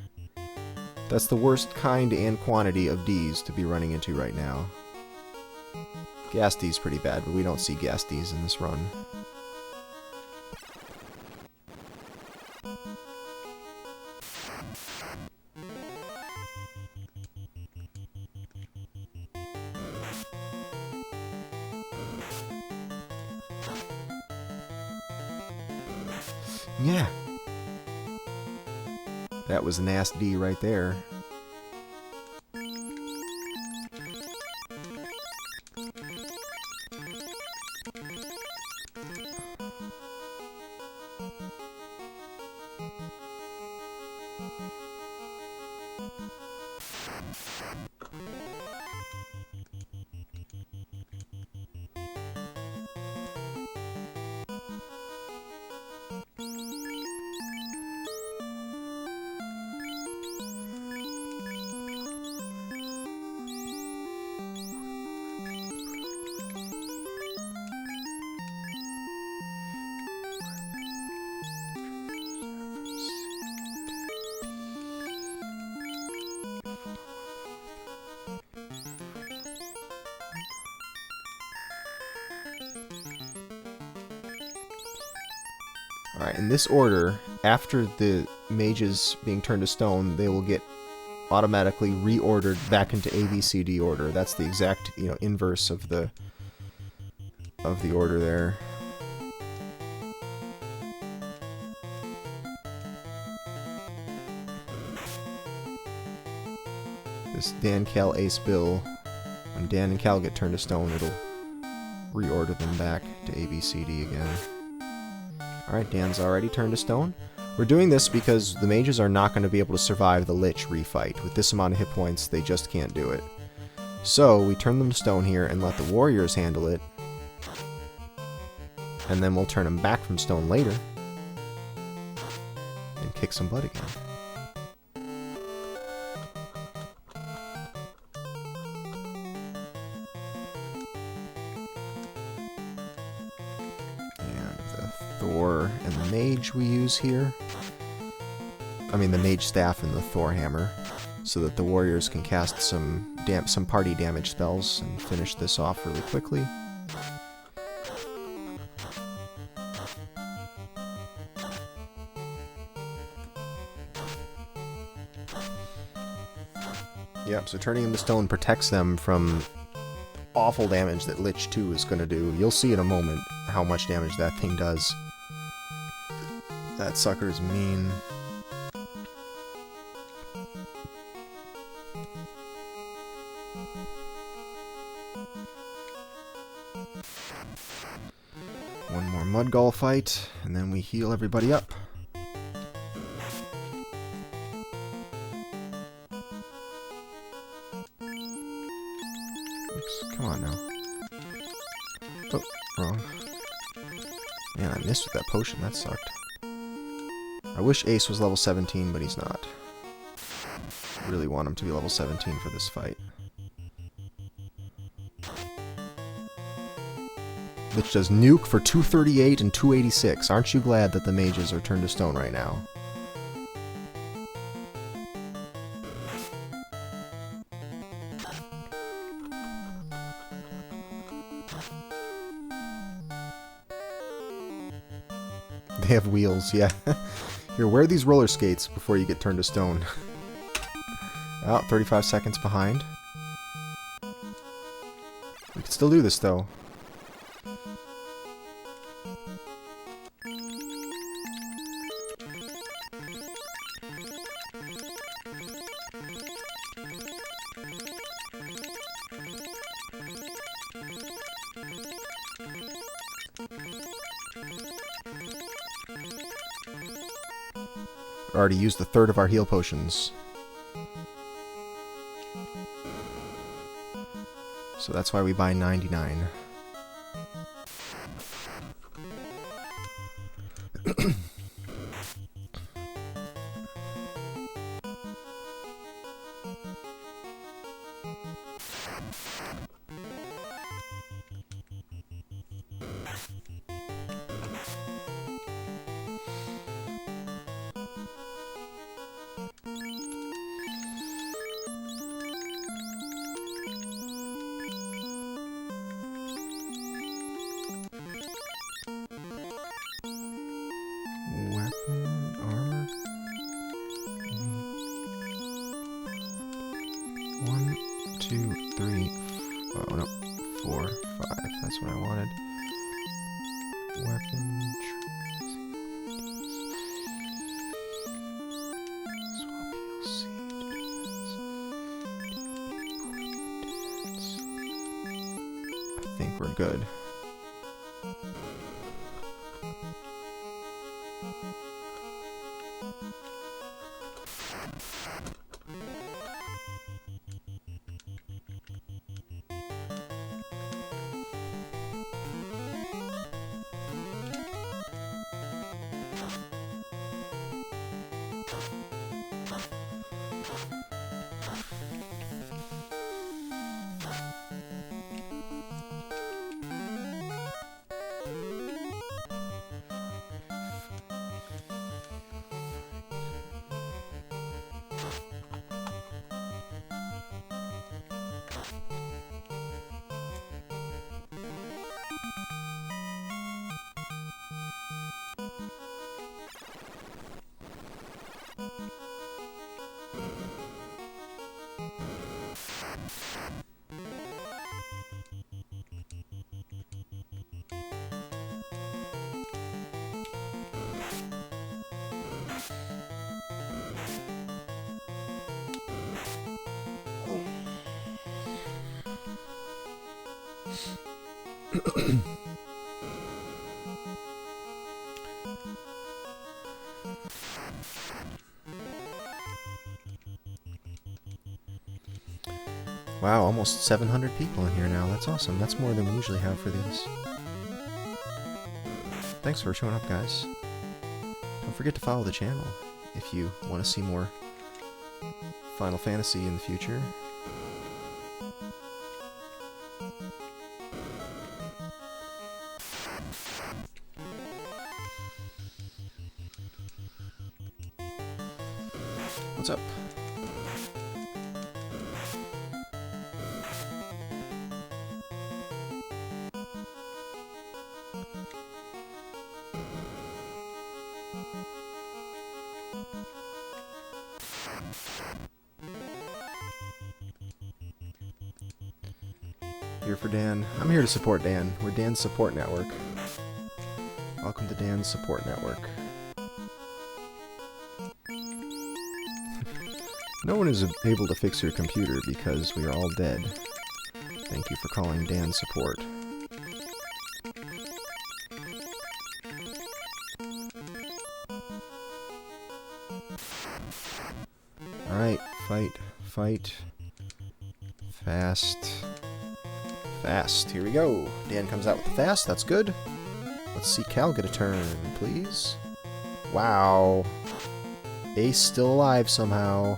That's the worst kind and quantity of Ds to be running into right now. Gas D's pretty bad, but we don't see Gas D's in this run. Yeah. That was nasty right there. Alright, in this order, after the mages being turned to stone, they will get automatically reordered back into ABCD order. That's the exact, inverse of the order there. This Dan, Cal, Ace, Bill, when Dan and Cal get turned to stone, it'll reorder them back to ABCD again. Alright, Dan's already turned to stone. We're doing this because the mages are not going to be able to survive the Lich refight. With this amount of hit points, they just can't do it. So, we turn them to stone here and let the warriors handle it. And then we'll turn them back from stone later. And kick some butt again. Thor and the mage we use here. I mean the mage staff and the Thor hammer, so that the warriors can cast some party damage spells and finish this off really quickly. Yep, so turning them to stone protects them from awful damage that Lich 2 is going to do. You'll see in a moment how much damage that thing does. That sucker's mean. One more Mudgull fight, and then we heal everybody up. Oops, come on now. Oh, wrong. Man, I missed with that potion, that sucked. I wish Ace was level 17, but he's not. I really want him to be level 17 for this fight. Lich does nuke for 238 and 286. Aren't you glad that the mages are turned to stone right now? They have wheels, yeah. Here, wear these roller skates before you get turned to stone. Oh, 35 seconds behind. We can still do this, though. Already used a third of our heal potions. So that's why we buy 99. That's what I wanted. Weapon, swap heal seed, defense. I think we're good. Wow, almost 700 people in here now. That's awesome. That's more than we usually have for these. Thanks for showing up, guys. Don't forget to follow the channel if you want to see more Final Fantasy in the future. What's up? Here for Dan. I'm here to support Dan. We're Dan's support network. Welcome to Dan's support network. No one is able to fix your computer because we are all dead. Thank you for calling Dan's support. Alright, fight, fight. Fast. Fast, here we go. Dan comes out with the fast, that's good. Let's see Cal get a turn, please. Wow. Ace still alive somehow.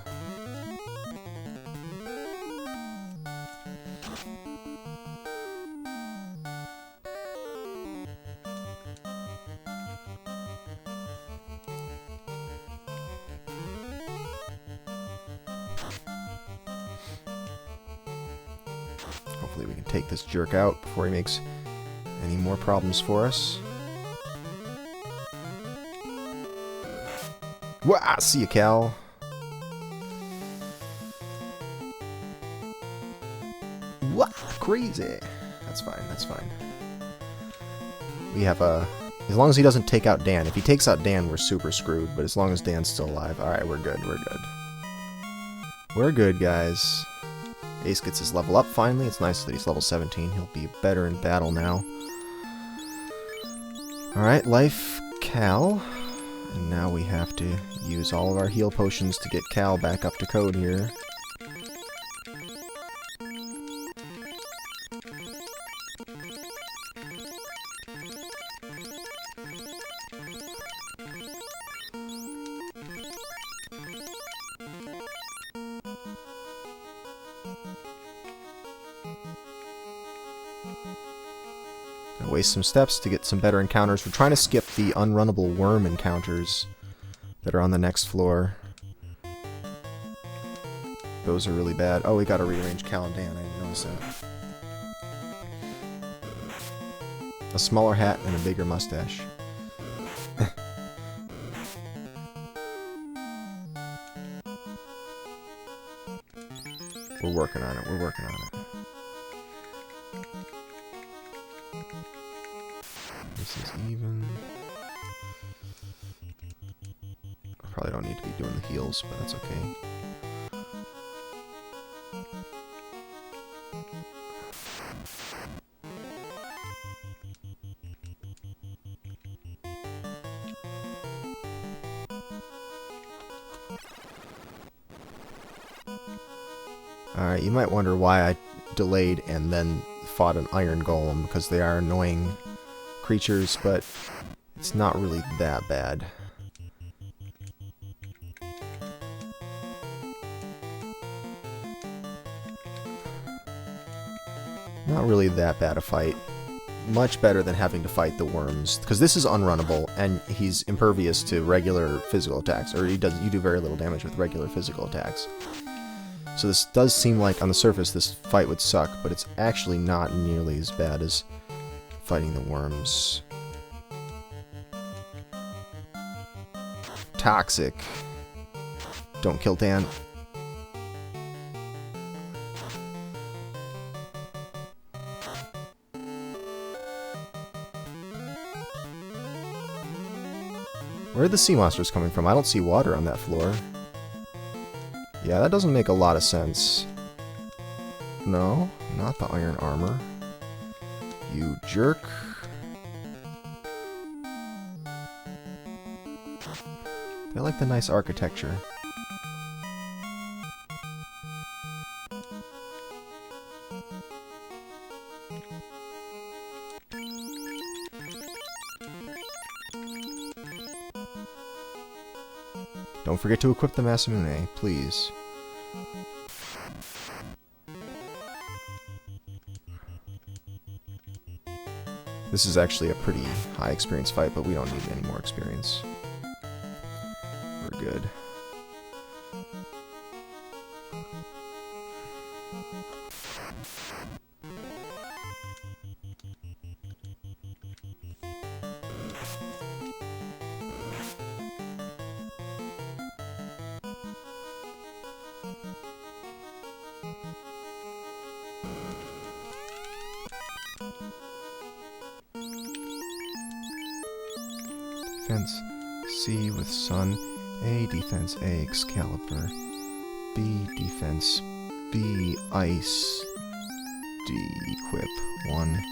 Hopefully we can take this jerk out before he makes any more problems for us. Wah! See ya, Cal. Wah! Crazy. That's fine, that's fine. We have a... As long as he doesn't take out Dan. If he takes out Dan, we're super screwed. But as long as Dan's still alive. Alright, we're good, we're good. We're good, guys. Ace gets his level up finally. It's nice that he's level 17. He'll be better in battle now. Alright, life Cal. And now we have to use all of our heal potions to get Cal back up to code here. Waste some steps to get some better encounters. We're trying to skip the unrunnable worm encounters that are on the next floor. Those are really bad. Oh, we gotta rearrange Cal and Dan. I didn't notice that. A smaller hat and a bigger mustache. We're working on it. We're working on it. This is even. I probably don't need to be doing the heals, but that's okay. Alright, you might wonder why I delayed and then fought an iron golem, because they are annoying creatures, but it's not really that bad. Not really that bad a fight. Much better than having to fight the worms, because this is unrunnable and he's impervious to regular physical attacks, or you do very little damage with regular physical attacks. So this does seem like on the surface this fight would suck, but it's actually not nearly as bad as fighting the worms. Toxic. Don't kill Dan. Where are the sea monsters coming from? I don't see water on that floor. Yeah, that doesn't make a lot of sense. No, not the iron armor. You jerk. I like the nice architecture. Don't forget to equip the Masamune, please. This is actually a pretty high experience fight, but we don't need any more experience. We're good. Defense C with Sun, A defense A Excalibur, B defense B Ice, D equip 1,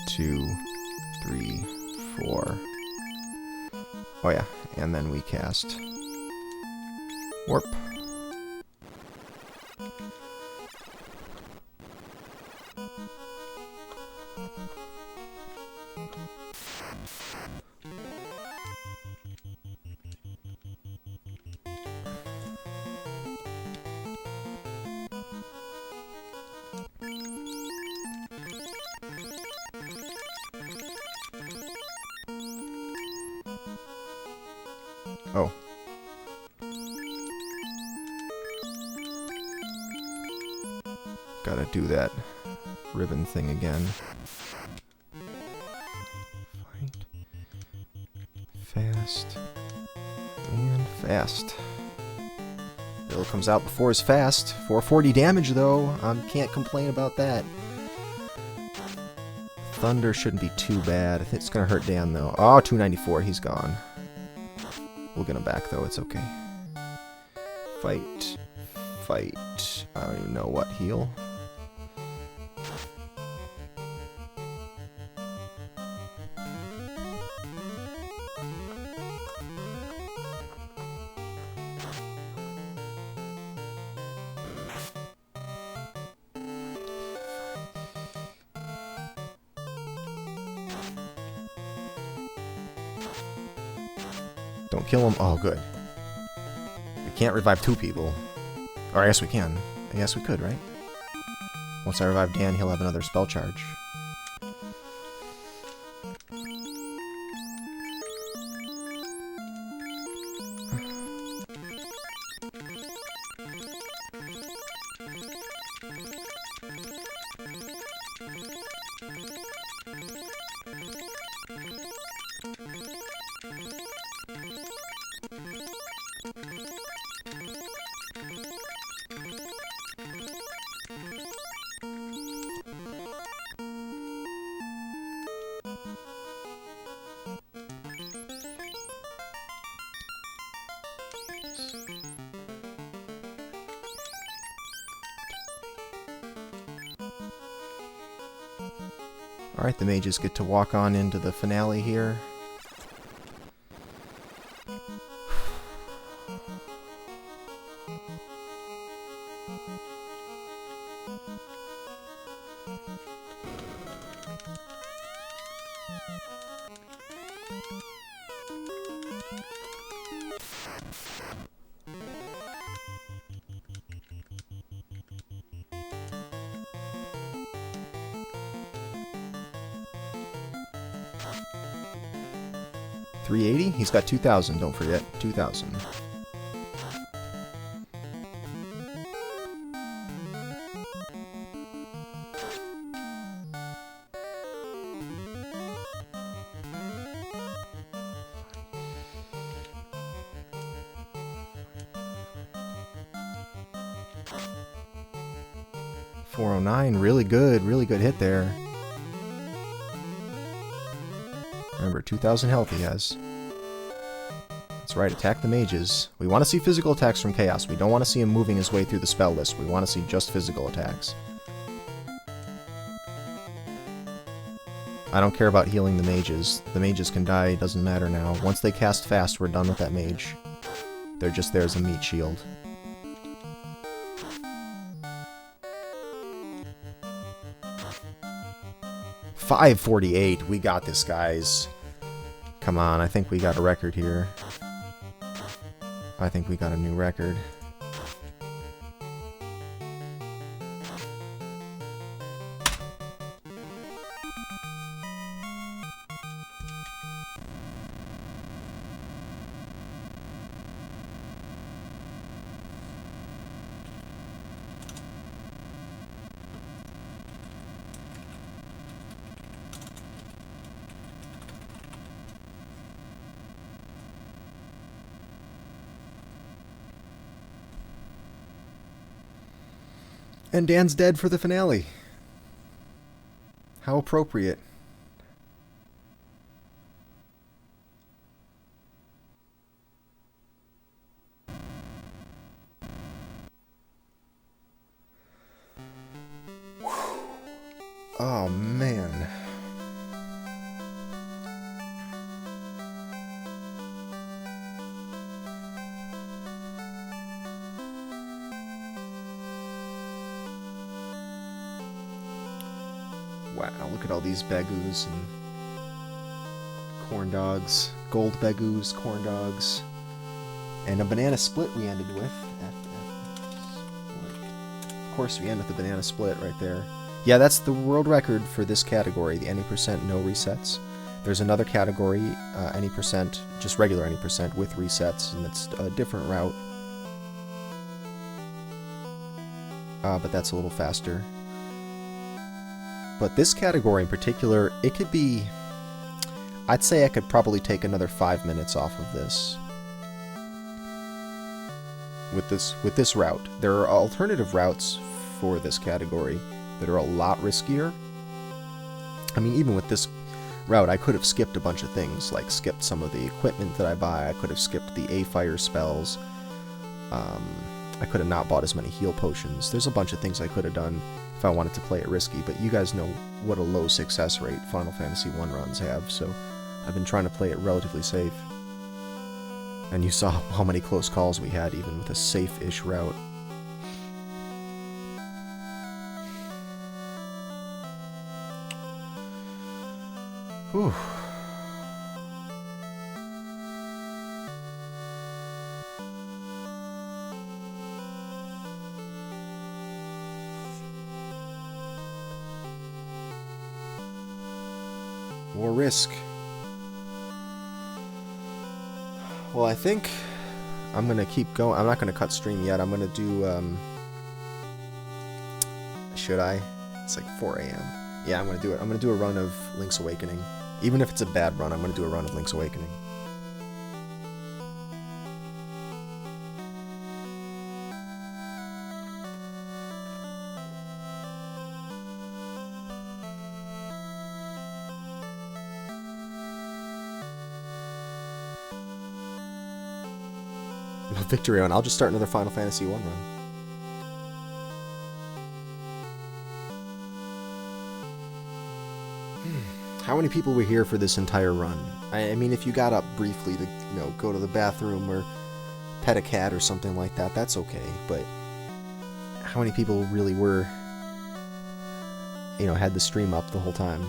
2, 3, 4. Oh yeah, and then we cast Warp. Oh. Gotta do that ribbon thing again. Fast. And fast. Bill comes out before his fast. 440 damage though. Can't complain about that. Thunder shouldn't be too bad. I think it's gonna hurt Dan though. Oh, 294. He's gone. We'll get him back though. It's okay. Fight. Fight. I don't even know what. Heal. Don't kill him. Oh, good. We can't revive 2 people. Or I guess we can. I guess we could, right? Once I revive Dan, he'll have another spell charge. Alright, the mages get to walk on into the finale here. $380? He's got 2,000, don't forget. 2,000. $409, really good hit there. Remember, 2,000 health he has. That's right, attack the mages. We want to see physical attacks from Chaos. We don't want to see him moving his way through the spell list. We want to see just physical attacks. I don't care about healing the mages. The mages can die, it doesn't matter now. Once they cast fast, we're done with that mage. They're just there as a meat shield. $548. We got this, guys. Come on, I think we got a record here. I think we got a new record. And Dan's dead for the finale. How appropriate. Oh, man. Wow, look at all these begus and corn dogs. Gold begus, corn dogs. And a banana split we ended with. Of course we end with the banana split right there. Yeah, that's the world record for this category, the any percent no resets. There's another category, any percent, just regular any percent with resets, and it's a different route. But that's a little faster. But this category in particular, it could be... I'd say I could probably take another 5 minutes off of this. With this route. There are alternative routes for this category that are a lot riskier. I mean, even with this route, I could have skipped a bunch of things, like skipped some of the equipment that I buy, I could have skipped the A-Fire spells, I could have not bought as many heal potions. There's a bunch of things I could have done if I wanted to play it risky, but you guys know what a low success rate Final Fantasy 1 runs have, so I've been trying to play it relatively safe. And you saw how many close calls we had, even with a safe-ish route. Whew. More risk. Well, I think I'm gonna keep going. I'm not gonna cut stream yet. I'm gonna do, should I? It's like 4 AM. Yeah, I'm gonna do it. I'm gonna do a run of Link's Awakening. Even if it's a bad run, I'm gonna do a run of Link's Awakening. Victory run. I'll just start another Final Fantasy 1 run. How many people were here for this entire run? I mean, if you got up briefly to, you know, go to the bathroom or pet a cat or something like that, that's okay. But how many people really were, you know, had the stream up the whole time?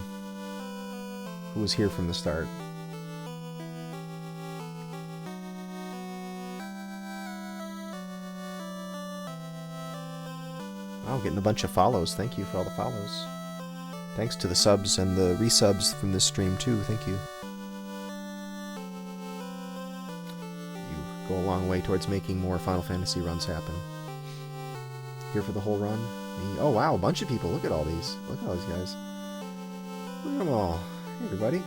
Who was here from the start? Wow, getting a bunch of follows. Thank you for all the follows. Thanks to the subs and the resubs from this stream too. Thank you. You go a long way towards making more Final Fantasy runs happen. Here for the whole run? Me. Oh wow, a bunch of people. Look at all these. Look at all these guys. Look at them all. Hey everybody.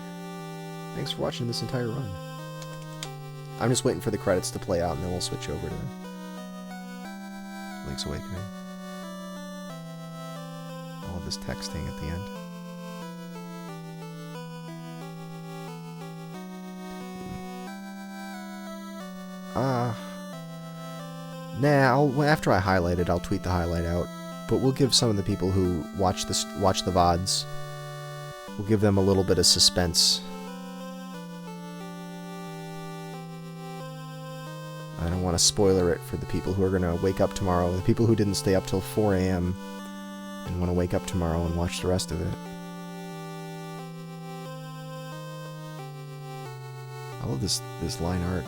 Thanks for watching this entire run. I'm just waiting for the credits to play out and then we'll switch over to Link's Awakening. All of this texting at the end. Nah, after I highlight it, I'll tweet the highlight out. But we'll give some of the people who watch the VODs, We'll give them a little bit of suspense. I don't want to spoiler it for the people who are going to wake up tomorrow, the people who didn't stay up till 4 a.m. and want to wake up tomorrow and watch the rest of it. I love this line art.